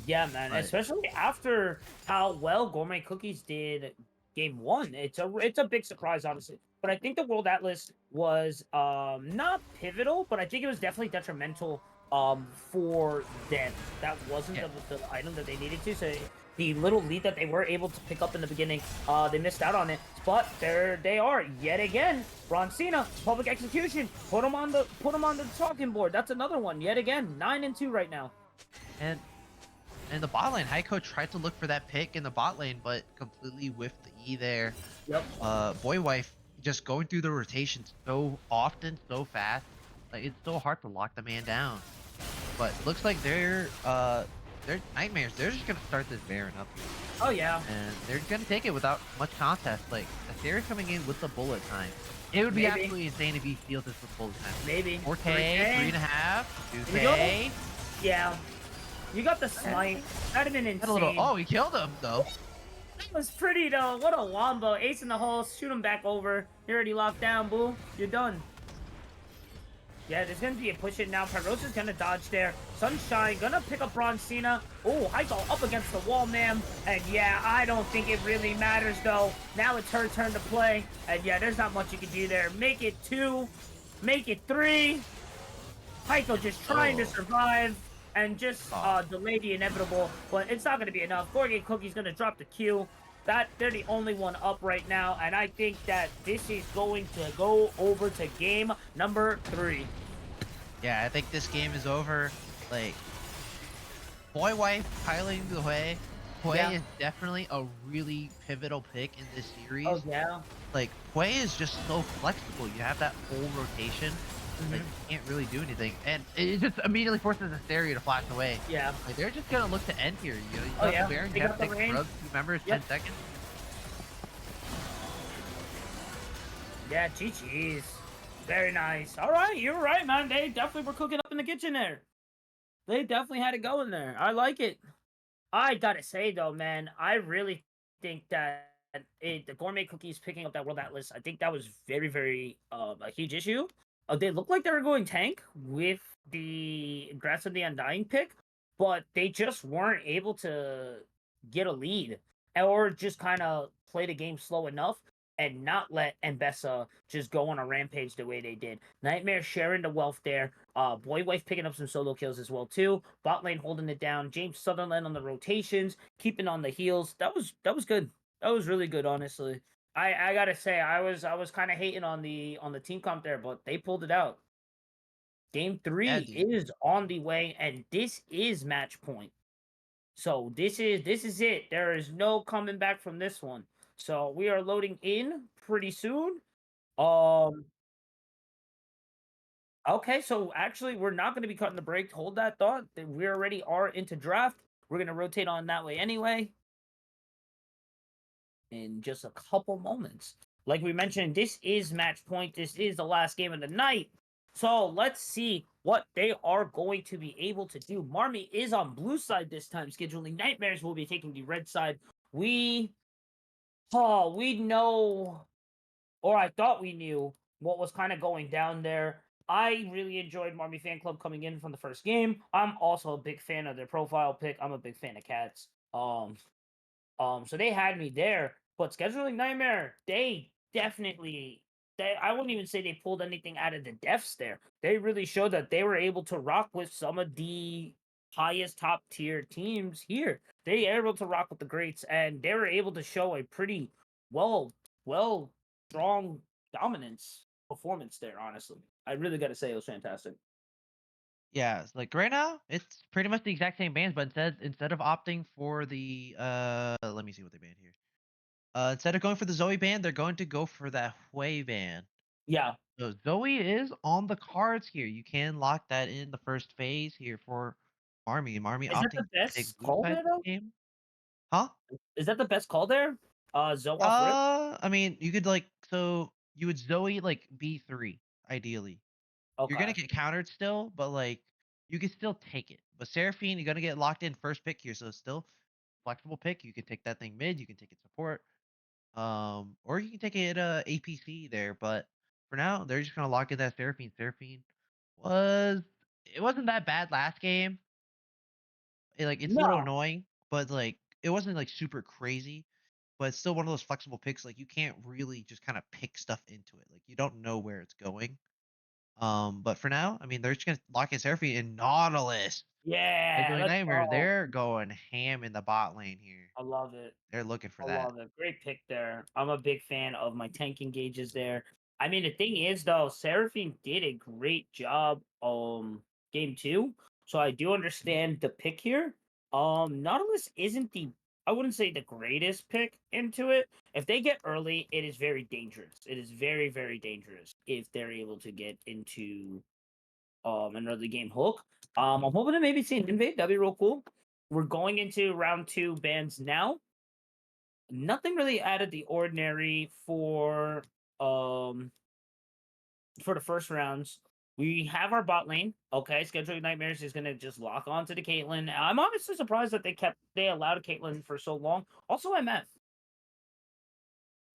Yeah, man. But Especially after how well Gourmet Cookies did game one. It's a big surprise, honestly. But I think the World Atlas was not pivotal, but I think it was definitely detrimental for them. That wasn't yeah, the item that they needed to. So the little lead that they were able to pick up in the beginning, they missed out on it. But there they are yet again. Ron Cena, public execution. Put him on the talking board. That's another one. Yet again, 9-2 right now. and in the bot lane, Heiko tried to look for that pick in the bot lane, but completely whiffed the E there. Yep. Boy Wife just going through the rotations so often, so fast. Like it's so hard to lock the man down. But looks like they're Nightmares. They're just gonna start this Baron up here, Oh yeah. and they're gonna take it without much contest. Like Asteri's coming in with the bullet time. It would be Maybe. absolutely insane if he steals this with bullet time. Maybe. 4K, 3.5, Here we go. 2K. Yeah. You got the smite. That'd have been Had a little. insane. Oh, he killed him though. That was pretty though. What a wombo. Ace in the hole. Shoot him back over. You're already locked down, boo. You're done. Yeah, there's gonna be a push in now. Pyrosa's gonna dodge there. Sunshine gonna pick up Bron Cena. Oh, Heiko up against the wall, ma'am. And yeah, I don't think it really matters though. Now it's her turn to play. And yeah, there's not much you can do there. Make it 2. Make it 3. Heiko just trying to survive and just delay the inevitable, but it's not going to be enough. Gorgon Cookie's going to drop the Q. They're the only one up right now, and I think that this is going to go over to game number 3. Yeah, I think this game is over. Like, Boy Wife piloting the way. Hue Yeah. is definitely a really pivotal pick in this series. Oh, yeah. Like, Hue is just so flexible. You have that whole rotation. Like, you can't really do anything. And it just immediately forces Asteria to flash away. Yeah. Like, they're just gonna look to end here. You know, you Oh, have yeah. the Baron, They you have got to the take range. drugs, 2 members, Yep. 10 seconds. Yeah, GG's. Very nice. All right, you're right, man. They definitely were cooking up in the kitchen there. They definitely had it going there. I like it. I gotta say though, man, I really think that the gourmet cookies picking up that world atlas, I think that was very, very a huge issue. They looked like they were going tank with the Grass of the Undying pick, but they just weren't able to get a lead or just kind of play the game slow enough and not let Mbessa just go on a rampage the way they did. Nightmare sharing the wealth there. Boy Wife picking up some solo kills as well too. Bot lane holding it down. James Sutherland on the rotations, keeping on the heels. That was good. That was really good, honestly. I gotta say, I was kind of hating on the team comp there, but they pulled it out. Game Yeah, 3 dude. is on the way, and this is match point. So this is it. There is no coming back from this one. So we are loading in pretty soon. Um okay, so actually we're not going to be cutting the break. Hold that thought. We already are into draft. We're going to rotate on that way anyway in just a couple moments. Like we mentioned, this is match point. This is the last game of the night. So let's see what they are going to be able to do. Marmy is on blue side this time, scheduling Nightmares will be taking the red side. We know, or I thought we knew, what was kind of going down there. I really enjoyed Marmy Fan Club coming in from the first game. I'm also a big fan of their profile pick. I'm a big fan of cats. So they had me there, but scheduling nightmare, they definitely I wouldn't even say they pulled anything out of the depths there. They really showed that they were able to rock with some of the highest top tier teams here. They were able to rock with the greats, and they were able to show a pretty well, well, strong dominance performance there. Honestly, I really got to say it was fantastic. Yeah, it's like right now, it's pretty much the exact same bands, but instead of opting for the let me see what they banned here. Instead of going for the Zoe band, they're going to go for that Hui band. Yeah, So Zoe is on the cards here. You can lock that in the first phase here for Marmy. Marmy is that the opting to take best blue call side there though? game. Huh? Is that the best call there? Zoe off rip. I mean, you could like so you would Zoe like B3 ideally. You're gonna Okay. get countered still, but like you can still take it. But Seraphine, you're gonna get locked in first pick here, so it's still flexible pick. You can take that thing mid, you can take it support, or you can take it APC there. But for now, they're just gonna lock in that Seraphine. Seraphine was it wasn't that bad last game. Like it's a little No. annoying, but like it wasn't like super crazy. But it's still one of those flexible picks. Like you can't really just kind of pick stuff into it. Like you don't know where it's going. But for now, I mean, they're just gonna lock in Seraphine and Nautilus. Yeah, Scheduling let's Nightmares, go. they're going ham in the bot lane here. I love it. They're looking for I that. love it. Great pick there. I'm a big fan of my tanking gauges there. I mean, the thing is though, Seraphine did a great job game two. So I do understand the pick here. Nautilus isn't the I wouldn't say the greatest pick into it. If they get early, it is very dangerous. It is very, very dangerous if they're able to get into an early game hook. I'm hoping to maybe see an invade. That'd be real cool. We're going into round two bands now. Nothing really out of the ordinary um for the first rounds. We have our bot lane. Okay, scheduling nightmares is gonna just lock onto the Caitlyn. I'm honestly surprised that they allowed Caitlyn for so long. Also, MF.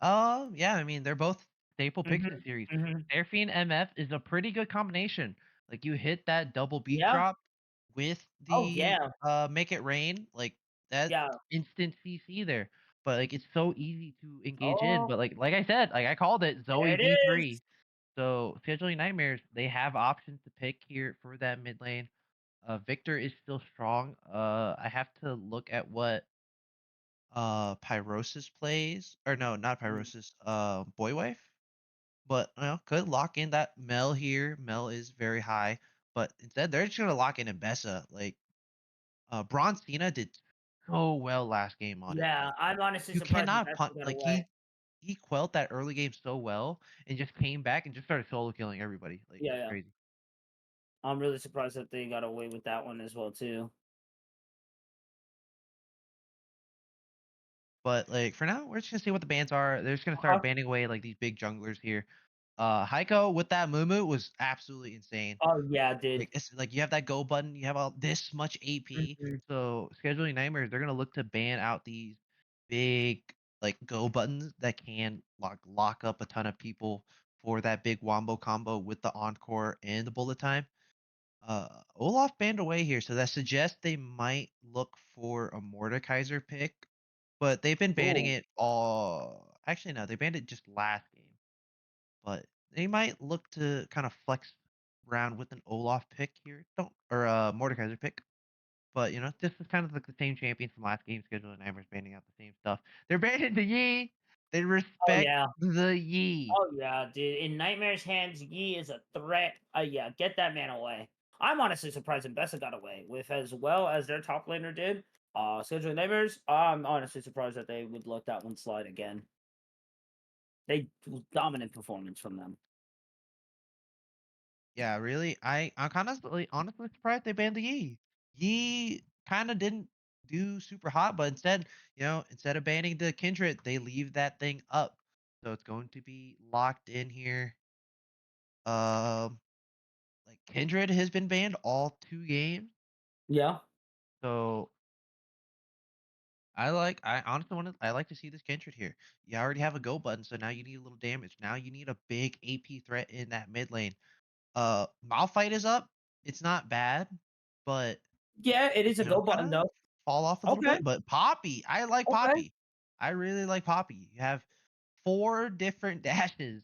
Yeah, I mean, they're both staple picks in Mm-hmm. the series. Mm-hmm. Seraphine MF is a pretty good combination. Like you hit that double beat Yeah. drop with Oh the yeah. make it rain, like that's Yeah. instant CC there. But like it's so easy to engage in. Oh, But like I said, like I called it there Zoe it B3. is. So scheduling nightmares, they have options to pick here for that mid lane. Victor is still strong. I have to look at what Pyrosis plays, or no, not Mm, Pyrosis. Boy Wife, but could lock in that Mel here. Mel is very high, but instead they're just gonna lock in Mbessa. Like Braun Cena did so well last game on it. yeah, Like I'm honestly you surprised the cannot best punt. got Like away. he quelled that early game so well and just came back and just started solo killing everybody. Like Yeah, it's yeah. crazy. I'm really surprised that they got away with that one as well too. But like for now, we're just gonna see what the bans are. They're just gonna start Uh-huh. banning away like these big junglers here. Heiko with that Mumu was absolutely insane. Oh yeah, dude. Like it's like you have that go button, you have all this much AP. Mhm. So scheduling nightmares, they're gonna look to ban out these big like go buttons that can lock up a ton of people for that big wombo combo with the encore and the bullet time. Olaf banned away here, so that suggests they might look for a Mordekaiser pick, but they've been banning Ooh. it all. Actually, no, they banned it just last game, but they might look to kind of flex around with an Olaf pick here, don't or a Mordekaiser pick. But this is kind of like the same champion from last game schedule, and Amber's banning out the same stuff. They're banning the Yi. They Oh respect yeah. the Yi. Oh yeah, dude. In Nightmare's hands, Yi is a threat. Yeah, get that man away. I'm honestly surprised Mbessa got away with as well as their top laner did. Scheduling Nightmares, I'm honestly surprised that they would let that one slide again. They dominant performance from them. Yeah, really. I'm kind of honestly surprised they banned the Yi. Yi kind of didn't do super hot, but instead of banning the Kindred, they leave that thing up. So it's going to be locked in here. Um, like Kindred has been banned all 2 games. Yeah. So I honestly I like to see this Kindred here. You already have a go button, so now you need a little damage. Now you need a big AP threat in that mid lane. Malphite is up. It's not bad, but Yeah, it is a go kind button of though. fall off a little Okay, bit. But Poppy, I like okay. Poppy. I really like Poppy. You have 4 different dashes.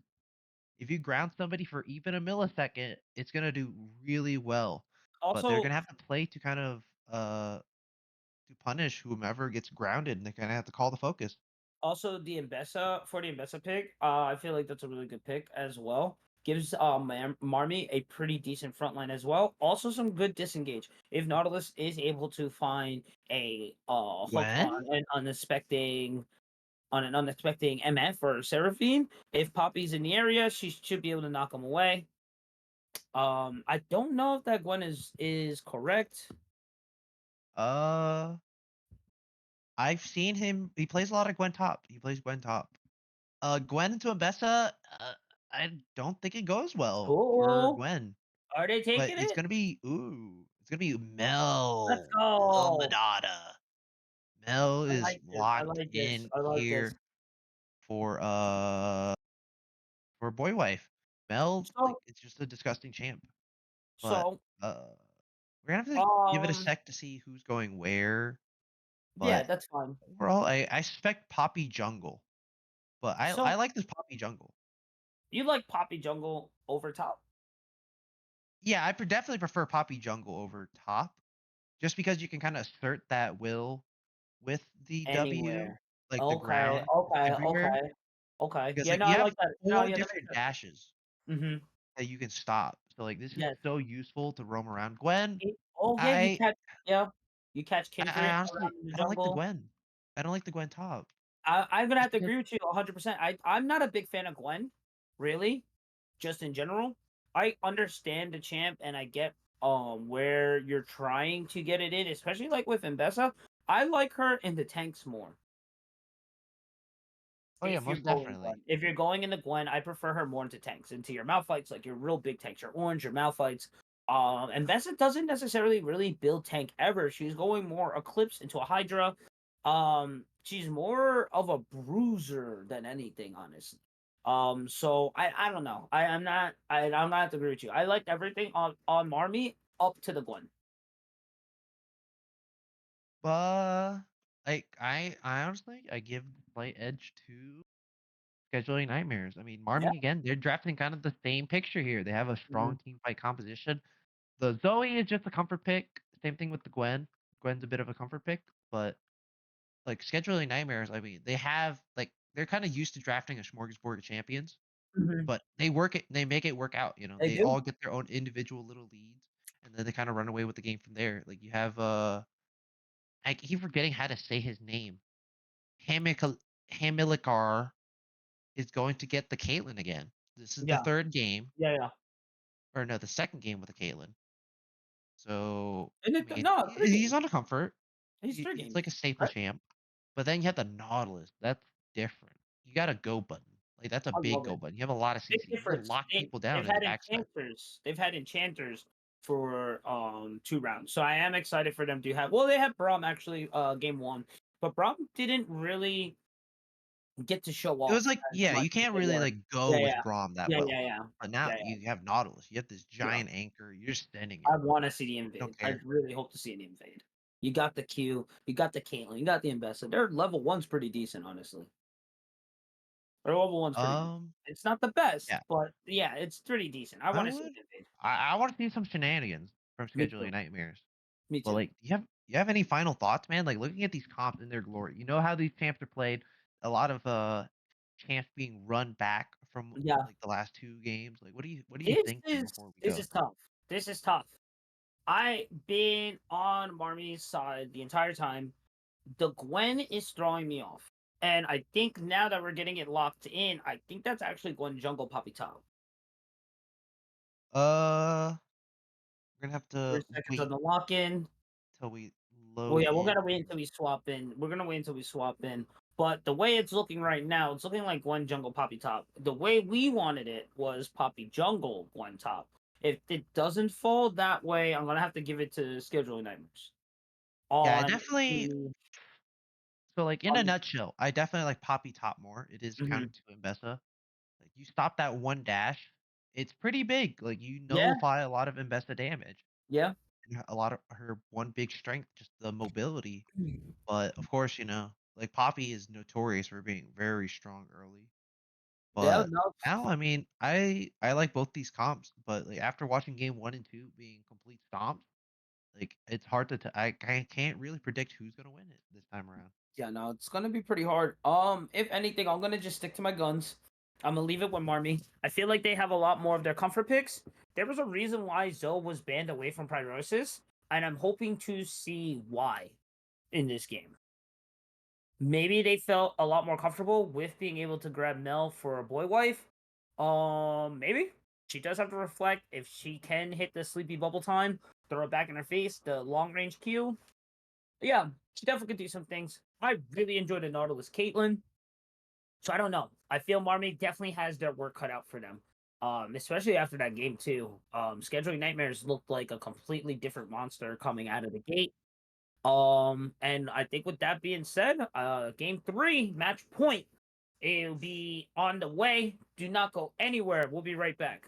If you ground somebody for even a millisecond, it's gonna do really well. But they're Also, gonna have to play to kind of to punish whomever gets grounded, and they're gonna have to call the focus. Also, the Mbessa for the Mbessa pick, I feel like that's a really good pick as well. Gives Marmy a pretty decent front line as well. Also, some good disengage. If Nautilus is able to find a hook Gwen? on an unexpected MF or Seraphine, if Poppy's in the area, she should be able to knock him away. I don't know if that Gwen is correct. Uh, I've seen him. He plays a lot of Gwen top. He plays Gwen top. Gwen into Ambessa, I don't think it goes well for Cool. Gwen, Are they but taking it's it? gonna be it's gonna be Let's Mel go. Madada. Mel I is like this. I locked like this. in I like this. here for Boy Wife. Mel, like So, it's just a disgusting champ, but so, we're gonna have to give it a um, sec to see who's going where. yeah, But that's fine. overall, I suspect Poppy jungle, but I So, like this Poppy jungle. you like Poppy Jungle over top Yeah, definitely prefer Poppy jungle over top, just because you can kind of assert that will with the W, anywhere. like the Okay, ground is okay, everywhere. okay, okay. Because Yeah, like no, you I have like that. No, 4 yeah, that different makes dashes sense. Mhm. that you can stop. So like this is Yes. so useful to roam around. Gwen, Oh, yeah, I yeah, you catch I Kindred honestly around in the I don't like the jungle. Gwen. I don't like the Gwen top. I'm gonna Just have to because agree with you 100%. I'm not a big fan of Gwen, really, just in general. I understand the champ and I get where you're trying to get it in, especially like with Mbessa. I like her in the tanks more. oh yeah, If you're most going definitely. Gwen. If you're going into Gwen, I prefer her more into tanks, into your Malphites, like your real big tanks, your orange, your Malphites. And Vesa doesn't necessarily really build tank ever. She's going more Eclipse into a Hydra. She's more of a bruiser than anything, honestly. So I don't know. I'm not to agree with you. I liked everything on Marmy up to the Gwen. But like I honestly I give the slight edge to scheduling nightmares. I mean, Yeah. Marmy again, they're drafting kind of the same picture here. They have a Mhm. strong team fight composition. The Zoe is just a comfort pick. Same thing with the Gwen. Gwen's a bit of a comfort pick, but like scheduling nightmares, I mean, they have like they're kind of used to drafting a smorgasbord of champions, Mhm. but they make it work out. They They do. all get their own individual little leads, and then they kind of run away with the game from there. Like you have I keep forgetting how to say his name. Hamikal Hamilcar is going to get the Caitlyn again. This is the Yeah. third game, Yeah. Yeah. or no, the second game with the Caitlyn. So And I mean, no, three he's games. on a comfort. He's three He's games. like a staple Right? champ. But then you have the Nautilus. That's different. You got a go button. Like that's a I big love go it. button. You have a lot of Big CC. You can difference. lock people down They've in the had backside. enchanters. They've had enchanters for 2 rounds. So I am excited for them to have. Well, they had Braum actually game one, but Braum didn't really get to show It was off like, as yeah, much you as can't they really were. like go Yeah, with yeah, Braum that yeah, well. yeah, yeah, But now yeah, yeah. you have Nautilus. You have this Yeah. giant anchor. You're just standing I it. want to see the Don't invade. I care. really hope to see an invade. You got the Q, you got the Caitlyn, you got the Ambessa. Their level one's pretty decent, honestly. Their level one's pretty decent. Um, It's not the best, yeah, but yeah, it's pretty decent. I I want to see would. an invade. I want to see some shenanigans from Me scheduling too. nightmares. Me But too. like, you have any final thoughts, man? Like looking at these comps in their glory. You know how these champs are played. A lot of champs being run back from Yeah. like the last 2 games. Like, what are you This thinking is before we this go? is tough. This is tough. I been on Marmy's side the entire time. The Gwen is throwing me off. And I think now that we're getting it locked in, I think that's actually Gwen Jungle Poppy Top. Uh, we're gonna have 3 to seconds on wait the lock in. till we Well, load yeah, we're in. gonna wait until we swap in. We're gonna wait until we swap in. But the way it's looking right now, it's looking like Gwen Jungle Poppy Top. The way we wanted it was Poppy Jungle Gwen Top. If it doesn't fall that way, I'm gonna have to give it to Scheduling Nightmares. Yeah, I On definitely the So, like, in a Um, nutshell, I definitely like Poppy top more. It is counter mhm. to Mbessa. Like, you stop that one dash, it's pretty big. Like, you Yeah, nullify a lot of Mbessa damage. yeah. And a lot of her one big strength, just the mobility. Mm. But of course, like Poppy is notorious for being very strong early. Yeah, But no. now, I mean, I like both these comps, but like after watching game one and two being complete stomps, like it's hard to I can't really predict who's gonna win it this time around. Yeah, no, it's gonna be pretty hard. If anything, I'm gonna just stick to my guns. I'm gonna leave it with Marmy. I feel like they have a lot more of their comfort picks. There was a reason why Zoe was banned away from Pyrosis, and I'm hoping to see why in this game. Maybe they felt a lot more comfortable with being able to grab Mel for a boy wife. Maybe she does have to reflect if she can hit the sleepy bubble time, throw it back in her face, the long range Q. Yeah, she definitely could do some things. I really enjoyed the Nautilus Caitlyn. So I don't know. I feel Marmy definitely has their work cut out for them. Especially after that game too. Scheduling Nightmares looked like a completely different monster coming out of the gate. And I think with that being said, game three, match point, it'll be on the way. Do not go anywhere. We'll be right back.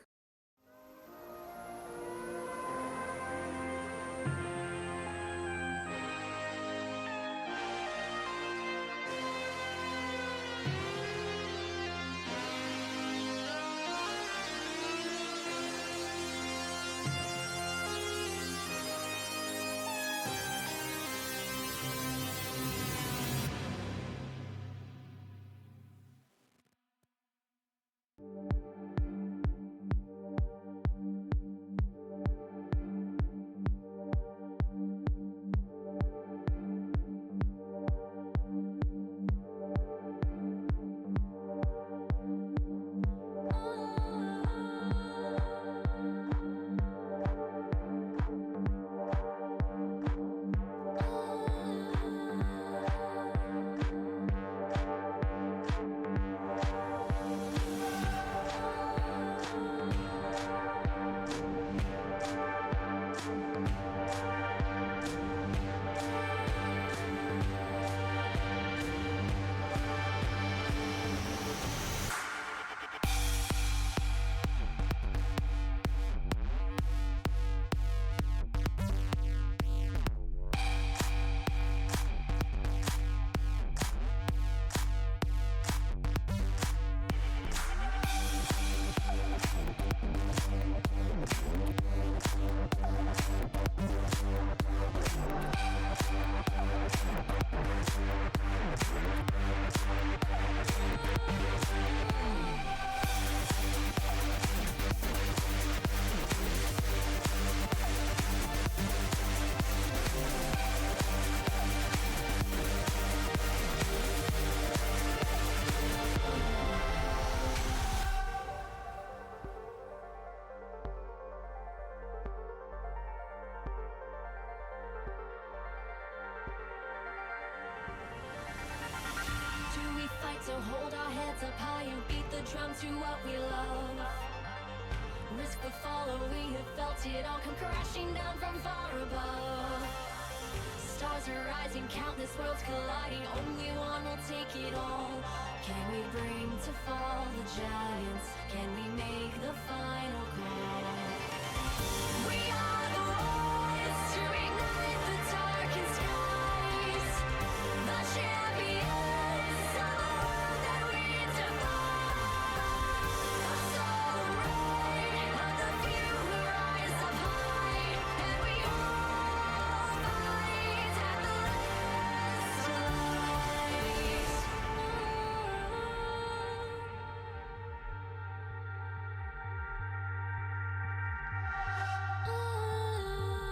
Do we fight to hold our heads up high and beat the drum to what we love? Risk the fall, or we have felt it all come crashing down from far above. Stars are rising, countless worlds colliding, only one will take it all. Can we bring to fall the giants? Can we make the final call? We are the ones to ignite the darkened skies. The champions of the world that we defy. The soul right of the few who rise up high, and we all fight at the last light.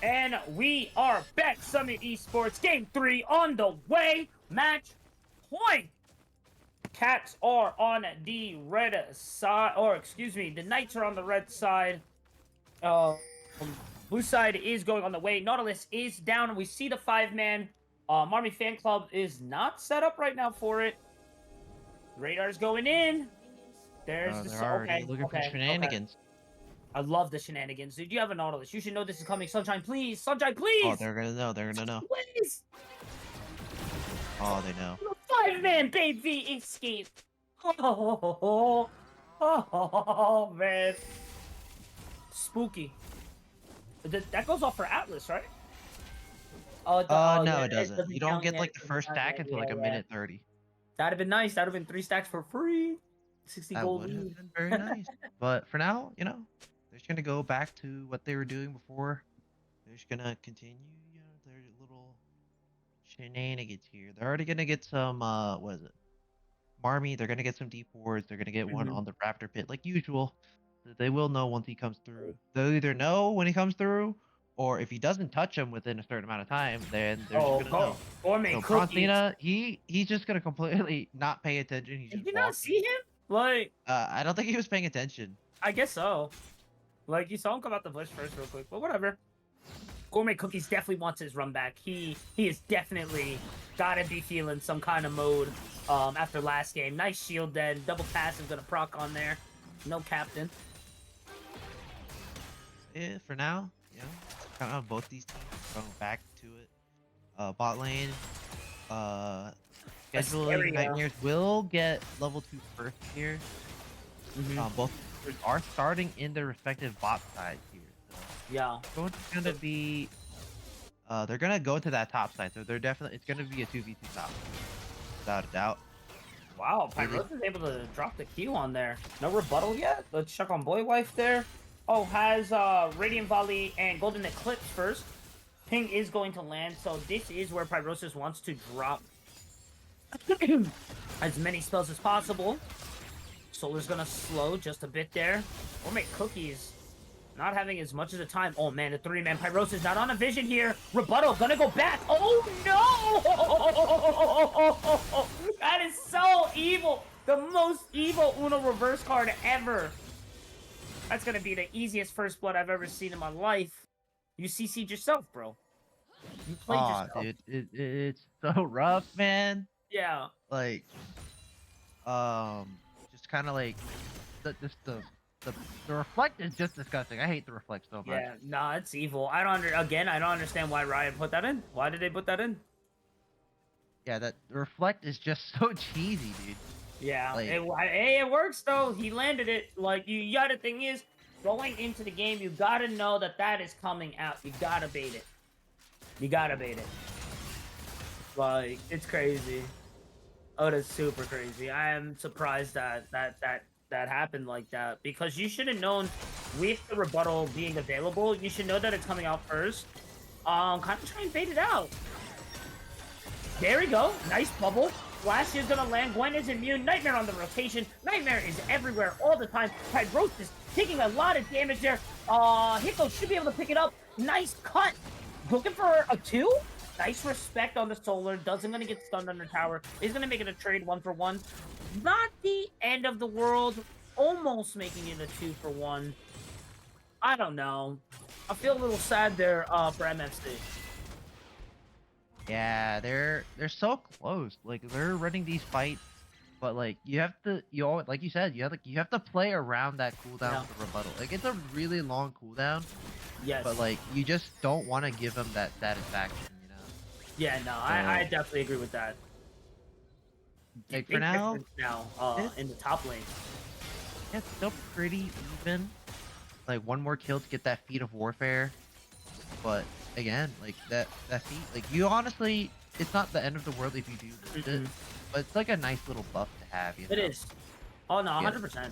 And we are back. Summit Esports Game 3 on the way. Match point. Cats are on the red side, or excuse me, the Knights are on the red side. Blue side is going on the way. Nautilus is down. We see the 5-man. Marmy fan club is not set up right now for it. Radar's going in. There's the they're already looking for shenanigans. I love the shenanigans. Dude, you have a Nautilus. You should know this is coming. Sunshine, please. Sunshine, please. Oh, they're gonna know. They're gonna know. Please. Oh, they know. The 5-man baby escape. Oh, man. Spooky. That goes off for Atlas, right? No, yeah, it doesn't. You don't count get yet. like the first stack until like a minute 30. That'd have been nice. That'd have been 3 stacks for free. 60 That gold would lead. have been very nice. But for now, you know, they're just gonna go back to what they were doing before. They're just gonna continue, you know, their little shenanigans here. They're already gonna get some what is it? Marmy, they're gonna get some deep wards, they're gonna get one on the Raptor pit, like usual. They will know once he comes through. They'll either know when he comes through, or if he doesn't touch them within a certain amount of time, then they're just gonna know. Gourmet So cookies. Bronzina, he's just gonna completely not pay attention. He's Did just you not walking. see him? Like, I don't think he was paying attention. I guess so. Like, you saw him come out the bush first real quick, but whatever. Gourmet Cookies definitely wants his run back. He is definitely gotta be feeling some kind of mode after last game. Nice shield then. Double pass is gonna proc on there. No captain. Yeah, for now, you know, kind of both these teams going back to it. Bot lane, scheduling Knightmares will get level 2 first here. Both teams are starting in their respective bot side here. So Yeah. it's gonna be, they're gonna go to that top side, so they're definitely, it's gonna be a 2v2 top, without a doubt. Wow, Pyros is able to drop the Q on there. No rebuttal yet. Let's check on Boy Wife there. Oh, has Radiant Volley and Golden Eclipse first. Ping is going to land, so this is where Pyrosis wants to drop as many spells as possible. Solar's gonna slow just a bit there. Or make Cookies not having as much of the time. Oh man, the 3-man Pyrosis not on a vision here. Rebuttal gonna go back. Oh no! That is so evil. The most evil Uno reverse card ever. That's gonna be the easiest first blood I've ever seen in my life. You CC'd yourself, bro. You played yourself. Dude, it's so rough, man. Yeah. Like, just kind of like, the reflect is just disgusting. I hate the reflect so much. Yeah, nah, it's evil. I don't understand why Riot put that in. Why did they put that in? Yeah, the reflect is just so cheesy, dude. Yeah, Like, it works though. He landed it. Like, you gotta, thing is, going into the game, you gotta know that is coming out. You gotta bait it. You gotta bait it. Like, it's crazy. Oh, that's super crazy. I am surprised that happened like that, because you should have known with the rebuttal being available, you should know that it's coming out first. Kind of try and bait it out. There we go. Nice bubble. Flash is gonna land. Gwen is immune. Nightmare on the rotation. Nightmare is everywhere all the time. Pyros is taking a lot of damage there. Hiko should be able to pick it up. Nice cut. Looking for a 2? Nice respect on the Solar. Doesn't gonna get stunned under tower. He's gonna make it a trade 1-for-1. Not the end of the world. Almost making it a 2-for-1. I don't know. I feel a little sad there for MFC. yeah, they're so close. Like, they're running these fights, but like, you have to, like you said, you have to play around that cooldown with the rebuttal. Like, it's a really long cooldown. Yes. But like, you just don't want to give them that satisfaction, you know? Yeah, no, I definitely agree with that. Like, Big for now, difference now in the top lane. it's still pretty even. Like, one more kill to get that feat of warfare. But again, like, that feat, like, you honestly, it's not the end of the world if you do lose it, but it's like a nice little buff to have, you know? It is. Oh no, 100%.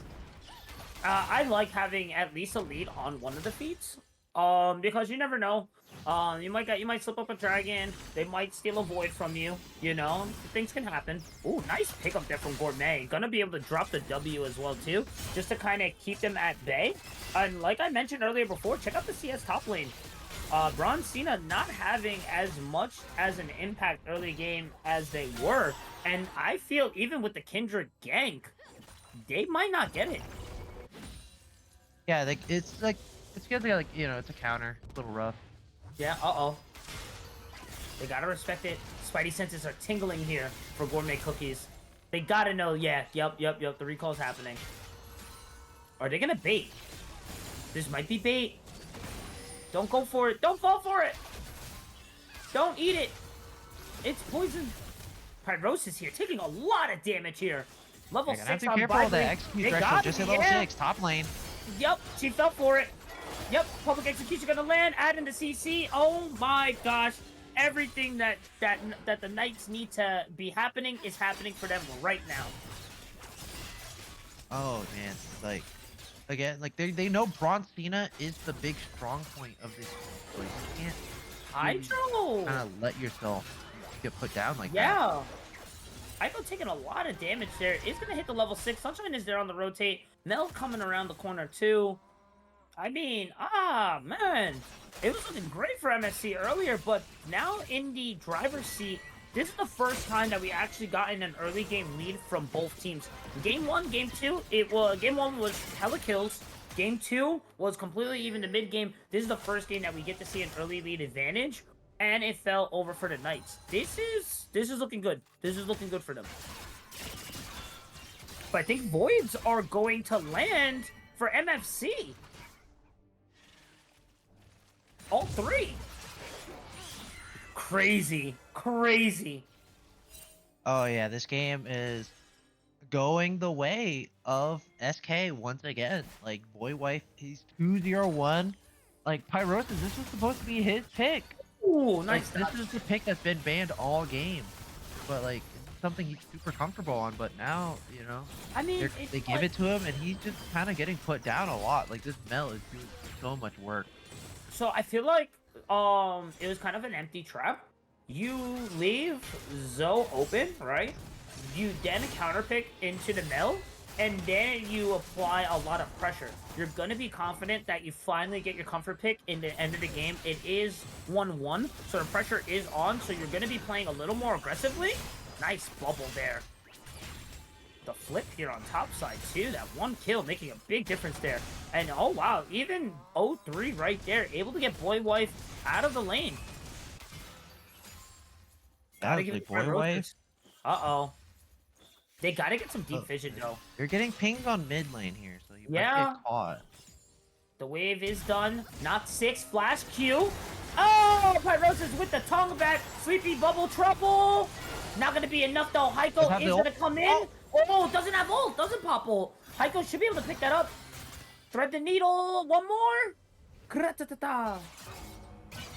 I like having at least a lead on one of the feats. Because you never know. You might slip up a dragon. They might steal a void from you. You know, things can happen. Ooh, nice pickup there from Gourmet. Gonna be able to drop the W as well too, just to kind of keep them at bay. And like I mentioned earlier before, check out the CS top lane. Braun Cena not having as much as an impact early game as they were, and I feel even with the Kindred gank, they might not get it. Yeah, it's good to it's a counter. It's a little rough. Yeah, uh-oh. They gotta respect it. Spidey senses are tingling here for gourmet cookies. They gotta know, yeah, yep, the recall's happening. Are they gonna bait? This might be bait. Don't go for it. Don't fall for it. Don't eat it. It's poison. Pyrosis here, taking a lot of damage here. Level 6 on be careful of that Byblee. execute They threshold. got Just it, hit level yeah. 6, top lane. Yep, she fell for it. Yep, public execution gonna land. Add in the CC. Oh my gosh. Everything that the Knights need to be happening is happening for them right now. Oh man, like again, like they know Braun Cena is the big strong point of this. Like, you can't Hydro! kind of let yourself get put down like that. Yeah. Hydro taking a lot of damage there. Is gonna hit the level 6. Sunshine is there on the rotate. Nell coming around the corner too. I mean, man. It was looking great for MSC earlier, but now in the driver's seat, this is the first time that we actually gotten an early game lead from both teams. Game 1, Game 2, Game 1 was hella kills. Game 2 was completely even to mid game. This is the first game that we get to see an early lead advantage, and it fell over for the Knights. This is looking good. This is looking good for them. But I think Voids are going to land for MFC. All 3. Crazy. Oh yeah, this game is going the way of SK once again. Like Boy Wife, he's 2-0-1. Like Pyrosis, this was supposed to be his pick. Ooh, nice. Like, this is the pick that's been banned all game. But like it's something he's super comfortable on, but now, I mean, they give it to him and he's just kind of getting put down a lot. Like this Mel is doing so much work. So I feel like it was kind of an empty trap. You leave Zoe open, right? You then counterpick into the mill, and then you apply a lot of pressure. You're gonna be confident that you finally get your comfort pick in the end of the game. It is 1-1, so the pressure is on, so you're gonna be playing a little more aggressively. Nice bubble there. The flip here on top side too, that 1 kill making a big difference there. And oh wow, even 0-3 right there, able to get Boy Wife out of the lane. Gotta give Boy Wife. Uh-oh. They gotta get some deep vision though. You're getting pinged on mid lane here, so you might get caught. The wave is done. Not 6, flash Q. Oh, Pyrosis with the tongue back. Sleepy bubble trouble. Not gonna be enough though. Heiko is gonna come in. Oh, doesn't have ult. Doesn't pop ult. Heiko should be able to pick that up. Thread the needle. One more. Kra-ta-ta-ta.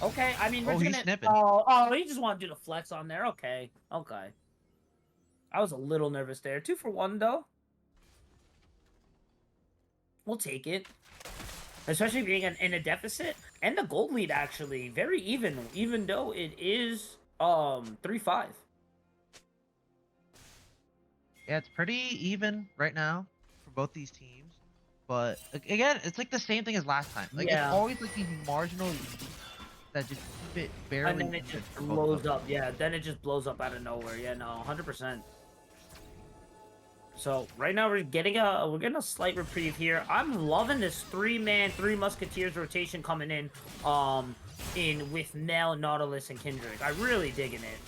Okay, I mean, we're he's gonna... snipping. Oh, he just want to do the flex on there. Okay. I was a little nervous there. 2 for 1, though. We'll take it. Especially being in a deficit. And the gold lead, actually. Very even though it is 3-5. Yeah, it's pretty even right now for both these teams. But again, it's like the same thing as last time. Like it's always like these marginal leads that just keep it barely. And then it just blows up. Yeah, then it just blows up out of nowhere. Yeah, no, 100%. So right now we're getting a slight reprieve here. I'm loving this 3-man, 3 Musketeers rotation coming in with Nell, Nautilus, and Kindred. I'm really digging it.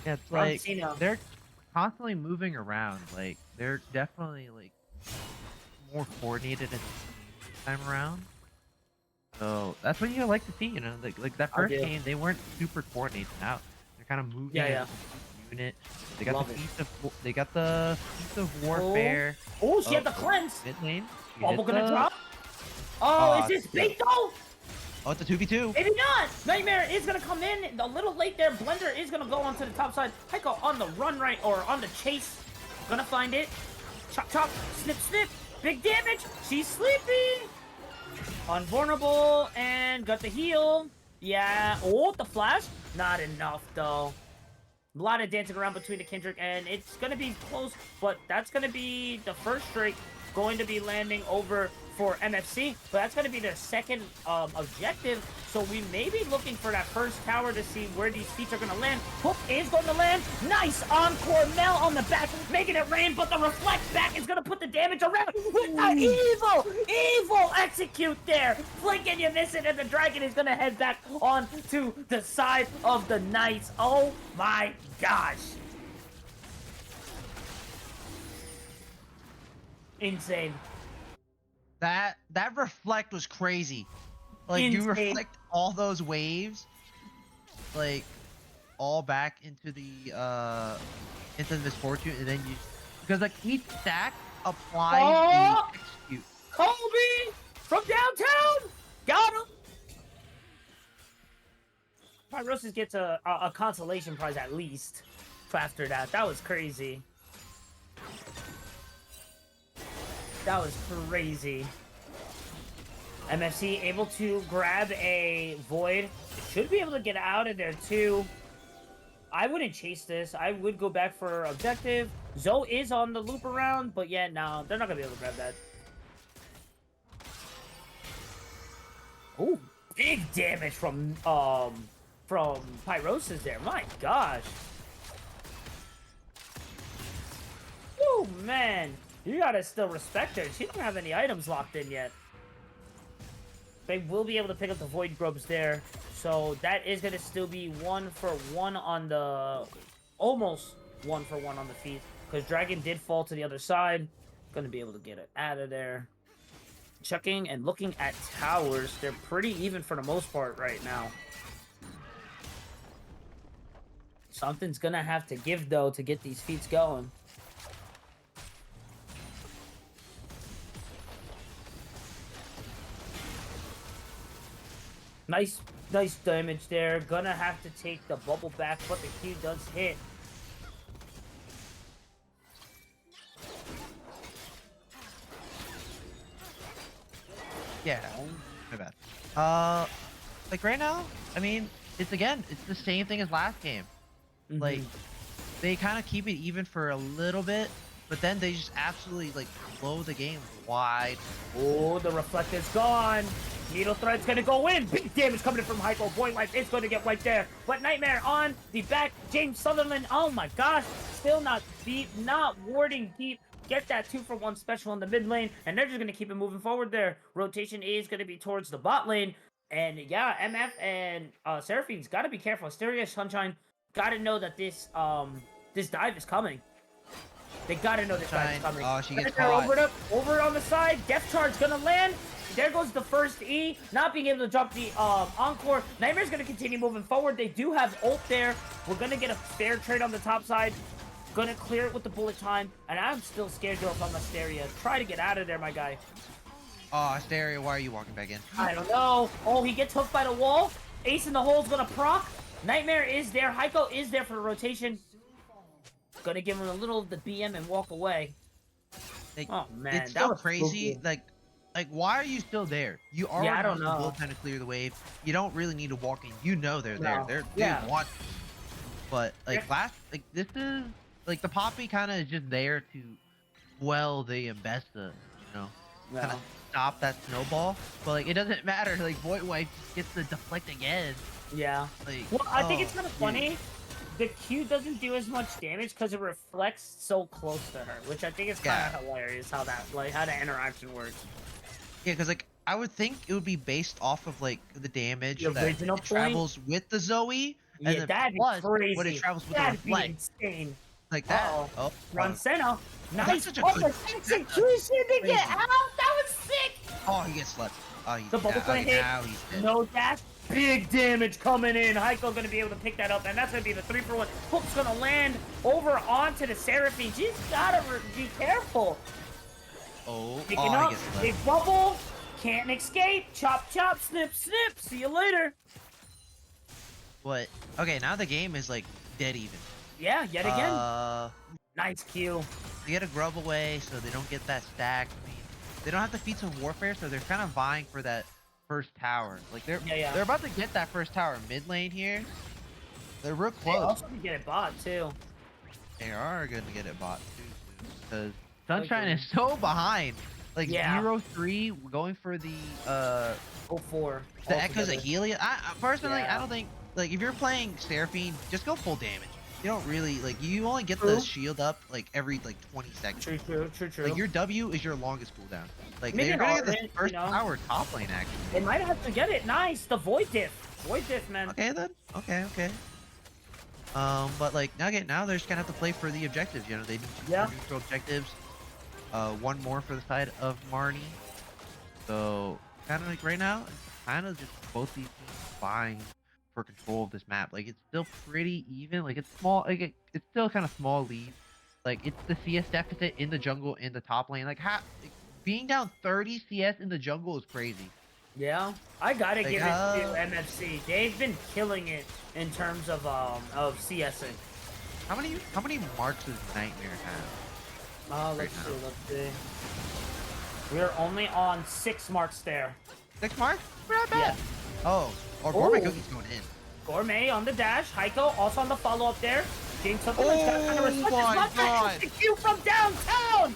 Yeah, it's like they're constantly moving around. Like they're definitely like more coordinated this time around. So that's what you like to see, like that first game they weren't super coordinated. Now they're kind of moving as a unit. They got the piece of warfare. Oh, she had the cleanse. Mid lane. Bubble gonna drop. Oh, is this bait though? Oh, it's a 2v2. Maybe not. Nightmare is gonna come in a little late there. Blender is gonna go onto the top side. Heiko on the run or on the chase. Gonna find it. Chop chop. Snip snip. Big damage. She's sleeping. Unvulnerable and got the heal. Yeah. Oh, the flash. Not enough though. A lot of dancing around between the Kendrick, and it's gonna be close, but that's gonna be the first straight going to be landing over for MFC, but that's going to be their second objective. So we may be looking for that first tower to see where these feats are going to land. Hook is going to land. Nice encore. Mel on the back, making it rain, but the reflect back is going to put the damage around with the evil execute there. Blink and you miss it, and the dragon is going to head back on to the side of the Knights. Oh my gosh. Insane. That reflect was crazy. Like you reflect all those waves, like all back into the misfortune, and then you because like each stack applies the execute. Colby from downtown got him. Pyrosis gets a consolation prize at least after that. That was crazy. That was crazy. MFC able to grab a Void. Should be able to get out of there too. I wouldn't chase this. I would go back for objective. Zoe is on the loop around, but yeah, no, they're not gonna be able to grab that. Oh, big damage from Pyrosis there. My gosh. Oh man. You gotta still respect her. She don't have any items locked in yet. They will be able to pick up the Void Grubs there. So that is gonna still be 1-for-1 on the... Almost 1-for-1 on the feet. Because Dragon did fall to the other side. Gonna be able to get it out of there. Checking and looking at towers. They're pretty even for the most part right now. Something's gonna have to give, though, to get these feats going. Nice damage there. Gonna have to take the bubble back, but the Q does hit. Yeah, my bad. Like right now, I mean, it's the same thing as last game. Like, they kind of keep it even for a little bit, but then they just absolutely like blow the game wide. Oh, the reflect is gone. Needle Thread's gonna go in. Big damage coming in from Hypo. Boy Life is gonna get right there. But Nightmare on the back. James Sutherland. Oh my gosh. Still not beat. Not warding deep. Get that 2-for-1 special in the mid lane. And they're just gonna keep it moving forward there. Rotation is gonna be towards the bot lane. And yeah, MF and Seraphine's gotta be careful. Asteria, Sunshine, gotta know that this dive is coming. They gotta know this dive is coming. Oh, she gets caught. Over on the side. Death Charge gonna land. There goes the first E, not being able to drop the Encore. Nightmare's going to continue moving forward. They do have ult there. We're going to get a fair trade on the top side. Going to clear it with the bullet time. And I'm still scared to go if I'm Asteria. Try to get out of there, my guy. Oh, Asteria, why are you walking back in? I don't know. Oh, he gets hooked by the wall. Ace in the hole is going to proc. Nightmare is there. Heiko is there for the rotation. Going to give him a little of the BM and walk away. Like, oh, man. It's that so was crazy. spooky. Like, why are you still there? You already I don't used know. the bullpen to clear the wave. You don't really need to walk in. You know they're No. there. Yeah. They want. But like this is like the Poppy kind of is just there to quell the Ambessa, you know, kind of stop that snowball. But like it doesn't matter. Like Void Wife just gets the deflect again. Yeah. Like, well, I think it's kind of funny. The Q doesn't do as much damage because it reflects so close to her, which I think is kind of hilarious how that how that interaction works. Yeah, because like I would think it would be based off of like the damage The that original it travels with the Zoe, and then that'd be plus crazy. when it travels with That'd the be reflect. insane. Like that. Uh-oh. Oh, Rancena. Nice. such a Oh, good- the execution to get out. That was sick. Oh, he gets slept. Oh, he's The bubble down. gonna hit. Now he's dead. No dash. Big damage coming in. Heiko gonna be able to pick that up, and that's gonna be the 3-for-1. Hook's gonna land over onto the Seraphine. She's gotta be careful. Oh, Picking he up. gets slept. Big bubble. Can't escape. Chop, chop, snip, snip. See you later. But okay, now the game is like dead even. Yeah, yet again. Nice Q. They get a grub away, so they don't get that stack. I mean, they don't have the feats of warfare, so they're kind of vying for that first tower. Like they're about to get that first tower mid lane here. They're real They close. also can get it bot too. They are gonna get it bot too, because Sunshine is so behind. Like Yeah. 0-3, we're going for the 0-4. the Echoes of Helios. I personally, I Yeah. don't think, like, if you're playing Seraphine, just go full damage. You don't really, like, you only get True. the shield up, like, every, like, 20 seconds. True. Like, your W is your longest cooldown. Like, Maybe they're an gonna get the Ardent, first power top lane, actually. They might have to get it. Nice. The Void Diff. Void Diff, man. Okay, then. Okay. But, like, now they're just gonna have to play for the objectives, you know? They need 2 more neutral objectives. 1 more for the side of Marny. So, kind of like right now, it's kind of just both these teams vying for control of this map. Like, it's still pretty even. Like, it's small. Like, it's still kind of small lead. Like, it's the CS deficit in the jungle in the top lane. Like, being down 30 CS in the jungle is crazy. Yeah, I gotta Like, give it to MFC. They've been killing it in terms of CSing. How many marks does Knightmare have? Let's see. We're only on 6 marks there. 6 marks? We're not bad. Yeah. Oh, Gourmet Cookie's going in. Gourmet on the dash. Heiko also on the follow-up there. Getting something that's got kind of respect. my God. Execute from downtown!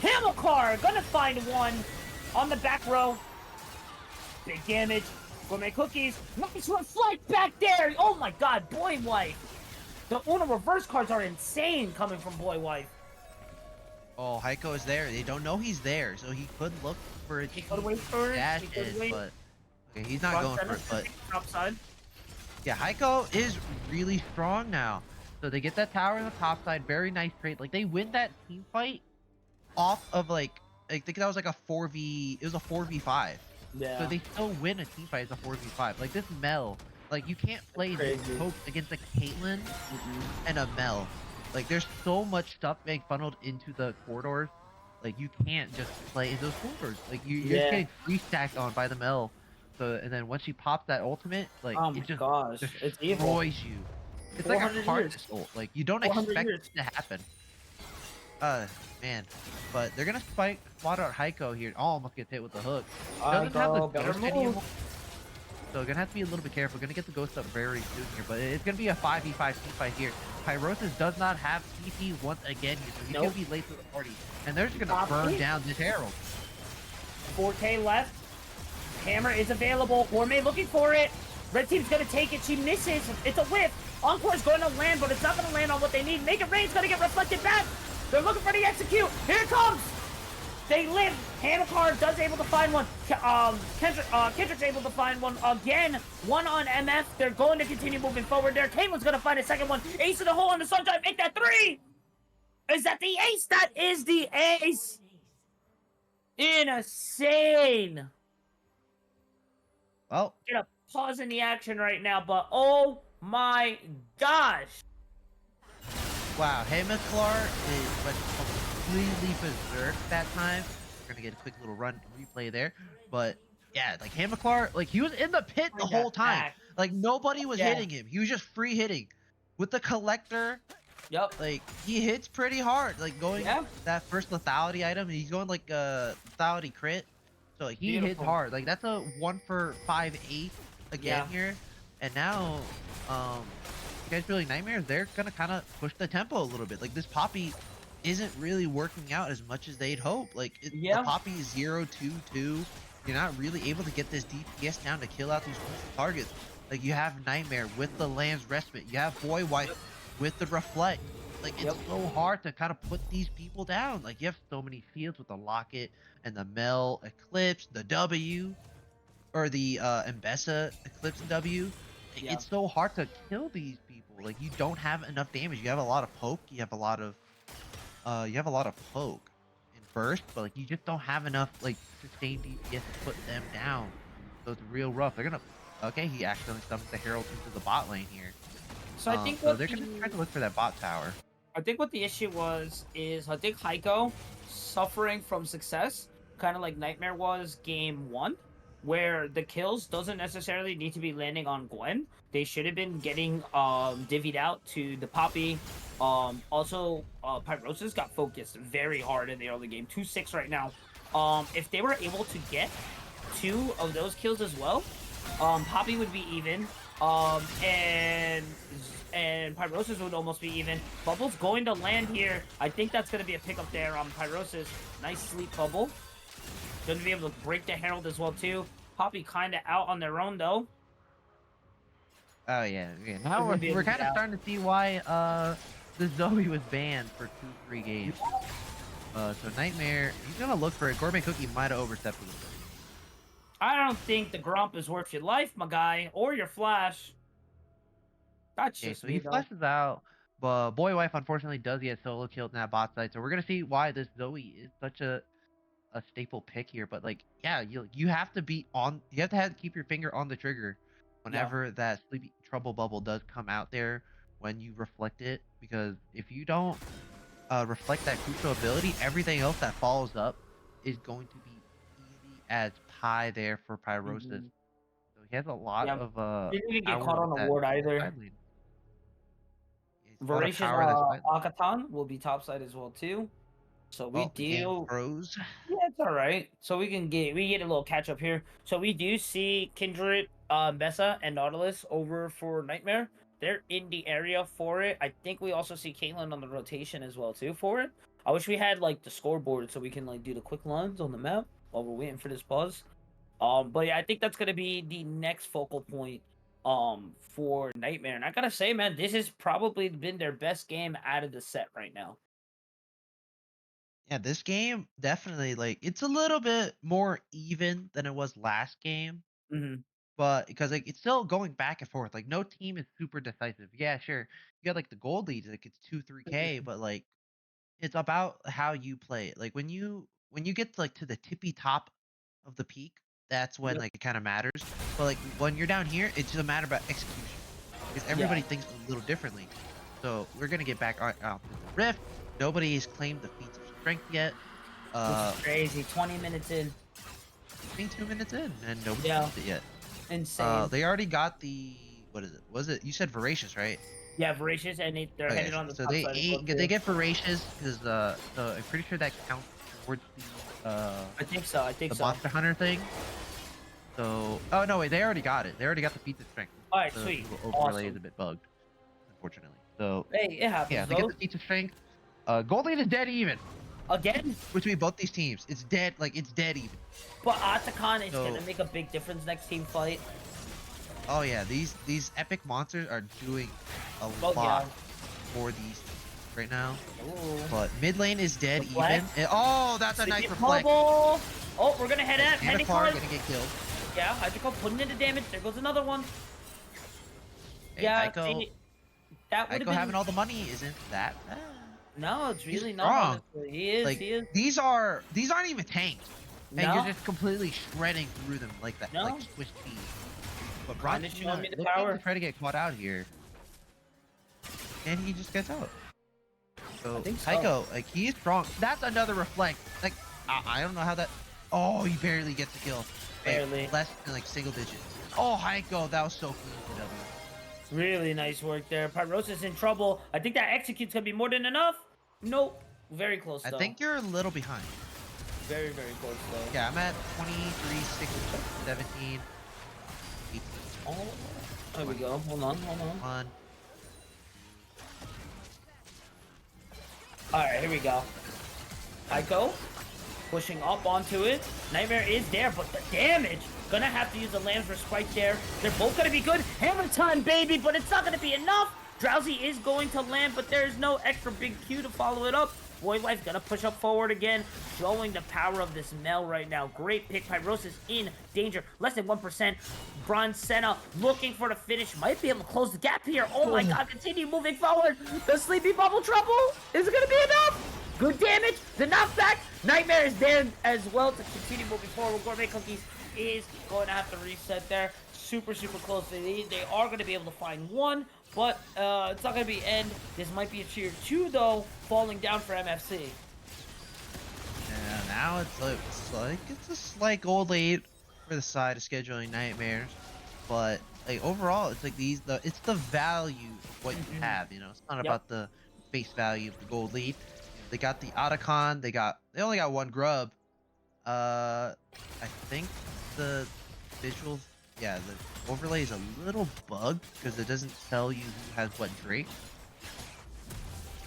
Hamilcar gonna find one on the back row. Big damage. Gourmet Cookies. Nice reflect back there. Oh my God, Boy Wife. The Uno reverse cards are insane coming from Boy Wife. Oh, Heiko is there. They don't know he's there, so he could look for a dash in, but okay, he's not going for it. But top side. yeah, Heiko is really strong now. So they get that tower on the top side. Very nice trade. Like, they win that team fight off of, like, I think that was like a 4v. It was a 4v5. Yeah. So they still win a team fight as a 4v5. Like, this Mel, like, you can't play this Poke against a Caitlyn and a Mel. Like, there's so much stuff being funneled into the corridors. Like, you can't just play in those corridors. Like, you're just getting free stacked on by the Mel. So, and then once she pops that ultimate, like, it just destroys you. It's like a Hardness ult. Like, you don't expect it to happen. Man. But they're gonna spot out Heiko here. Oh, almost gets hit with the hook. Doesn't have the ghost anymore. So gonna have to be a little bit careful. Gonna get the ghost up very soon here. But it's gonna be a 5v5 team fight here. Pyrosis does not have TP once again here, so he's gonna be late to the party. And they're just gonna burn down this Herald. 4K left. Hammer is available. Gourmet looking for it. Red team's gonna take it. She misses. It's a whiff. Encore's going to land, but it's not gonna land on what they need. Make It Rain's gonna get reflected back. They're looking for the execute. Here it comes. They live. Hamilcar does able to find one. Kendrick's able to find one again. One on MF. They're going to continue moving forward there. Caitlin's going to find a second one. Ace in the hole on the Sunshine. Make that 3. Is that the ace? That is the ace. Insane. Well, Gonna pause in the action right now, but oh my gosh. Wow, Hamilcar went completely berserk that time. We're gonna get a quick little run replay there, but yeah, like Hamilcar, like he was in the pit the whole time. Like nobody was hitting him. He was just free hitting with the collector. Yep. Like he hits pretty hard. Like going that first lethality item, he's going like lethality crit. So like, he hits hard. Like that's a 1 for 5/8 again here. And now, you guys feeling Knightmares? They're gonna kind of push the tempo a little bit. Like this Poppy isn't really working out as much as they'd hope. Like the Poppy is 0-2-2. You're not really able to get this DPS down to kill out these targets. Like you have Knightmare with the Lamb's Respite. You have Boy Wife with the Reflect. Like it's so hard to kind of put these people down. Like you have so many fields with the Locket and the Mel Eclipse, the W, or the Mbessa Eclipse and W. It's so hard to kill these people. Like you don't have enough damage. You have a lot of poke. You have a lot of poke and burst, but like you just don't have enough like sustained DPS to put them down. So it's real rough. They're gonna. Okay, he accidentally summoned the Herald into the bot lane here. So I think they're gonna try to look for that bot tower. I think what the issue is I think Heiko suffering from success, kind of like Knightmare was game 1, where the kills doesn't necessarily need to be landing on Gwen. They should have been getting divvied out to the Poppy. Also, Pyrosis got focused very hard in the early game. 2-6 right now. If they were able to get 2 of those kills as well, Poppy would be even. And Pyrosis would almost be even. Bubble's going to land here. I think that's going to be a pickup there on Pyrosis. Nice sleep bubble. Going to be able to break the Herald as well, too. Poppy kind of out on their own, though. Oh yeah. Now gonna be able we're to get kind of out. starting to see why the Zoe was banned for 2-3 games. So Nightmare, he's gonna look for it. Gourmet Cookie might have overstepped a little bit. I don't think the Grump is worth your life, my guy, or your flash. That's Okay, just so me, he though. flashes out, but Boy Wife unfortunately does get solo killed in that bot side. So we're gonna see why this Zoe is such a staple pick here. But like, yeah, you have to be on. You have to keep your finger on the trigger Yeah. whenever that Sleepy Trouble bubble does come out there when you reflect it, because if you don't reflect that crucial ability, everything else that follows up is going to be easy as pie there for Pyrosis. Mhm. So he has a lot Yeah. of Didn't even get power caught on with the that ward either. side lane. He has a lot of Voracious power that side lane. Akatan will be topside as well, too. So we Oh, the game do. froze. Yeah, it's all right. So we get a little catch up here. So we do see Kindred, Bessa, and Nautilus over for Nightmare. They're in the area for it. I think we also see Caitlyn on the rotation as well too for it. I wish we had like the scoreboard so we can like do the quick lines on the map while we're waiting for this pause. But yeah, I think that's gonna be the next focal point for Nightmare. And I gotta say, man, this has probably been their best game out of the set right now. Yeah, this game definitely, like, it's a little bit more even than it was last game, Hmm. but because like it's still going back and forth. Like no team is super decisive. Yeah, sure. You got like the gold leads, like it's 2-3K, but like it's about how you play it. Like when you get like to the tippy top of the peak, that's when Yep. like it kind of matters. But like when you're down here, it's just a matter about execution because Yeah. everybody thinks a little differently. So we're gonna get back out to the rift. Nobody has claimed the feats of strength yet. Which Uh, is crazy. 20 minutes in. 22 minutes in, and nobody Yeah. claimed it yet. Insane. They already got the what is it? Was it you said voracious, right? Yeah, Voracious, and they're Okay, headed on the so top they side as well, they too. get voracious because so I'm pretty sure that counts towards I think so. I think the so. monster hunter thing. So oh no wait, they already got it. They already got the feats of strength. All right, The sweet. Google overlay is Awesome. a bit bugged, unfortunately. So Hey, it yeah, happens, they get though. the feats of strength. Gold Lane is dead even Again, between both these teams. It's dead, like it's dead even. but Atakan is going So to make a big difference next team fight. oh yeah, these epic monsters are doing a Oh, yeah. lot for these teams right now. Ooh. But mid lane is dead Reflect. even. Oh, that's a nice Sleepy reflect. Bubble. Oh, we're going to head at Manticore Manticore. gonna get killed. Yeah, Hydroco putting in the damage. There goes another one. Hey, Yeah, Aiko, see, that would have Aiko been... having all the money isn't that bad. No, it's He's really not, strong. honestly. He is, Like he is. these aren't even tanked, and you're No, just completely shredding through them like that, no. like Swiss cheese. But Kinda Bron's showing me the looking power. to try to get caught out here, and he just gets out. So I think so. Aiko, like he is strong. That's another reflect. Like I don't know how that. Oh, he barely gets a kill. Like, Barely. less than like single digits. Oh, Aiko, that was so clean for W. Really nice work there. Pyrosis in trouble. I think that execute's gonna be more than enough. Nope. Very close I though. think you're a little behind. Very, very close though. Yeah, I'm at 23, 6, 17, 18. Oh, there we go. Hold on, hold on. 1. Alright, here we go. Aiko pushing up onto it. Nightmare is there, but the damage. Gonna have to use the Lamb's Respite there. They're both gonna be good. Hammer time, baby, but it's not gonna be enough. Drowsy is going to land, but there's no extra big Q to follow it up. Boy Life gonna push up forward again, showing the power of this Mel right now. Great pick. Pyrosis in danger. Less than 1%. Bronze Senna looking for the finish. Might be able to close the gap here. Oh my god, continue moving forward. The Sleepy Bubble trouble. Is it gonna be enough? Good damage. The knockback. Nightmare is there as well to continue moving forward. Gourmet Cookies is going to have to reset there. Super, super close to the lead. They are going to be able to find one, but it's not going to be end. This might be a tier 2, though, falling down for MFC. Yeah, now it's a slight gold lead for the side of scheduling Nightmares, but like overall, it's like it's the value of what you have. You know, it's not about the face value of the gold lead. They got the Otacon. They only got one grub. I think the visual yeah, the overlay is a little bugged because it doesn't tell you who has what Drake.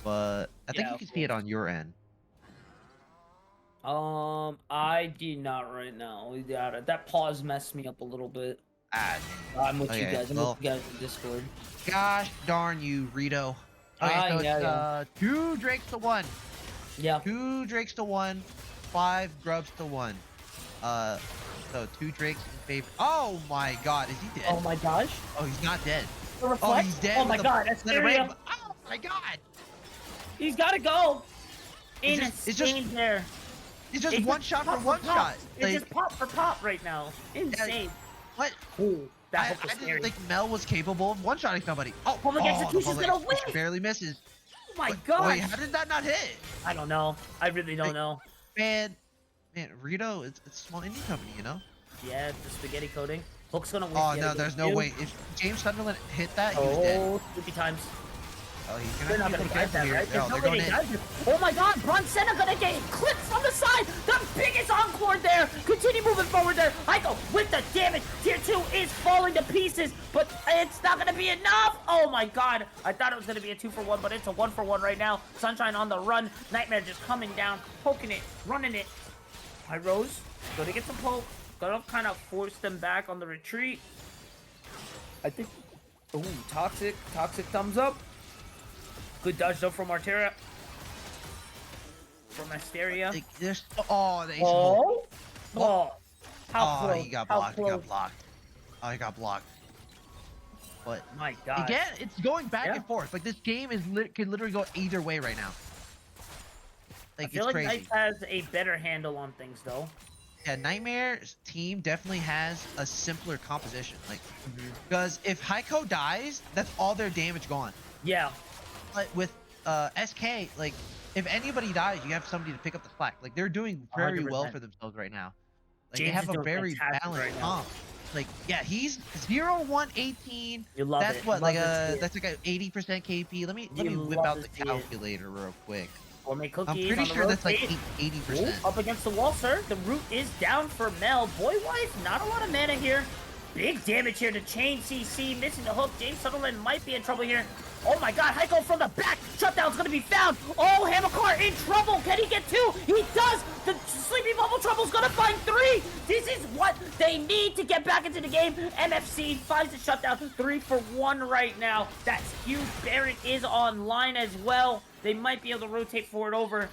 But I think Yeah, you of can see it course. on your end. I do not right now. Yeah, that pause messed me up a little bit. Ah, I'm with you okay. guys. I'm with Well, you guys in Discord. gosh darn you, Rito. Okay, so it's Yeah. 2 Drakes to 1. Yeah. 2 Drakes to 1, 5 Grubs to 1. So 2 Drakes in favor. Oh my god, is he dead? Oh my gosh. Oh, he's not dead. The Oh, reflect? he's dead. Oh with my the god, Asteria. Oh my god. He's gotta go. It's just Insane there. it's just It's one just shot for pop one pop. shot. It's Like, just pop for pop right now. Insane. what? Ooh, that I hook was didn't scary. think Mel was capable of one-shotting somebody. Oh, Public the execution's public gonna execution win! barely misses. Oh my Wait, god. how did that not hit? I don't know. I really don't Like, know. Man, Rito, it's a small indie company, you know? Yeah, the spaghetti coating. Hook's gonna win. Oh yet no, again, there's no too. way. If James Sunderland hit that, he was dead. Oh, 50 times. Oh, he's They're gonna not have to gonna be get careful that, here. right? No, There's they're no way going they in. got it. Oh my god, Bronzena gonna get clipped from the side! The biggest encore there! Continue moving forward there. Heiko with the damage. Tier 2 is falling to pieces, but it's not gonna be enough! Oh my god. I thought it was gonna be a 2-for-1, but it's a 1-for-1 right now. Sunshine on the run. Nightmare just coming down, poking it, running it. Rose, gonna get some poke. Gonna kind of force them back on the retreat. I think... Ooh, Toxic. Toxic thumbs up. Good dodge though from Artera. From Asteria. Like, there's the ace of hope. Oh! What? Oh! How Oh, close? he got How blocked. He close? got blocked. Oh, he got blocked. But My god. again, it's going back Yeah. and forth. Like this game is can literally go either way right now. Like I feel it's like crazy. Knights has a better handle on things though. Yeah, Knightmares team definitely has a simpler composition. Like, because if Heiko dies, that's all their damage gone. Yeah. But with SK, like, if anybody dies, you have somebody to pick up the slack. Like, they're doing very well 100%. for themselves right now. Like, James they have is a doing very fantastic balanced right now. comp. Like, yeah, he's 0-1-18. You love That's it. what, Love like to see it. that's like a 80% KP. Let me You whip love out to the see it. calculator real quick. Gourmet cookies I'm pretty on the sure that's like rotate. 80%. Ooh, up against the wall, sir. The root is down for Mel. Boy Wife, not a lot of mana here. Big damage here to Chain CC. Missing the hook. James Sutherland might be in trouble here. Oh my god, Heiko from the back. Shutdown's gonna be found. Oh, Hammercar in trouble. Can he get 2? He does. The Sleepy Bubble Trouble's gonna find 3. This is what they need to get back into the game. MFC finds the shutdown. 3-for-1 right now. That's huge. Baron is online as well. They might be able to rotate forward over.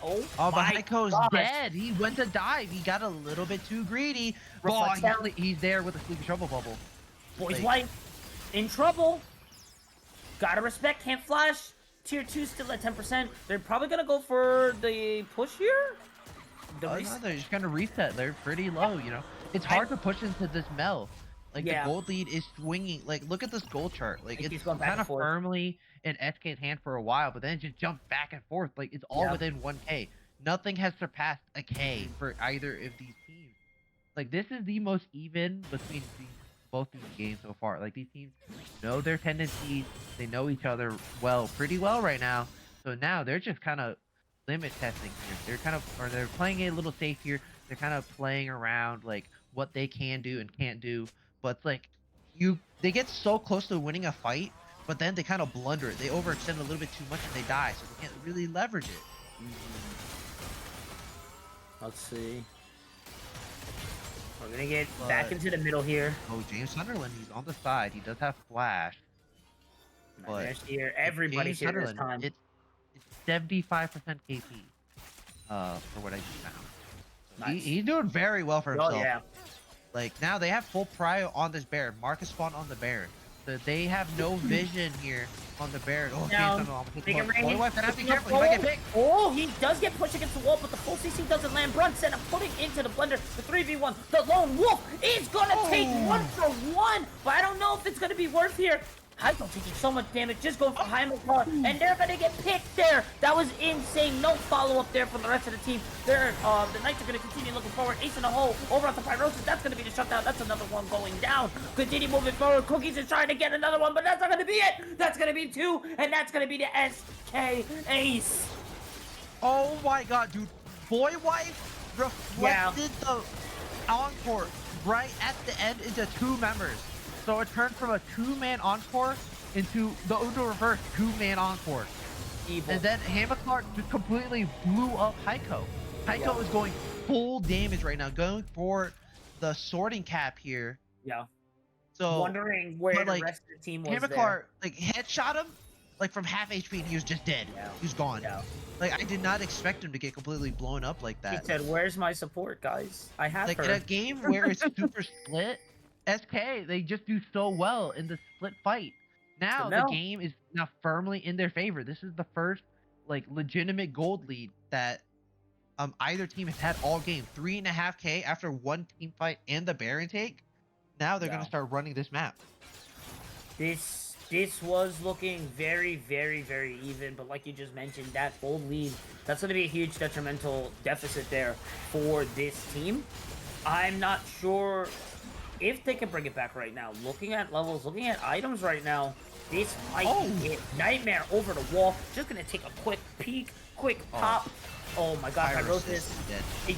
Oh, Oh, but my Heiko's gosh. dead. He went to dive. He got a little bit too greedy. Oh, Reflects down. he's there with a Sleepy Trouble Bubble. Boy's Like- wife in trouble. Gotta respect, can't flash. Tier 2 still at 10%. They're probably gonna go for the push here. The Oh, res- no, they're just gonna reset. They're pretty low, you know. It's hard to push into this Mel. Like, Yeah. the gold lead is swinging. Like, look at this gold chart. Like, It keeps it's going back kind and of forth. firmly in SK's hand for a while, but then it just jumps back and forth. Like, it's all Yeah. within 1K. Nothing has surpassed a K for either of these teams. Like, this is the most even between both these games so far. Like, these teams know their tendencies. They know each other pretty well right now. So now they're just kind of limit testing here. They're playing it a little safe here. They're kind of playing around, like, what they can do and can't do. But it's like, they get so close to winning a fight, but then they kind of blunder it. They overextend a little bit too much and they die, so they can't really leverage it. Let's see. We're gonna get back into the middle here. Oh, James Sunderland, he's on the side. He does have flash. But Nightmares here. Everybody's James here this Sunderland, time. It's 75% KP. For what I just found. So Nice. he's doing very well for Oh himself. yeah. Like, now they have full prio on this Baron. Marcus spawned on the Baron. So they have no vision here on the Baron. Oh, Now, James Sunderland. big and Boy, rainy. wife, have to be Looking up careful. He might get goal. picked. Oh, he does get pushed against the wall, but the full CC doesn't land. Brunson putting into the blender. The 3v1. The lone wolf is gonna take 1-for-1, but I don't know if it's gonna be worth here. Heiko taking so much damage, just going for Heimercar, and they're gonna get picked there. That was insane. No follow-up there from the rest of the team. The Knights are gonna continue looking forward. Ace in the hole over at the Pyrosis. That's gonna be the shutdown. That's another one going down. Continue moving forward. Cookies is trying to get another one, but that's not gonna be it. That's gonna be 2, and that's gonna be the SK Ace. Oh my god, dude. Boy wife reflected the... encore right at the end into 2 members. So it turned from a 2-man encore into the reverse 2-man encore. Evil. And then Hammerclark just completely blew up Heiko. Heiko is going full damage right now, going for the sorting cap here. Yeah. So Wondering where but, the like, rest of the team was there. Hammerclark like headshot him like from half HP and he was just dead. Yeah. He was gone. Yeah. Like I did not expect him to get completely blown up like He that. said, "Where's my support, guys? I have Like her." in a game where it's super split, SK they just do so well in the split fight. Now the Mel. game is now firmly in their favor. This is the first like legitimate gold lead that either team has had all game. 3.5K after one team fight and the Baron take. Now they're gonna start running this map. This was looking very, very, very even, but like you just mentioned, that gold lead, that's going to be a huge detrimental deficit there for this team. I'm not sure if they can bring it back right now. Looking at levels, looking at items right now, this might be it. Nightmare over the wall. Just going to take a quick peek, quick pop. Oh my god, I wrote this.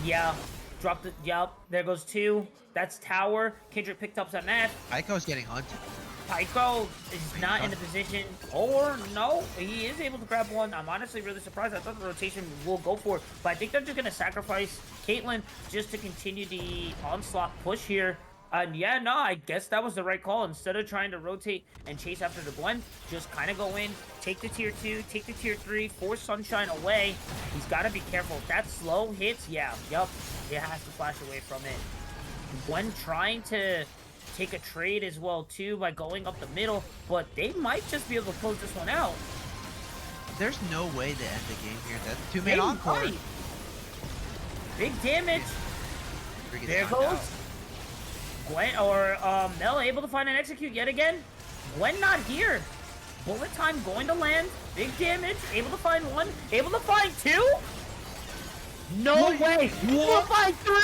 Yeah, dropped it. Yup, there goes 2. That's tower. Kendrick picked up some match. Heiko's getting hunted. Heiko is not in the position, or no, he is able to grab one. I'm honestly really surprised. I thought the rotation will go for it, but I think they're just going to sacrifice Caitlyn just to continue the onslaught push here. And yeah, no, I guess that was the right call. Instead of trying to rotate and chase after the Gwen, just kind of go in, take the tier 2, take the tier 3, force Sunshine away. He's got to be careful. If that slow hits, yeah, yup, it has to flash away from it. Gwen trying to take a trade as well too by going up the middle, but they might just be able to close this one out. There's no way to end the game here. That's 2-man encore. Might. Big damage. There goes Gwen, or Mel able to find an execute yet again. Gwen not here. Bullet time going to land. Big damage. Able to find 1. Able to find 2. No way! Able to find 3?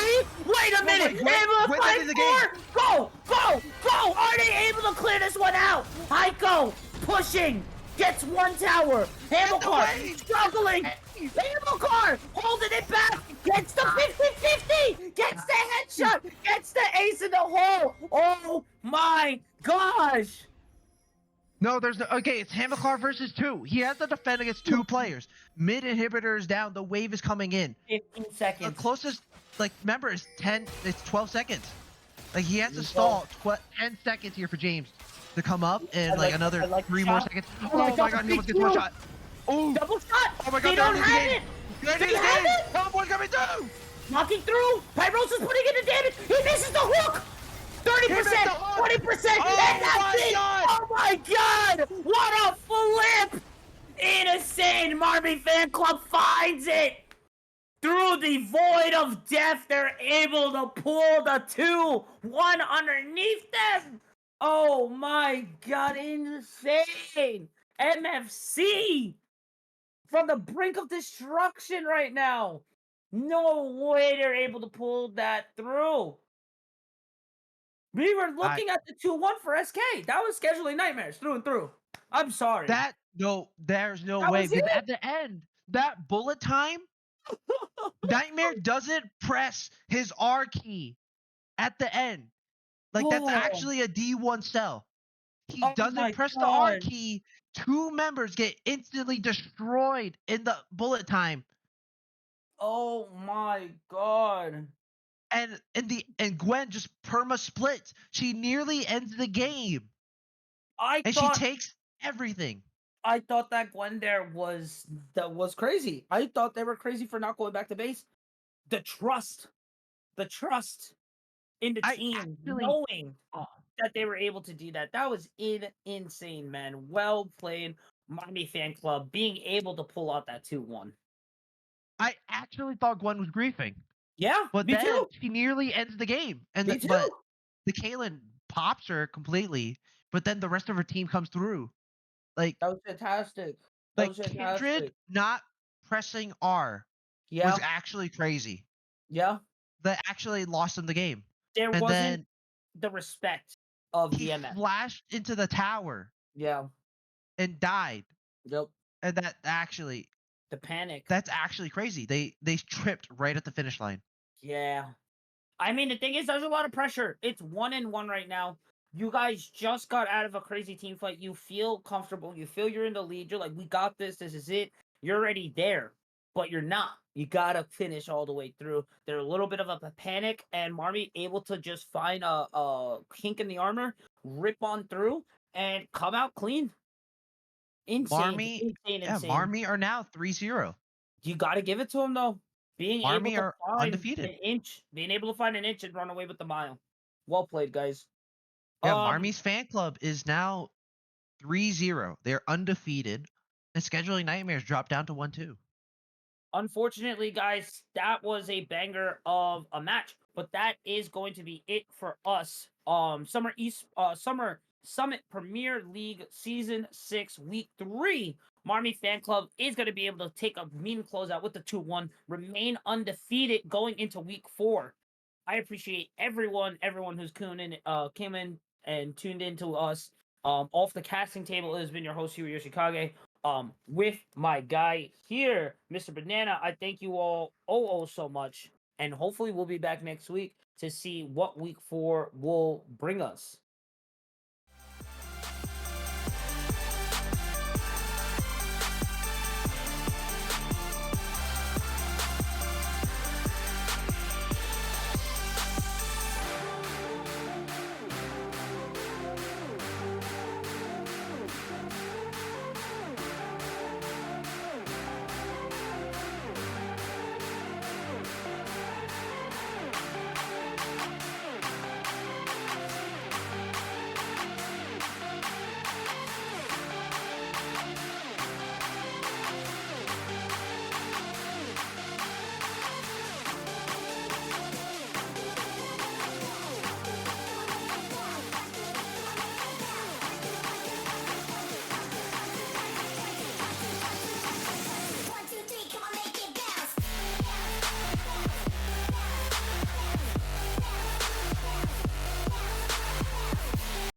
Wait a minute! Able to find 4? Go! Go! Go! Are they able to clear this one out? Heiko pushing! Gets 1 tower! Hammerclark struggling! Hammerclark holding it back! Gets the 50-50! Gets the headshot! Gets the ace in the hole! Oh my gosh! No, there's no. Okay, it's Hammerclark versus 2. He has to defend against 2 players. Mid inhibitor is down. The wave is coming in. 15 seconds. The closest, like, member is 10. It's 12 seconds. Like, he has to stall 10 seconds here for James to come up, and like another 3 more seconds. Oh my god, he almost gets 1 shot. Oh, double shot. Oh my god, they don't have it. They have it. Teleport's coming through. Knocking through. Pyros is putting in the damage. He misses the hook. 30%, 20%, and that's it! Oh my god! What a flip! Insane! Marmy fan club finds it! Through the void of death, they're able to pull the 2-1 underneath them! Oh my god, insane! MFC! From the brink of destruction right now! No way they're able to pull that through! We were looking at the 2-1 for SK. That was scheduling nightmares through and through. I'm sorry. There's no way. Because at the end, that bullet time, Nightmare doesn't press his R key at the end. Like, that's actually a D1 cell. He doesn't press the R key. 2 members get instantly destroyed in the bullet time. Oh my god. And Gwen just perma splits. She nearly ends the game. She takes everything. I thought that Gwen there was crazy. I thought they were crazy for not going back to base. The trust in the team, knowing that they were able to do that. That was insane, man. Well played, Marmy fan club, being able to pull out that 2-1. I actually thought Gwen was griefing. Yeah, but me then too. she nearly ends the game, and but the Caitlyn pops her completely. But then the rest of her team comes through. Like that was fantastic. Kindred not pressing R was actually crazy. Yeah, that actually lost them the game. There wasn't the respect of he DMF. Flashed into the tower. Yeah, and died. Yep. And that actually. The panic. That's actually crazy. They tripped right at the finish line. Yeah. I mean, the thing is, there's a lot of pressure. It's 1-1 right now. You guys just got out of a crazy team fight. You feel comfortable. You feel you're in the lead. You're like, we got this. This is it. You're already there, but you're not. You gotta finish all the way through. They're a little bit of a panic, and Marmy able to just find a kink in the armor, rip on through, and come out clean. Insane, Marmy, insane, yeah, insane. Marmy are now 3-0. You got to give it to him though. Being able Marmy to are find undefeated. an inch, being able to find an inch and run away with the mile. Well played, guys. Yeah, Um, Marmy's fan club is now 3-0. They're undefeated. And scheduling Nightmares dropped down to 1-2. Unfortunately, guys, that was a banger of a match, but that is going to be it for us. Summer Summit Premier League Season 6, Week 3. Marmy Fan Club is going to be able to take a mean closeout with the 2-1, remain undefeated going into Week 4. I appreciate everyone who's came in and tuned in to us. Off the casting table, it has been your host, Hiro Yoshikage. With my guy here, Mr. Banana. I thank you all so much. And hopefully we'll be back next week to see what week 4 will bring us.